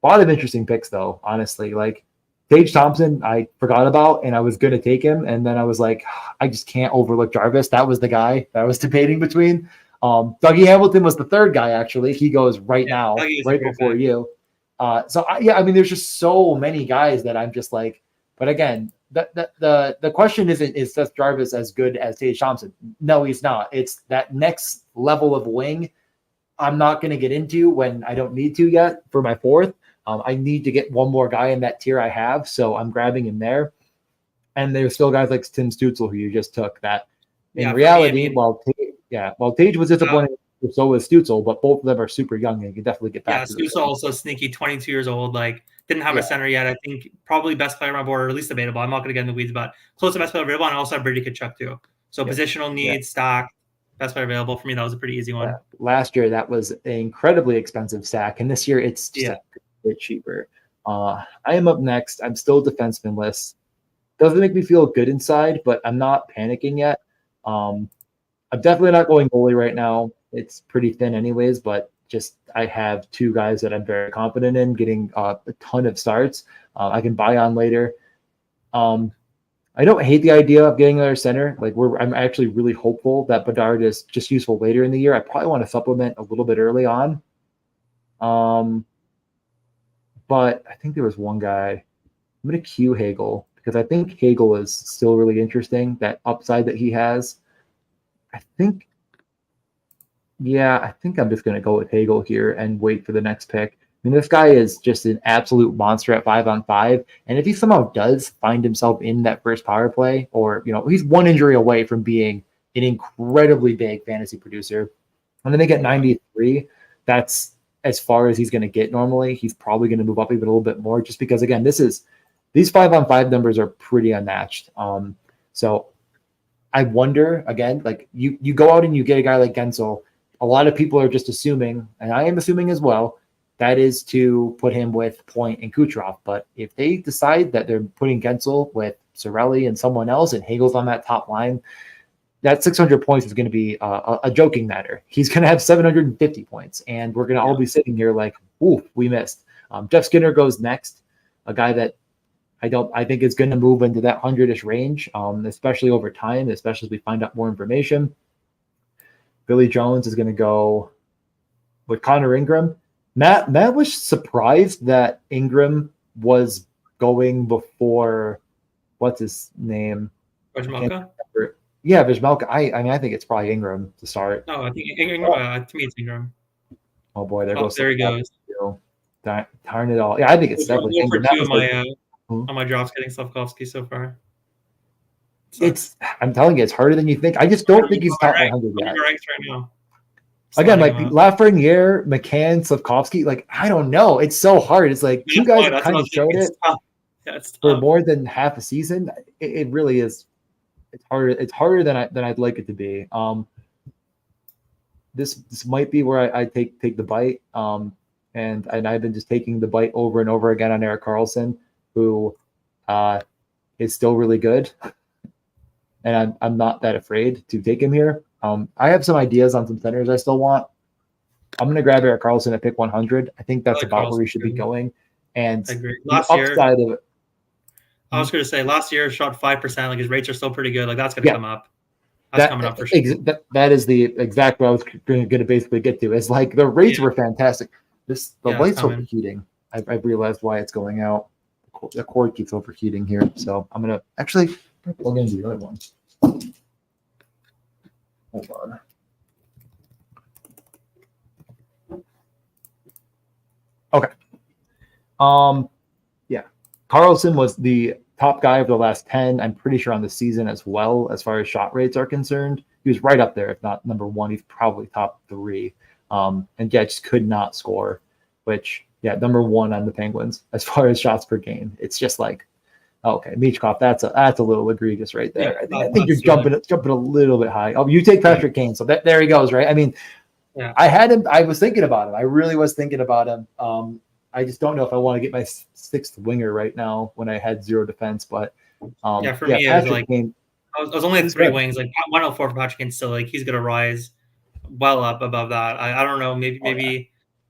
lot of interesting picks, though. Honestly, like Tage Thompson, I forgot about, and I was going to take him, and then I was like, I just can't overlook Jarvis. That was the guy that I was debating between. Dougie Hamilton was the third guy, actually. He goes right now, right before you. I mean, there's just so many guys that I'm just like, but again, the question isn't, is Seth Jarvis as good as Tage Thompson? No, he's not. It's that next level of wing I'm not going to get into when I don't need to yet for my fourth. I need to get one more guy in that tier I have, so I'm grabbing him there. And there's still guys like Tim Stutzel who you just took that in reality, while Tage was disappointing, so was Stutzel, but both of them are super young and you can definitely get back to Stutzel also sneaky, 22 years old, like didn't have a center yet. I think probably best player on my board, or at least debatable. I'm not going to get in the weeds, but close to best player available. And I also have Brady Tkachuk too. So positional needs, stock, best player available. For me, that was a pretty easy one. Last year, that was an incredibly expensive stack. And this year, it's just a bit cheaper. I am up next. I'm still defenseman-less. Doesn't make me feel good inside, but I'm not panicking yet. I'm definitely not going goalie right now. It's pretty thin anyways, but just I have two guys that I'm very confident in getting a ton of starts. I can buy on later. I don't hate the idea of getting another center. Like I'm actually really hopeful that Bedard is just useful later in the year. I probably want to supplement a little bit early on. But I think there was one guy. I'm going to cue Hagel because I think Hagel is still really interesting, that upside that he has. I think I'm just going to go with Hagel here and wait for the next pick. I mean, this guy is just an absolute monster at 5-on-5. And if he somehow does find himself in that first power play, or, he's one injury away from being an incredibly big fantasy producer. And then they get 93. That's as far as he's going to get normally. He's probably going to move up even a little bit more just because, again, these 5-on-5 numbers are pretty unmatched. So I wonder, again, like you go out and you get a guy like Gensel. A lot of people are just assuming, and I am assuming as well, that is to put him with Point and Kucherov. But if they decide that they're putting Gensel with Cirelli and someone else and Hagel's on that top line, that 600 points is going to be a joking matter. He's going to have 750 points, and we're going to all be sitting here like, ooh, we missed. Jeff Skinner goes next, a guy that I think is going to move into that 100-ish range, especially over time, especially as we find out more information. Billy Jones is going to go with Connor Ingram. Matt was surprised that Ingram was going before, what's his name? Vejmelka? Yeah, Vejmelka. I think it's probably Ingram to start. No, I think Ingram. To me, it's Ingram. Oh boy, there he goes. Darn it all. Yeah, I think it's definitely Ingram. For two on my drafts getting Slavkovsky so far. I'm telling you, it's harder than you think. I just don't think he's top 100 yet. Ranks right now. Again, like Lafreniere, McCann, Slavkovsky, like I don't know. It's so hard. It's like two guys kind of showed it for more than half a season. It really is. It's harder. It's harder than I'd like it to be. This might be where I take the bite. And I've been just taking the bite over and over again on Erik Karlsson, who is still really good. And I'm not that afraid to take him here. I have some ideas on some centers I still want. I'm going to grab Erik Karlsson at pick 100. I think that's about where we should be going. And I agree. Last year, I was going to say last year shot 5%. Like his rates are still pretty good. Like that's going to come up. That's coming up for sure. That is the exact what I was going to basically get to. Is like the rates were fantastic. The light's overheating. I've realized why it's going out. The cord keeps overheating here. So I'm going to actually plug in the other one. Hold on. Okay. Karlsson was the top guy of the last 10. I'm pretty sure on the season as well, as far as shot rates are concerned. He was right up there, if not number one. He's probably top 3. Just could not score, which, number 1 on the Penguins as far as shots per game. It's just like Okay, Michkov, that's a little egregious right there. Yeah, I think you're jumping a little bit high. Oh, you take Patrick Kane, so there he goes, right? I mean, yeah. I had him. I was thinking about him. I really was thinking about him. I just don't know if I want to get my sixth winger right now when I had zero defense. But Yeah, for me, it was Patrick like Kane. I was only at He's 3 good. wings. Like 104 for Patrick Kane still, like he's gonna rise well up above that. I don't know. Maybe Oh, yeah.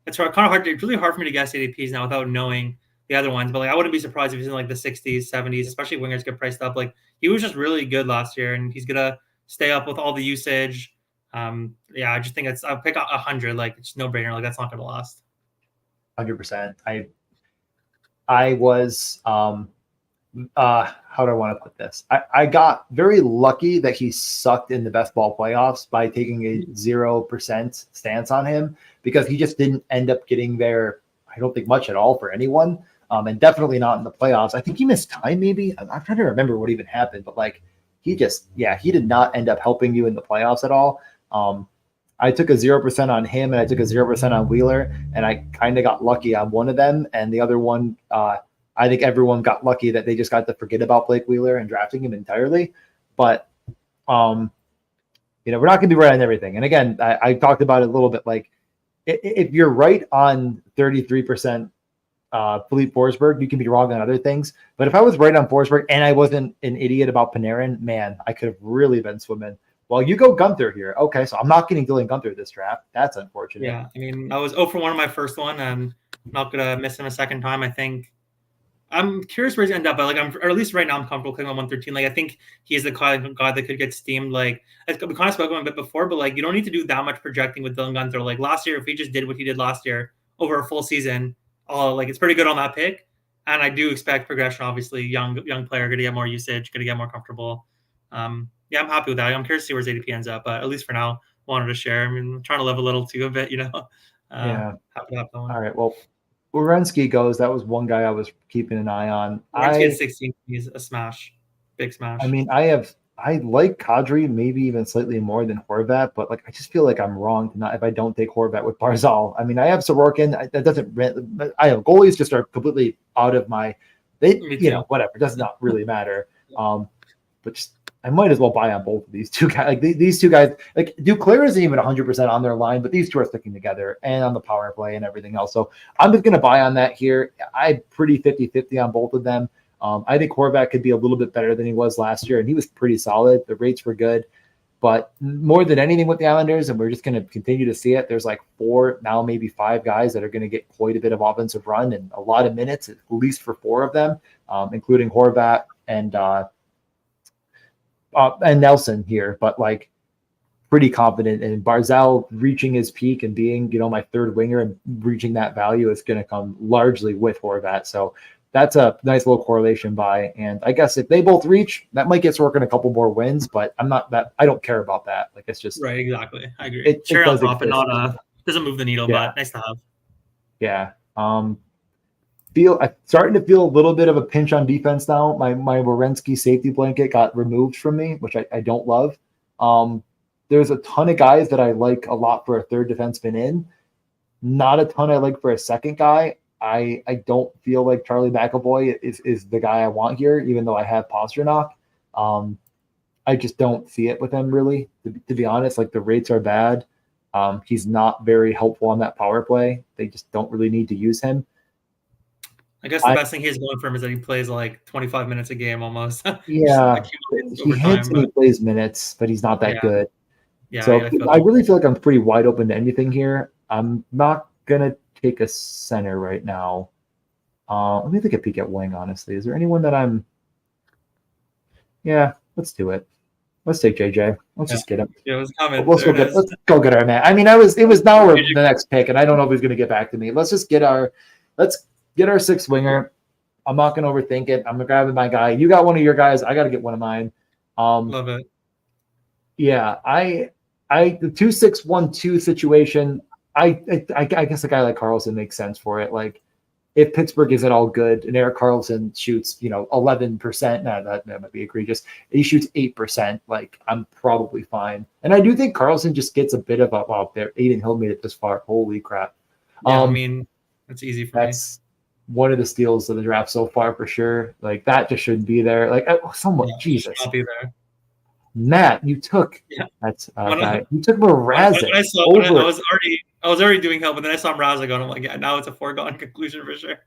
it's kind of hard. It's really hard for me to guess ADPs now without knowing the other ones. But like I wouldn't be surprised if he's in like the 60s, 70s, especially wingers get priced up. Like he was just really good last year, and he's gonna stay up with all the usage. Yeah, I just think I'll pick 100. Like it's no brainer. Like that's not gonna last. 100%. I was how do I want to put this? I got very lucky that he sucked in the best ball playoffs by taking a 0% stance on him, because he just didn't end up getting there, I don't think, much at all for anyone. And definitely not in the playoffs. I think he missed time, maybe. I'm trying to remember what even happened, but like he did not end up helping you in the playoffs at all. I took a 0% on him, and I took a 0% on Wheeler, and I kind of got lucky on one of them, and the other one, I think everyone got lucky that they just got to forget about Blake Wheeler and drafting him entirely. But, we're not going to be right on everything. And again, I talked about it a little bit. Like, if you're right on 33% Philippe Forsberg, you can be wrong on other things. But if I was right on Forsberg and I wasn't an idiot about Panarin, man, I could have really been swimming. Well, you go Gunther here. Okay, so I'm not getting Dylan Gunther this draft. That's unfortunate. Yeah, I mean, I was 0 for 1 on my first one, and I'm not gonna miss him a second time. I think I'm curious where he's gonna end up, but like or at least right now I'm comfortable clicking on 113. Like I think he's the kind of guy that could get steamed. Like we kind of spoke about him a bit before, but like you don't need to do that much projecting with Dylan Gunther. Like last year, if he just did what he did last year over a full season, like it's pretty good on that pick. And I do expect progression. Obviously, young player, going to get more usage, going to get more comfortable. Yeah, I'm happy with that. I'm curious to see where his ADP ends up, but at least for now, wanted to share. I mean, I'm trying to live a little too a bit, Yeah. Happy to have that one. All right. Well, Werenski goes. That was one guy I was keeping an eye on. Werenski at 16, he's a smash, big smash. I mean, I like Kadri maybe even slightly more than Horvat, but like I just feel like I'm wrong if I don't take Horvat with Barzal. I mean, I have Sorokin. That doesn't. I have goalies just are completely out of my. Whatever. It does not really matter. But just I might as well buy on both of these two guys. Like these two guys, like Duclair isn't even 100% on their line, but these two are sticking together and on the power play and everything else. So I'm just going to buy on that here. I'm pretty 50-50 on both of them. I think Horvat could be a little bit better than he was last year, and he was pretty solid. The rates were good. But more than anything with the Islanders, and we're just going to continue to see it, there's like 4, now maybe 5 guys that are going to get quite a bit of offensive run and a lot of minutes, at least for 4 of them, including Horvat and Nelson here. But like pretty confident in Barzal reaching his peak and being, my third winger and reaching that value is going to come largely with Horvat. So that's a nice little correlation buy. And I guess if they both reach, that might get Sorokin a couple more wins, but I don't care about that. Like it's just right. Exactly. I agree. It does on top and not doesn't move the needle, Yeah. but nice to have. Yeah. I'm starting to feel a little bit of a pinch on defense now. My Werenski safety blanket got removed from me, which I don't love. There's a ton of guys that I like a lot for a third defenseman in. Not a ton I like for a second guy. I don't feel like Charlie McAvoy is the guy I want here, even though I have Pasternak. I just don't see it with him really, to be honest. Like the rates are bad. He's not very helpful on that power play. They just don't really need to use him. I guess the best thing he's going for him is that he plays like 25 minutes a game almost. Yeah, he hits and he plays minutes, but he's not that good. Yeah, so I really feel like I'm pretty wide open to anything here. I'm not gonna take a center right now. Let me take a peek at wing. Honestly, is there anyone that I'm? Yeah, let's do it. Let's take JJ. Let's just get him. Yeah, it was coming. Let's go get our man. I mean, it was now the next pick, and I don't know if he's gonna get back to me. Let's get our 6th winger. I'm not gonna overthink it. I'm grabbing my guy. You got one of your guys. I gotta get one of mine. Love it. Yeah, the 2-6-1-2 situation. I guess a guy like Carlson makes sense for it. Like if Pittsburgh isn't all good and Erik Karlsson shoots, 11%, that might be egregious. He shoots 8%. Like I'm probably fine. And I do think Karlsson just gets a bit of there. Aiden Hill made it this far. Holy crap. Yeah, I mean, that's easy for me. one of the steals of the draft so far for sure. Like that just shouldn't be there. Like somewhat, Yeah, Jesus, I'll be there. Matt, you took Yeah. that's When I, guy. You took Mrazek I saw, I over. was already doing hell, but then I saw Mrazek and I'm like, yeah, now it's a foregone conclusion for sure.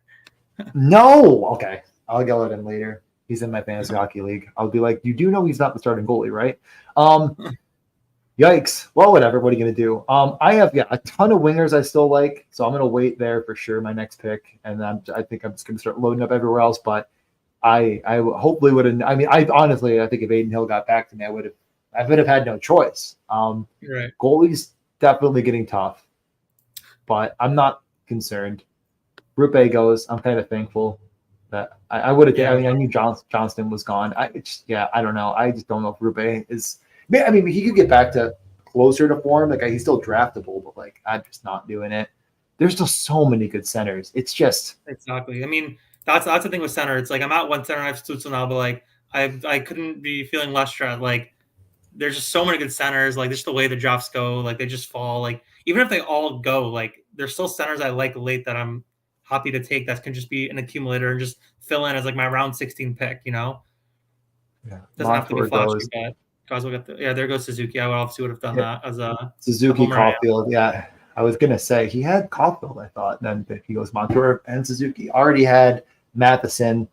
No, okay, I'll yell at him later. He's in my fantasy hockey league. I'll be like, you do know he's not the starting goalie, right? Yikes. Well, whatever. What are you gonna do? I have a ton of wingers I still like, so I'm gonna wait there for sure. My next pick, and I think I'm just gonna start loading up everywhere else. But I hopefully would have. I mean, I honestly, I think if Aiden Hill got back to me, I would have had no choice. Right. Goalie's definitely getting tough, but I'm not concerned. Group A goes. I'm kind of thankful that I would have. Yeah. I mean, I knew Johnston was gone. I don't know. I just don't know if Group A is. I mean, he could get back to closer to form. Like he's still draftable, but like I'm just not doing it. There's still so many good centers. It's just exactly. I mean, that's the thing with center. It's like I'm at one center. I have Stutzel now, but like I couldn't be feeling less stressed. Like there's just so many good centers. Like just the way the drafts go, like they just fall. Like even if they all go, like there's still centers I like late that I'm happy to take. That can just be an accumulator and just fill in as like my round 16 pick. You know, doesn't have to be flashy, goes. but guys will get there goes Suzuki. I obviously would have done that as a Suzuki homer. Caulfield. Yeah, I was gonna say he had Caulfield. I thought then he goes Montour and Suzuki. Already had Matheson,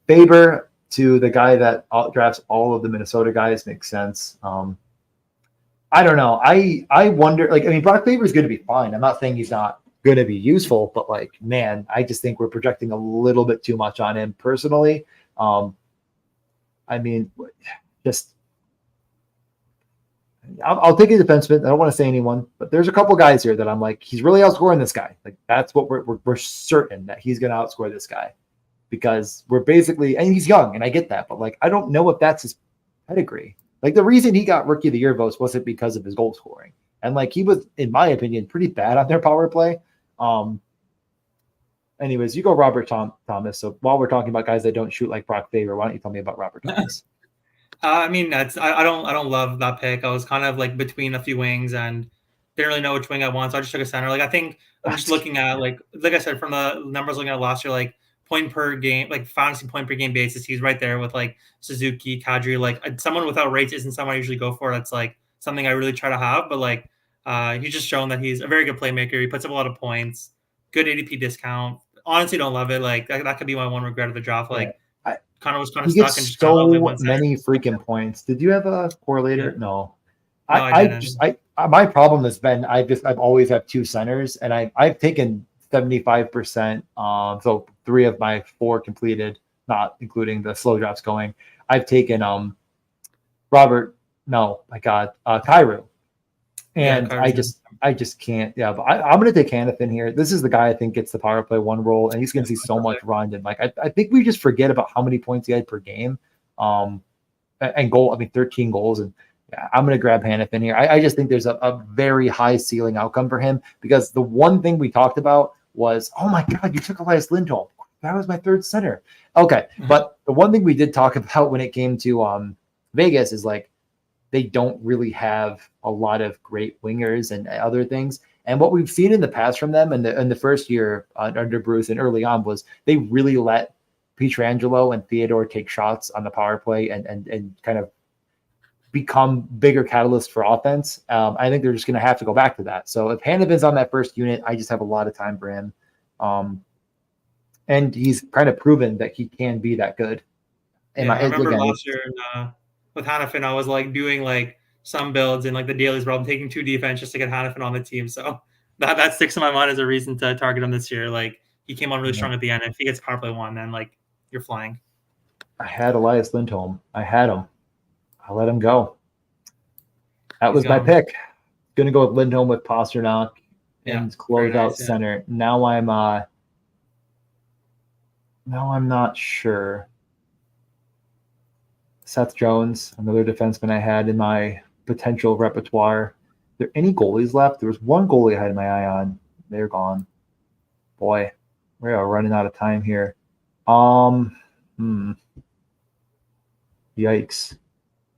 Faber to the guy that drafts all of the Minnesota guys makes sense. I don't know. I wonder. Like I mean, Brock Faber is going to be fine. I'm not saying he's not going to be useful, but like man, I just think we're projecting a little bit too much on him personally. I mean, just I'll take a defenseman. I don't want to say anyone, but there's a couple guys here that I'm like, he's really outscoring this guy. Like that's what we're certain that he's going to outscore this guy because we're basically, and he's young, and I get that, but like I don't know if that's his pedigree. Like the reason he got Rookie of the Year votes wasn't because of his goal scoring, and like he was, in my opinion, pretty bad on their power play. Anyways, you go Robert Thomas. So while we're talking about guys that don't shoot like Brock Faber, why don't you tell me about Robert Thomas? I mean, that's I don't love that pick. I was kind of like between a few wings and didn't really know which wing I want, so I just took a center. Like I think I'm just looking at like I said from the numbers looking at last year, like point per game, like fantasy point per game basis, he's right there with like Suzuki, Kadri. Like someone without rates isn't someone I usually go for. That's like something I really try to have, but like he's just shown that he's a very good playmaker. He puts up a lot of points, good ADP discount. Honestly, don't love it. Like that could be my one regret of the draft. Like kind of was kind of stuck and just kind of so many freaking points. Did you have a correlator? Yeah. No. I didn't. My problem has been I've always had two centers, and I've taken 75%. So 3 of my 4 completed, not including the slow drops going. I've taken Kyrou. And I just can't. Yeah, but I'm going to take Hanifin here. This is the guy I think gets the power play 1 role, and he's going to see so much run. And like I think we just forget about how many points he had per game, and goal. I mean, 13 goals, and yeah, I'm going to grab Hanifin here. I just think there's a very high ceiling outcome for him because the one thing we talked about was, oh my God, you took Elias Lindholm. That was my 3rd center. Okay, but the one thing we did talk about when it came to Vegas is like, they don't really have a lot of great wingers and other things. And what we've seen in the past from them in the first year under Bruce and early on was they really let Pietrangelo and Theodore take shots on the power play and kind of become bigger catalysts for offense. I think they're just going to have to go back to that. So if Hanifin's on that first unit, I just have a lot of time for him. And he's kind of proven that he can be that good. And I remember last year with Hanifin, I was like doing like some builds and like the dailies where I'm taking 2 defense just to get Hanifin on the team. So that sticks in my mind as a reason to target him this year. Like he came on really strong at the end. If he gets power play 1, then like you're flying. I had Elias Lindholm. I had him. I let him go. That was my pick. Going to go with Lindholm with Pasternak and close out center. Now I'm not sure. Seth Jones, another defenseman I had in my potential repertoire. Are there any goalies left? There was one goalie I had my eye on. They're gone. Boy, we are running out of time here. Yikes.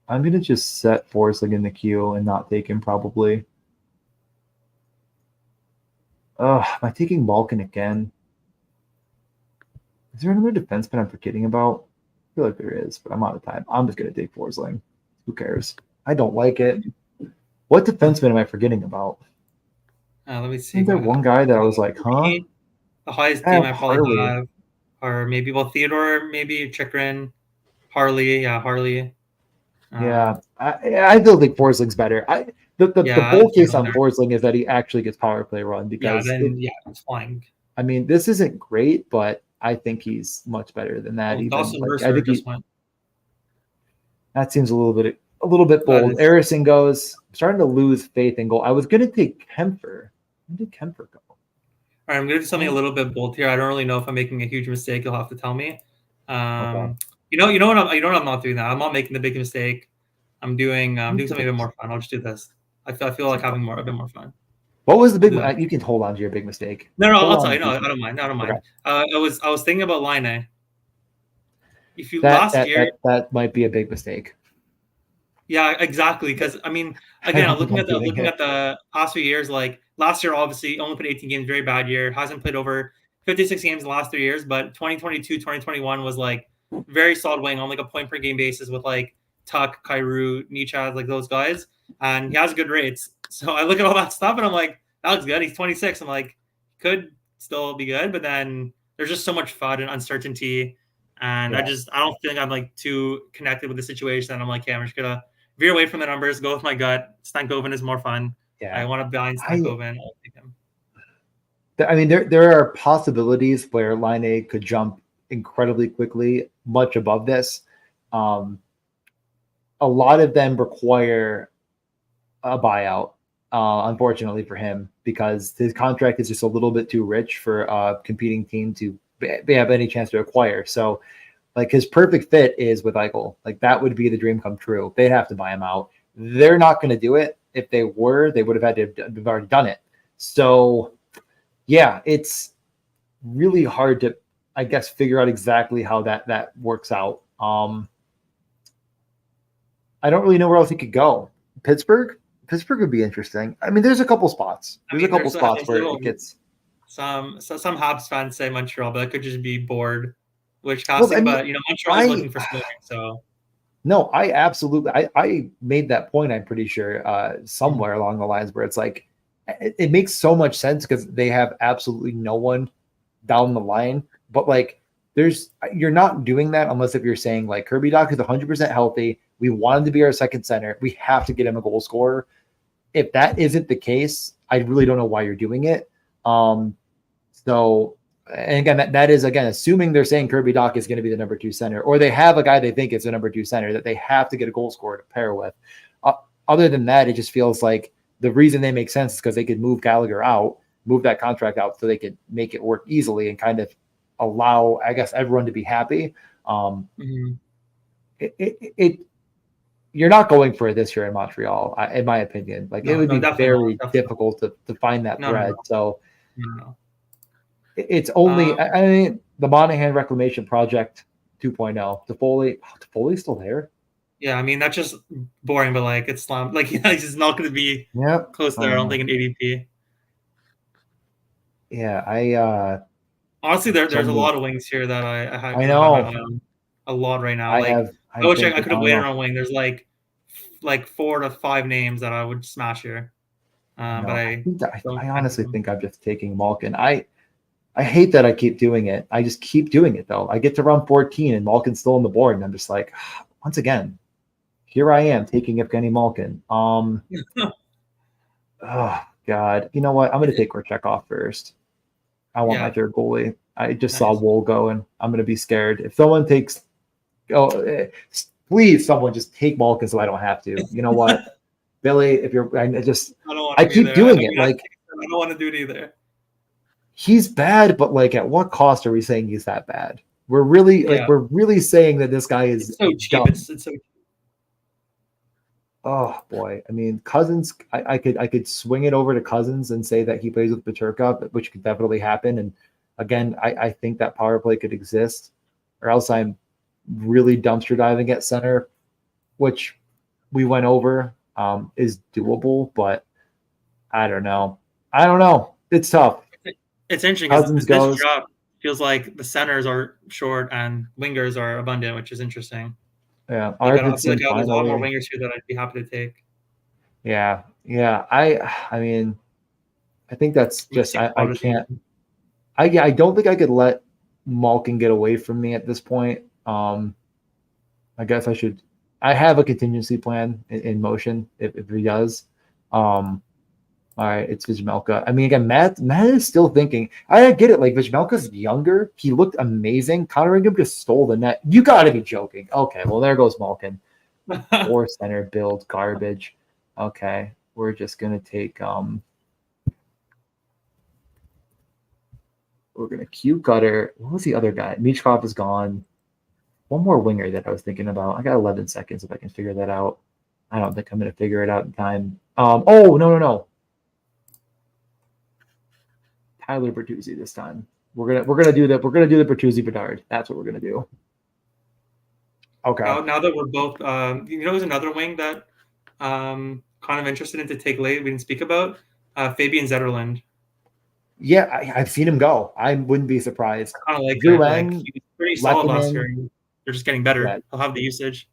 I'm going to just set Forsling in the queue and not take him probably. Am I taking Malkin again? Is there another defenseman I'm forgetting about? I feel like there is, but I'm out of time. I'm just gonna take Forsling. Who cares? I don't like it. What defenseman am I forgetting about? Let me see. Isn't there one guy that I was like, huh? Me, the highest I team have I probably Harley. have, or maybe Theodore, maybe Chikrin, Harley. Yeah, Harley. Yeah, I still think Forsling's better. The Yeah, bull case Gino on there. Forsling is that he actually gets power play run Yeah, because then yeah, it's flying. I mean, this isn't great, but I think he's much better than that. Oh, Even Dawson like I Mercer think just went. that seems a little bit That bold. is. Harrison goes. I'm starting to lose faith in goal. I was gonna take Kemper. When did Kemper go? All right, I'm going to do something a little bit bold here. I don't really know if I'm making a huge mistake. You'll have to tell me. Okay. You know what I'm not doing that. I'm not making the big mistake. I'm doing something a bit more fun. I'll just do this. I feel like having a bit more fun. What was the I'll big? do that. You can hold on to your big mistake. No, Hold I'll on tell you. if No, you I can. don't mind. I don't Okay. mind. I was thinking about Line. If you That last that year, that that might be a big mistake. yeah, exactly. Because I mean, I again, don't think I'm doing looking it. at the past few years, like last year, obviously only played 18 games, very bad year. Hasn't played over 56 games in the last 3 years, but 2022, 2021 was like very solid wing on like a point per game basis with like Tuck, Kairu, Nietzsche, like those guys, and he has good rates. So I look at all that stuff and I'm like, that looks good. He's 26. I'm like, could still be good, but then there's just so much FUD and uncertainty. And Yeah. I don't think I'm like too connected with the situation. And I'm like, yeah, I'm just gonna veer away from the numbers, go with my gut. Stankoven is more fun. I Yeah. want to blind Stankoven. I'll take him. I mean, there are possibilities where line A could jump incredibly quickly, much above this. Um, a lot of them require a buyout, unfortunately for him, because his contract is just a little bit too rich for a competing team to have any chance to acquire. So, like, his perfect fit is with Eichel. Like, that would be the dream come true. They'd have to buy him out. They're not going to do it. If they were, they would have had to have already done it. So, yeah, it's really hard to, I guess, figure out exactly how that works out. I don't really know where else he could go. Pittsburgh? Pittsburgh would be interesting. I mean, there's a couple spots. I There's a mean, couple spots where it gets. some Habs fans say Montreal, but that could just be bored wish Well, I casting. mean, But Montreal is I looking for scoring, so no, I absolutely, I made that point. I'm pretty sure somewhere along the lines where it's like it makes so much sense because they have absolutely no one down the line. But like, you're not doing that unless if you're saying like Kirby Doc is 100% healthy. We want him to be our second center. We have to get him a goal scorer. If that isn't the case, I really don't know why you're doing it. So, and again, that is again assuming they're saying Kirby Doc is going to be the number 2 center, or they have a guy they think is the number 2 center that they have to get a goal scorer to pair with. Other than that, it just feels like the reason they make sense is because they could move Gallagher out, move that contract out, so they could make it work easily and kind of allow, I guess, everyone to be happy. It you're not going for it this year in Montreal, in my opinion. Like it would be very difficult to find that thread. So it's only, I mean, the Monahan Reclamation Project 2.0. Toffoli's still there. Yeah, I mean that's just boring, but like it's like he's just not going to be close there. I don't think in ADP. Yeah, I honestly there's a lot of wings here that I know have my eye on a lot right now. I wish I could have waited on wing. There's like 4 to 5 names that I would smash here. But I honestly think I'm just taking Malkin. I hate that I keep doing it. I just keep doing it though. I get to round 14 and Malkin's still on the board, and I'm just like, once again, here I am taking Evgeny Malkin. Oh God, you know what? I'm going to take Korchekov first. I want my third goalie. I just saw Wool go, and I'm going to be scared if someone takes. Please, someone just take Malkin so I don't have to. You know what, Billy? If you're, I keep doing it. Like I don't want to do it either. He's bad, but like, at what cost are we saying he's that bad? We're really saying that this guy is so cheap. Dumb. It's so cheap. Oh boy, I mean, Cousins. I could swing it over to Cousins and say that he plays with Peterka, which could definitely happen. And again, I think that power play could exist, or else I'm really dumpster diving at center, which we went over, is doable, but I don't know. It's tough. It's interesting because this draft feels like the centers are short and wingers are abundant, which is interesting. Yeah, Like I feel like Arvidsson there's a lot more finally. wingers here that I'd be happy to take. Yeah, yeah. I mean, I think that's I'm gonna just take I can't. I don't think I could let Malkin get away from me at this point. I guess I should. I have a contingency plan in motion if he does. All right, it's Vizmelka. I mean, again, Matt is still thinking. I get it. Like Vizmelka's younger. He looked amazing. Connor Ingram just stole the net. You got to be joking. Okay, well there goes Malkin. 4 center build garbage. Okay, we're just gonna take we're gonna Q Cutter. What was the other guy? Michkov is gone. One more winger that I was thinking about. I got 11 seconds if I can figure that out. I don't think I'm gonna figure it out in time. Oh no. Tyler Bertuzzi this time. We're gonna do the Bertuzzi Bedard. That's what we're gonna do. Okay. Now that we're both, there's another wing that kind of interested in to take late. We didn't speak about Fabian Zetterlund. Yeah, I've seen him go. I wouldn't be surprised. I kind of like that. Like he was pretty solid last year. They're just getting better. Yeah. He'll have the usage.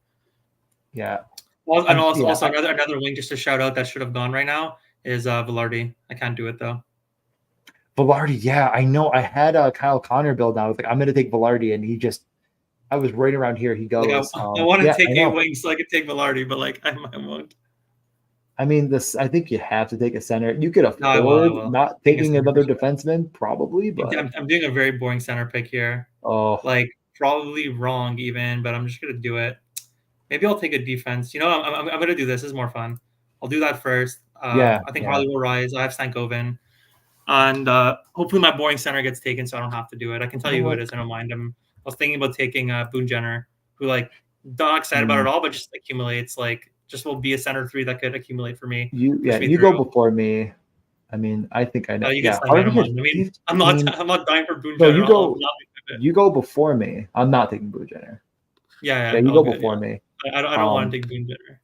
Yeah. Well, and also another wing just to shout out that should have gone right now is Velarde. I can't do it though. Velarde, yeah, I know. I had a Kyle Connor build now. I was like, I'm going to take Velarde, and I was right around here. He goes. Like I want to take 8 wings so I could take Velarde, but like I won't. I mean, I think you have to take a center. You could afford not taking another defenseman, probably. But I'm doing a very boring center pick here. Oh, like probably wrong even, but I'm just gonna do it. Maybe I'll take a defense. I'm gonna do this. This is more fun. I'll do that first. I think Harley will rise. I have Stankoven. And hopefully my boring center gets taken so I don't have to do it. I can tell you who it is. I don't mind him. I was thinking about taking Boone Jenner, who like not excited about it at all, but just accumulates. Like just will be a center 3 that could accumulate for me. You go before me. I mean, I think I know. I'm not dying for Boone Jenner. You go before me. I'm not taking Boone Jenner. Yeah, you go before me. I don't want to take Boone Jenner.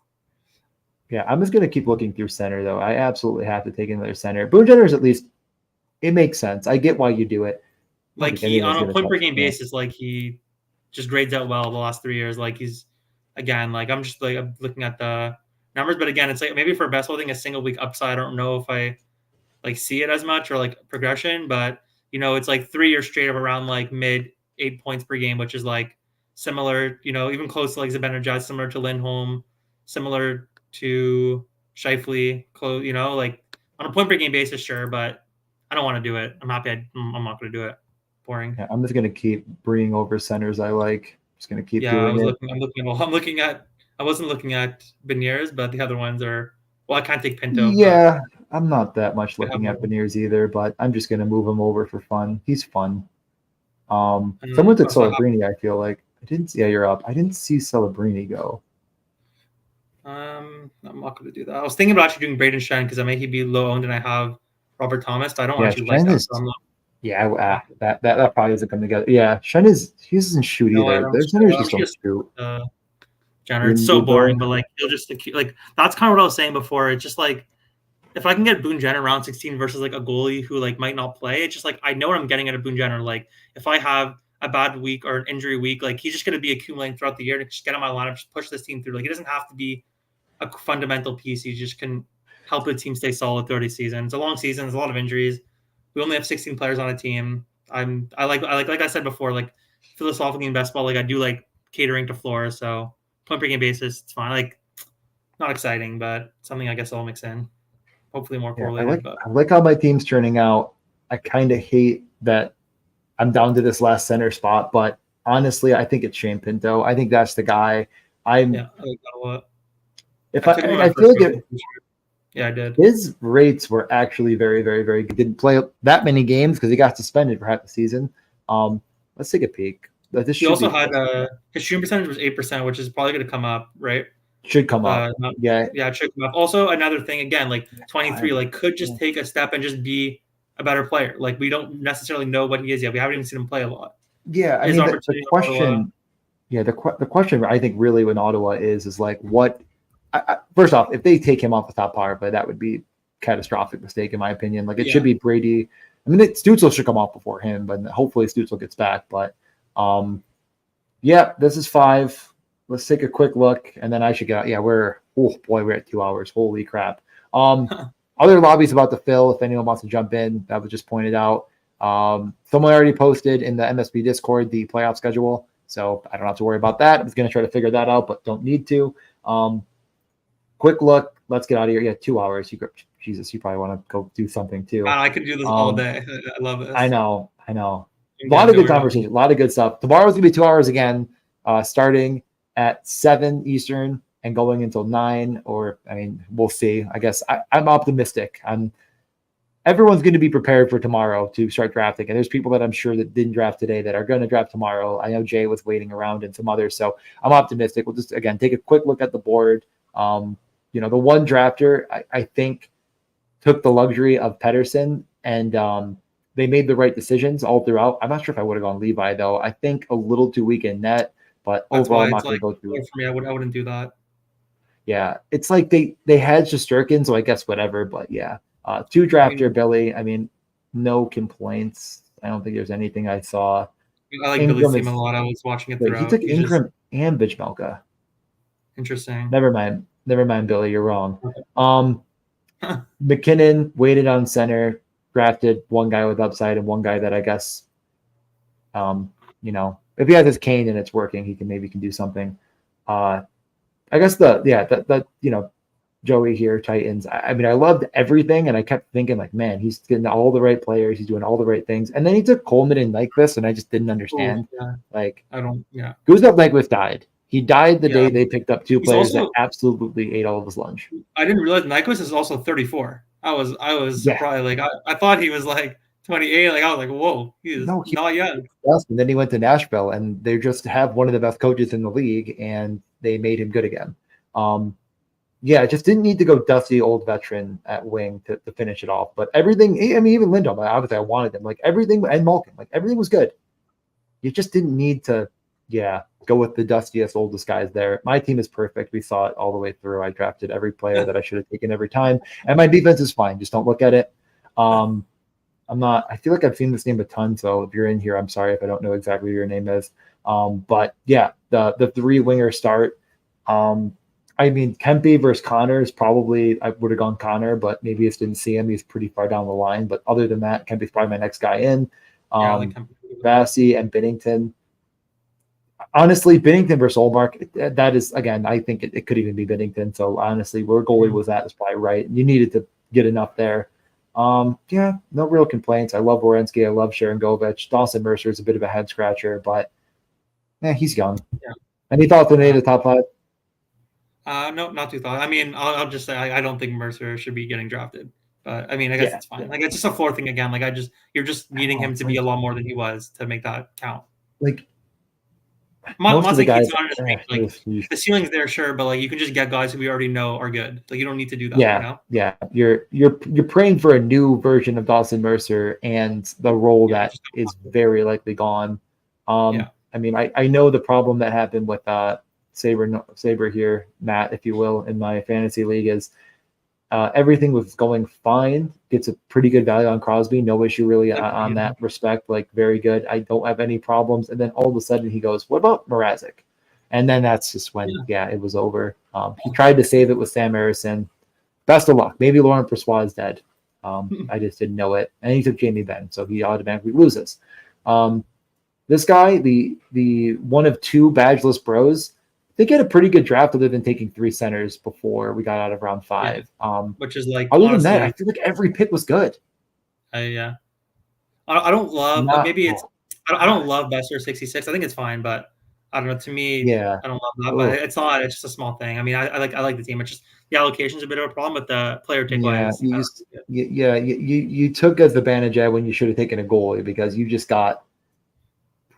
Yeah, I'm just gonna keep looking through center though. I absolutely have to take another center. Boone Jenner is at least. It makes sense. I get why you do it. Like he on a point per game basis, like he just grades out well the last 3 years. Like he's again, like I'm looking at the numbers, but again, it's like maybe for best holding a single week upside. I don't know if I like see it as much or like progression, but it's like 3 years straight of around like mid 8 points per game, which is like similar, even close to like Zibanejad, similar to Lindholm, similar to Scheifele, close, like on a point per game basis, sure, but I don't want to do it. I'm happy. I'm not going to do it. Boring. Yeah, I'm just going to keep bringing over centers I like. Just going to keep doing it. I'm looking at. I wasn't looking at Beniers, but the other ones are. Well, I can't take Pinto. Yeah, I'm not that much looking at Beniers either, but I'm just going to move him over for fun. He's fun. Someone took Celebrini. I feel like I didn't. Yeah, you're up. I didn't see Celebrini go. I'm not going to do that. I was thinking about actually doing Braden Shen because I may he be low owned and I have Robert Thomas. I don't actually like that. So I'm not, that probably doesn't come together. Yeah, Shen he doesn't shoot either. Their centers just don't shoot. Jenner, it's so boring, but like he'll just like that's kind of what I was saying before. It's just like if I can get Boone Jenner round 16 versus like a goalie who like might not play, it's just like I know what I'm getting at a Boone Jenner. Like if I have a bad week or an injury week, like he's just going to be accumulating throughout the year to just get on my lineup, just push this team through. Like he doesn't have to be a fundamental piece. He just can help the team stay solid throughout the season. It's a long season. There's a lot of injuries. We only have 16 players on a team. I like I said before, like philosophically in best ball, like I do like catering to floors. So point per game basis, it's fine. Like not exciting, but something I guess I'll mix in. Hopefully more correlated. I like how my team's turning out. I kind of hate that I'm down to this last center spot, but honestly, I think it's Shane Pinto. I think that's the guy. I like that a lot. I feel like I did. His rates were actually very, very, very good. Didn't play that many games because he got suspended for half the season. Let's take a peek. He also had his shooting percentage was 8%, which is probably going to come up, right? Should come up. It should come up. Also, another thing, again, like 23, like could just take a step and just be a better player. Like we don't necessarily know what he is yet. We haven't even seen him play a lot. Yeah, I mean the question. Yeah, the question I think really in Ottawa is like what. First off, if they take him off the top power play, that would be a catastrophic mistake in my opinion. Like it should be Brady. I mean, Stutzel should come off before him, but hopefully Stutzel gets back. But yeah, this is 5. Let's take a quick look, and then I should get. Yeah, we're at 2 hours. Holy crap! Other lobbies about to fill. If anyone wants to jump in, that was just pointed out. Someone already posted in the MSB Discord the playoff schedule, so I don't have to worry about that. I was going to try to figure that out, but don't need to. Quick look. Let's get out of here. Yeah, 2 hours. Jesus, you probably want to go do something too. Man, I could do this all day. I love this. I know. A lot of good conversation, a lot of good stuff. Tomorrow's going to be 2 hours again, starting at 7 Eastern and going until 9, or, I mean, we'll see. I guess I'm optimistic. Everyone's going to be prepared for tomorrow to start drafting. And there's people that I'm sure that didn't draft today that are going to draft tomorrow. I know Jay was waiting around and some others. So I'm optimistic. We'll just, again, take a quick look at the board. The one drafter, I think, took the luxury of Pedersen, and they made the right decisions all throughout. I'm not sure if I would have gone Levi, though. I think a little too weak in net, but overall, I'm not going to go through it. For me, I wouldn't do that. Yeah, it's like they had Shesterkin, so I guess whatever. But yeah, 2 drafter Billy. I mean, no complaints. I don't think there's anything I saw. I like Billy's team a lot. I was watching it throughout. He took Ingram and Bijmelka. Interesting. Never mind, Billy. You're wrong. McKinnon waited on center, drafted one guy with upside and one guy that I guess, if he has his cane and it's working, he can do something. I guess Joey here, Titans. I mean, I loved everything, and I kept thinking like, man, he's getting all the right players, he's doing all the right things, and then he took Coleman and Nyquist, and I just didn't understand. Gustav Nyquist died. He died the day they picked up 2 players that absolutely ate all of his lunch. I didn't realize Nyquist is also 34. I was surprised. Like I thought he was like 28. Like I was like, whoa, he's not young. Yes, and then he went to Nashville, and they just have one of the best coaches in the league, and they made him good again. Just didn't need to go dusty old veteran at wing to finish it off. But everything, I mean, even Lindholm, obviously I wanted him. Like everything, and Malkin, like everything was good. You just didn't need to, go with the dustiest, oldest guys there. My team is perfect. We saw it all the way through. I drafted every player that I should have taken every time. And my defense is fine. Just don't look at it. I feel like I've seen this name a ton. So if you're in here, I'm sorry if I don't know exactly what your name is. But yeah, the 3-winger start. I mean, Kempe versus Connor is probably, I would have gone Connor, but maybe just didn't see him. He's pretty far down the line. But other than that, Kempe's probably my next guy in. Vassie and Binnington. Honestly, Binnington versus Olmark, that is, again, I think it could even be Binnington. So honestly, where goalie was at is probably right. You needed to get enough there. No real complaints. I love Werenski. I love Sharon Govich. Dawson Mercer is a bit of a head scratcher, but he's young. Yeah. Any thoughts on any of the top 5? No, not too thought. I mean, I'll just say I don't think Mercer should be getting drafted. But I mean, I guess it's fine. Like it's just a 4 thing again. Like you're just needing him to be a lot more than he was to make that count. Like most of the guys, the ceiling's there, sure, but like you can just get guys who we already know are good. Like you don't need to do that. Yeah. You're praying for a new version of Dawson Mercer and the role that is very likely gone. I mean, I know the problem that happened with Saber here, Matt, if you will, in my fantasy league is everything was going fine. Gets a pretty good value on Crosby. No issue really on that respect. Like very good. I don't have any problems. And then all of a sudden he goes, what about Mrazek? And then that's just when, it was over. He tried to save it with Sam Harrison. Best of luck. Maybe Laurent Persois is dead. I just didn't know it. And he took Jamie Benn, so he automatically loses. This guy, the one of 2 badgeless bros, they get a pretty good draft other than taking 3 centers before we got out of round 5. Which is like, other than that, I feel like every pick was good. I don't love, but maybe it's, I don't love Besser 66. I think it's fine, but I don't know. To me, I don't love that, but it's not. It's just a small thing. I mean, I like the team. It's just the allocation's a bit of a problem, but the player takeaway. You took as advantage at when you should have taken a goalie because you just got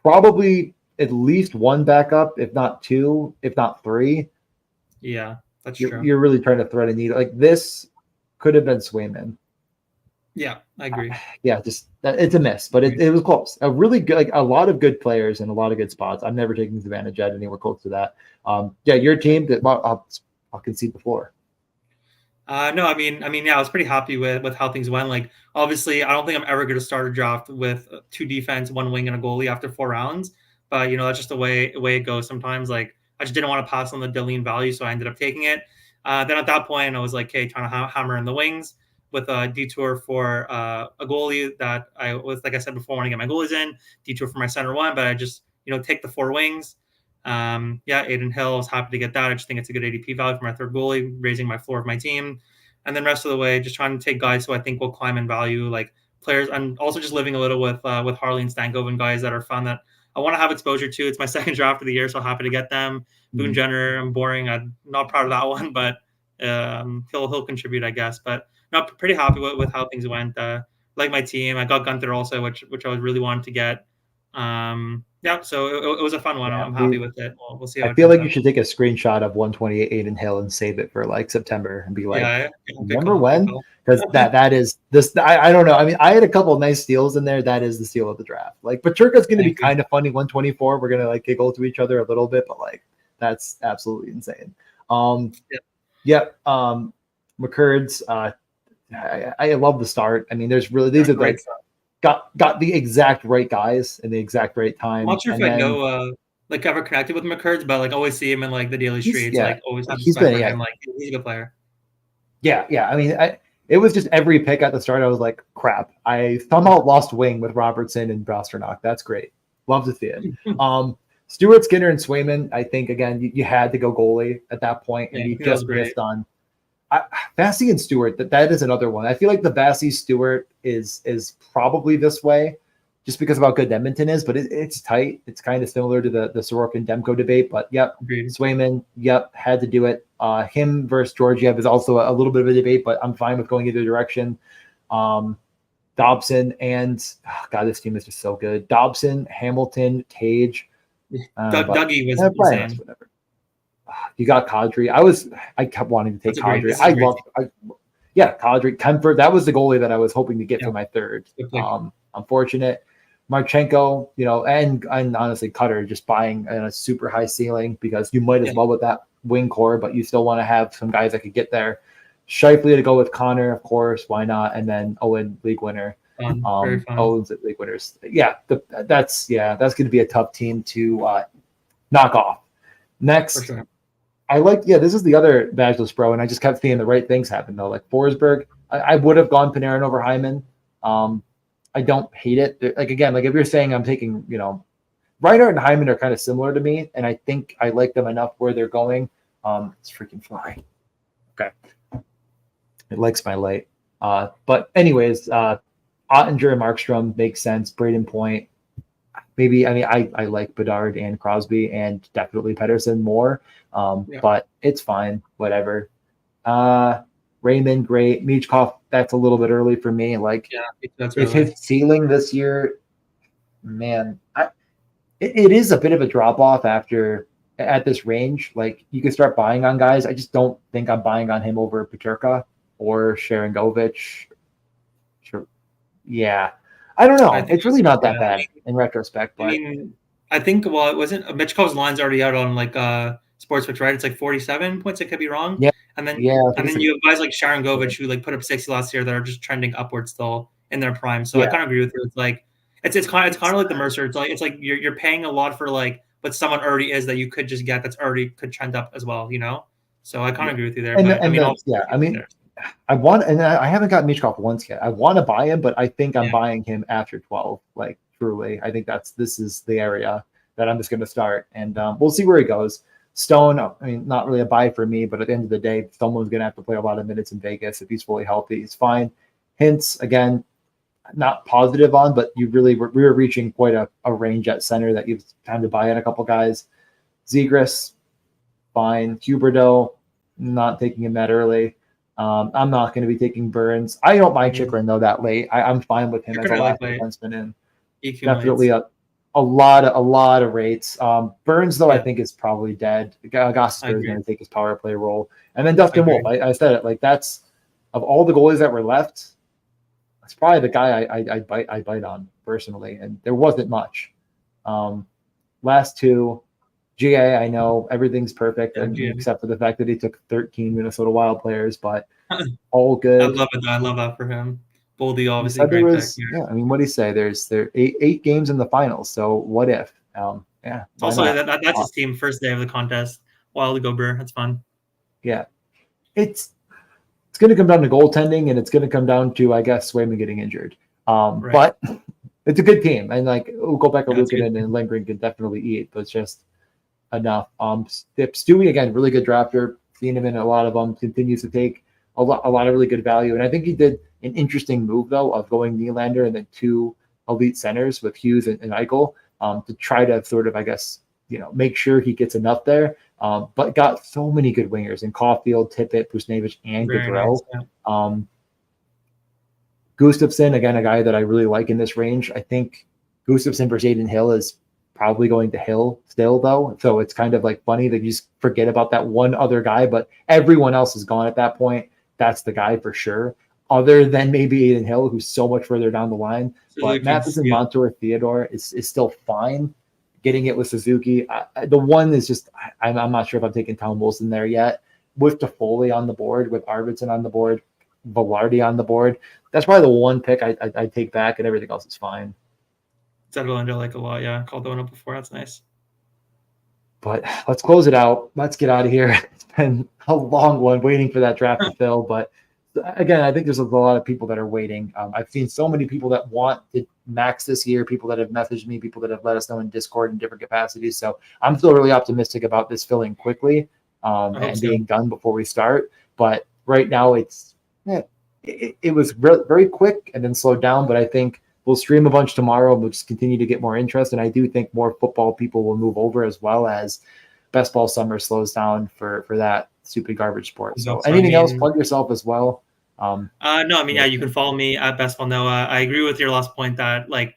probably at least 1 backup, if not 2, if not 3. Yeah, that's true. You're really trying to thread a needle. Like this could have been Swayman. Yeah, I agree. Just it's a miss, but it was close. A really good, like a lot of good players and a lot of good spots. I'm never taking advantage at anywhere close to that. Your team that I'll concede the floor. No, yeah, I was pretty happy with how things went. Like, obviously, I don't think I'm ever going to start a draft with two defense, one wing, and a goalie after 4 rounds. But that's just the way it goes sometimes. Like, I just didn't want to pass on the Dillian value, so I ended up taking it. Then at that point, I was like, okay, trying to hammer in the wings with a detour for a goalie that I was, like I said before, want to get my goalies in, detour for my center one, but I just take the 4 wings. Yeah, Aiden Hill, I was happy to get that. I just think it's a good ADP value for my third goalie, raising my floor of my team. And then rest of the way, just trying to take guys who I think will climb in value, like players. I'm also just living a little with Harley and Stankoven, guys that are fun that I want to have exposure to. It's my second draft of the year, so happy to get them. Boone Jenner, I'm boring. I'm not proud of that one, but he'll contribute, I guess. But not pretty happy with how things went. Like my team, I got Gunther also, which I was really wanted to get. Yeah, so it was a fun one. Yeah, I'm happy with it. We'll see how I it feel turns like out. you should take a screenshot of 128 Aiden Hill and save it for like September and be like, Yeah, good remember call. Good when? call. Because that is this. I don't know. I mean, I had a couple of nice steals in there. That is the steal of the draft. Like, Paterka's going to be Thank you. kind of funny. 124. We're going to like giggle to each other a little bit, but like that's absolutely insane. Yeah. Yep. McCurds. I love the start. I mean, there's really these are Great like stuff. got the exact right guys in the exact right I'm time, not sure if and I then know like ever connected with McCurds, but like always see him in like the daily he's streets. yeah Like always have he's respect been for yeah him. Like he's a good player. yeah. I mean, it was just every pick at the start. I was like, crap. I somehow lost wing with Robertson and Brosternock. That's great. Love to see it. Stewart, Skinner, and Swayman. I think again, you had to go goalie at that point, and Yeah, you that was just great. missed on Vassy and Stewart. That is another one. I feel like the Vassy Stewart is probably this way, just because of how good Edmonton is. But it's tight. It's kind of similar to the Sorokin Demko debate. But yep, Agreed. Swayman. Yep, had to do it. Him versus Georgiev is also a little bit of a debate, but I'm fine with going either direction. Dobson and God, this team is just so good. Dobson, Hamilton, Tage. But Dougie was Brian, insane. whatever. You got Kadri. I kept wanting to take Kadri. This is a great Kadri. Kemper. That was the goalie that I was hoping to get for my third. good pick. Unfortunate. Marchenko, and honestly Cutter just buying a super high ceiling because you might as well with that wing core, but you still want to have some guys that could get there. Shifley to go with Connor, of course. Why not? And then Owen, league winner. Very fun. Owen's at league winners. Yeah, that's going to be a tough team to knock off. Next, For sure. I like, this is the other Badgeless Pro, and I just kept seeing the right things happen, though. Like Forsberg, I would have gone Panarin over Hyman. I don't hate it. Like, again, like if you're saying I'm taking, Reinhardt and Hyman are kind of similar to me, and I think I like them enough where they're going. It's freaking fly. Okay. It likes my light. But anyways, Ottinger and Markstrom makes sense. Braden Point. Maybe, I like Bedard and Crosby and definitely Pedersen more. But it's fine. Whatever. Raymond, great. Michkov, that's a little bit early for me. Like, that's if his ceiling this year, man, it is a bit of a drop off at this range. Like, you can start buying on guys. I just don't think I'm buying on him over Peterka or Sharangovich. Sure. Yeah. I don't know. It's really not that bad in retrospect. But I think, it wasn't Michkov's line's already out on like Sportsbooks, right? It's like 47 points. I could be wrong. Yeah. And then you have guys like Sharangovich who like put up 60 last year that are just trending upwards still in their prime. So I kind of agree with you. It's like it's kind of like the Mercer. It's like you're paying a lot for like what someone already is that you could just get that's already could trend up as well. So I kind of agree with you there. I haven't got Michkov once yet. I want to buy him, but I think I'm buying him after 12. Like, truly, I think this is the area that I'm just going to start, and we'll see where he goes. Stone, not really a buy for me, but at the end of the day, someone's going to have to play a lot of minutes in Vegas. If he's fully healthy, he's fine. Hintz, again, not positive on, but we were reaching quite a range at center that you've time to buy in a couple guys. Zegras, fine. Huberdeau, not taking him that early. I'm not going to be taking Burns. I don't mind Chikrin though that late. I'm fine with him as a last defenseman in. Definitely a lot of rates. Burns though I think is probably dead. Gostisbehere is going to take his power play role, and then Dustin Wolf. I said it, like, that's of all the goalies that were left, that's probably the guy I bite on personally, and there wasn't much. Last two, GA, I know everything's perfect, Yeah, and GA. except for the fact that he took 13 Minnesota Wild players, but all good. love it. I love that for him. Boldy, He obviously, said there great pick. was, yeah. I mean, what did he say? There eight games in the finals. So what if? Yeah, It's why also not? that's his team first day of the contest. Wild go Burr. That's fun. Yeah, it's going to come down to goaltending, and it's going to come down to, I guess, Swayman getting injured. Right. But it's a good team, and like Ukko-Pekka Luukkonen and Lindgren can definitely eat, but it's just enough. Stewie, again, really good drafter. Seen him in a lot of them. Continues to take a lot of really good value, and I think he did an interesting move though of going Nylander and then two elite centers with Hughes and Eichel to try to sort of, I guess, make sure he gets enough there. But got so many good wingers in Caulfield, Tippett, Busnevich, and Very Gaudreau. nice. Yeah. Gustafsson, again, a guy that I really like in this range. I think Gustafsson versus Aiden Hill is probably going to Hill still, though. So it's kind of like funny that you just forget about that one other guy, but everyone else is gone at that point. That's the guy for sure. Other than maybe Aiden Hill, who's so much further down the line. But Matheson, yeah. Montour, Theodore is still fine. Getting it with Suzuki. The one is just, I'm not sure if I'm taking Tom Wilson there yet. With Toffoli on the board, with Arvidsson on the board, Velarde on the board. That's probably the one pick I take back, and everything else is fine. Zetterlund I like a lot. Yeah, called that one up before. That's nice. But let's close it out. Let's get out of here. It's been a long one waiting for that draft to fill. But again, I think there's a lot of people that are waiting. I've seen so many people that want to max this year, people that have messaged me, people that have let us know in Discord in different capacities. So I'm still really optimistic about this filling quickly and being done before we start. But right now it was very quick and then slowed down. But I think we'll stream a bunch tomorrow and we'll just continue to get more interest. And I do think more football people will move over as well as best ball summer slows down for that stupid garbage sport. So anything else, plug yourself as well. No, I mean, yeah, you can follow me at Best Ball Noah. I agree with your last point that like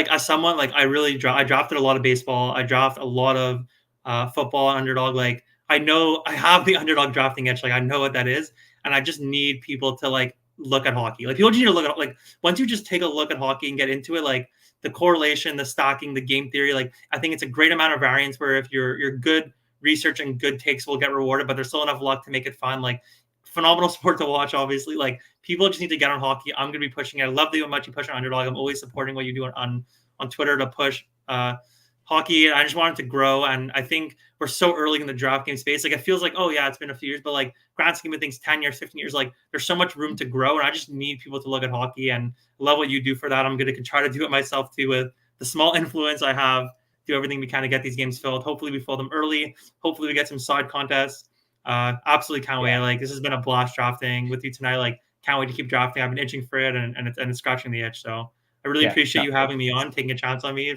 as someone, like I really I drafted a lot of baseball. I drafted a lot of football Underdog. Like I know I have the Underdog drafting itch. Like I know what that is. And I just need people to like look at hockey. Like people just need to look at, like, once you just take a look at hockey and get into it, like the correlation, the stacking, the game theory, like I think it's a great amount of variance where if you're good research and good takes will get rewarded, but there's still enough luck to make it fun. Like phenomenal sport to watch, obviously. Like people just need to get on hockey. I'm gonna be pushing it. I love the much you push on Underdog. I'm always supporting what you do on Twitter to push hockey. I just want it to grow, and I think we're so early in the draft game space. Like it feels like, oh yeah, it's been a few years, but like grand scheme of things, 10 years, 15 years, like there's so much room to grow, and I just need people to look at hockey and love what you do for that. I'm going to try to do it myself too with the small influence I have. Do everything we can to get these games filled. Hopefully we fill them early. Hopefully we get some side contests. Absolutely can't wait. Like this has been a blast drafting with you tonight. Like can't wait to keep drafting. I've been itching for it, and it's scratching the itch. So I really appreciate you having me on, taking a chance on me.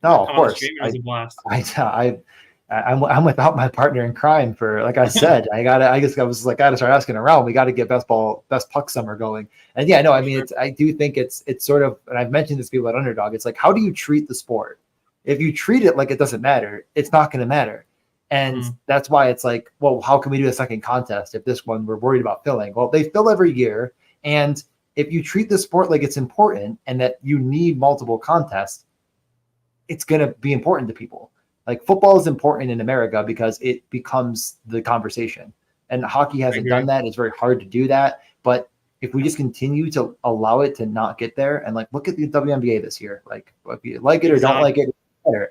No, of course. I'm without my partner in crime for, like I said, I gotta start asking around. We got to get best puck summer going. And yeah, no, I mean, I do think it's sort of, and I've mentioned this to people at Underdog. It's like, how do you treat the sport? If you treat it like it doesn't matter, it's not going to matter. And that's why it's like, well, how can we do a second contest if this one we're worried about filling? Well, they fill every year. And if you treat the sport like it's important and that you need multiple contests, it's going to be important to people. Like football is important in America because it becomes the conversation, and hockey hasn't done that. It's very hard to do that. But if we just continue to allow it to not get there, and like, look at the WNBA this year, like if you like it or don't like it,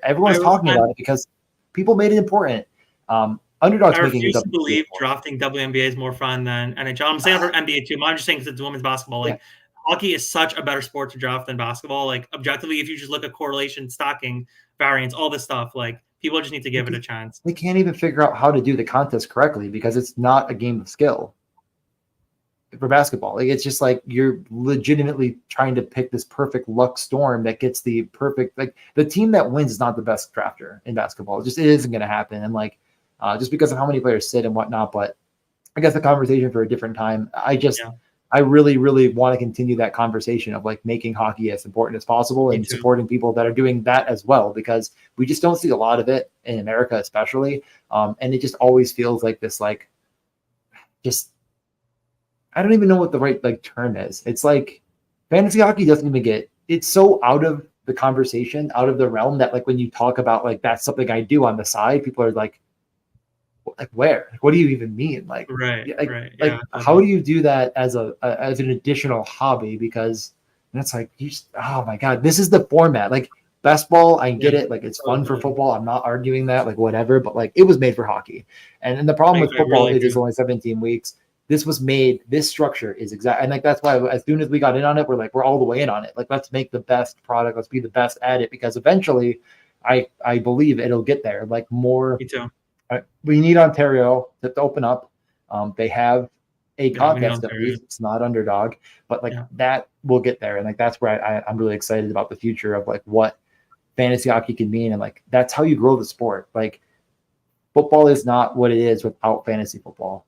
everyone's talking about it because people made it important. Underdog's I making it. refuse to believe drafting WNBA is more fun than NHL. I'm saying for NBA too. I'm just saying because it's women's basketball. Like hockey is such a better sport to draft than basketball. Like objectively, if you just look at correlation, stacking, variance, all this stuff, like people just need to give it a chance. They can't even figure out how to do the contest correctly because it's not a game of skill for basketball. Like it's just like you're legitimately trying to pick this perfect luck storm that gets the perfect, like the team that wins is not the best drafter in basketball. It isn't going to happen. And like just because of how many players sit and whatnot. But I guess the conversation for a different time. I really, really want to continue that conversation of like making hockey as important as possible and supporting people that are doing that as well, because we just don't see a lot of it in America, especially. And it just always feels like this, like, just, I don't even know what the right like term is. It's like fantasy hockey doesn't even it's so out of the conversation out of the realm that like when you talk about like that's something I do on the side, people are like where? Like, what do you even mean? Like, Right, yeah, like, right. like Yeah, how totally. do you do that as as an additional hobby? Because that's like you just oh my god, this is the format. Like best ball, I Yeah, get it. Like it's fun for totally. football. I'm not arguing that. Like whatever, but like it was made for hockey. And the problem with I football really is it's agree. only 17 weeks. This was made. This structure is exact, and like that's why as soon as we got in on it, we're like we're all the way in on it. Like let's make the best product. Let's be the best at it because eventually, I believe it'll get there. Like more Me too. we need Ontario to open up. They have a Yeah, we need contest at Ontario. least. It's not Underdog, but like Yeah, that will get there, and like that's where I'm really excited about the future of like what fantasy hockey can mean, and like that's how you grow the sport. Like football is not what it is without fantasy football,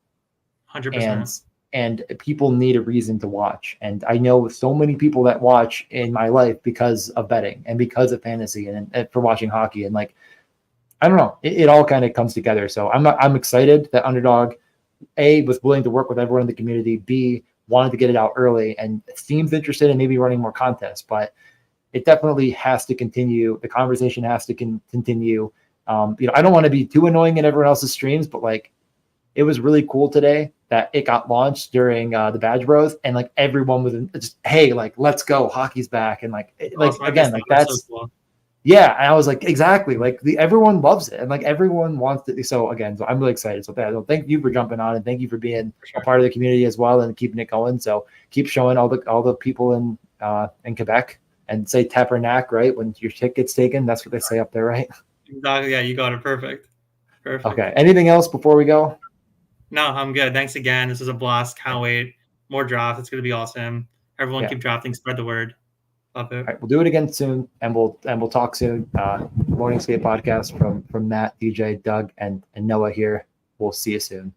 100%. and people need a reason to watch. And I know so many people that watch in my life because of betting and because of fantasy and for watching hockey and like I don't know. It all kind of comes together. So I'm excited that Underdog A was willing to work with everyone in the community. B wanted to get it out early and seems interested in maybe running more contests. But it definitely has to continue. The conversation has to continue. I don't want to be too annoying in everyone else's streams, but like it was really cool today that it got launched during the Badge Bros and like everyone was just hey like let's go hockey's back and like Awesome. I again missed that. like That's so that's cool. yeah, and I was like, exactly. Like everyone loves it, and like everyone wants it. So again, so I'm really excited. So thank you for jumping on, and thank you for being For a sure. part of the community as well, and keeping it going. So keep showing all the people in Quebec, and say Tabernac, right? When your shit gets taken, that's what they say up there, right? Exactly. Yeah, you got it. Perfect. Perfect. Okay. Anything else before we go? No, I'm good. Thanks again. This was a blast. Can't wait. More drafts. It's gonna be awesome. Everyone Yeah. keep drafting. Spread the word. Love it. All right. We'll do it again soon, and we'll talk soon. Morning Skate podcast from Matt, DJ, Doug, and Noah here. We'll see you soon.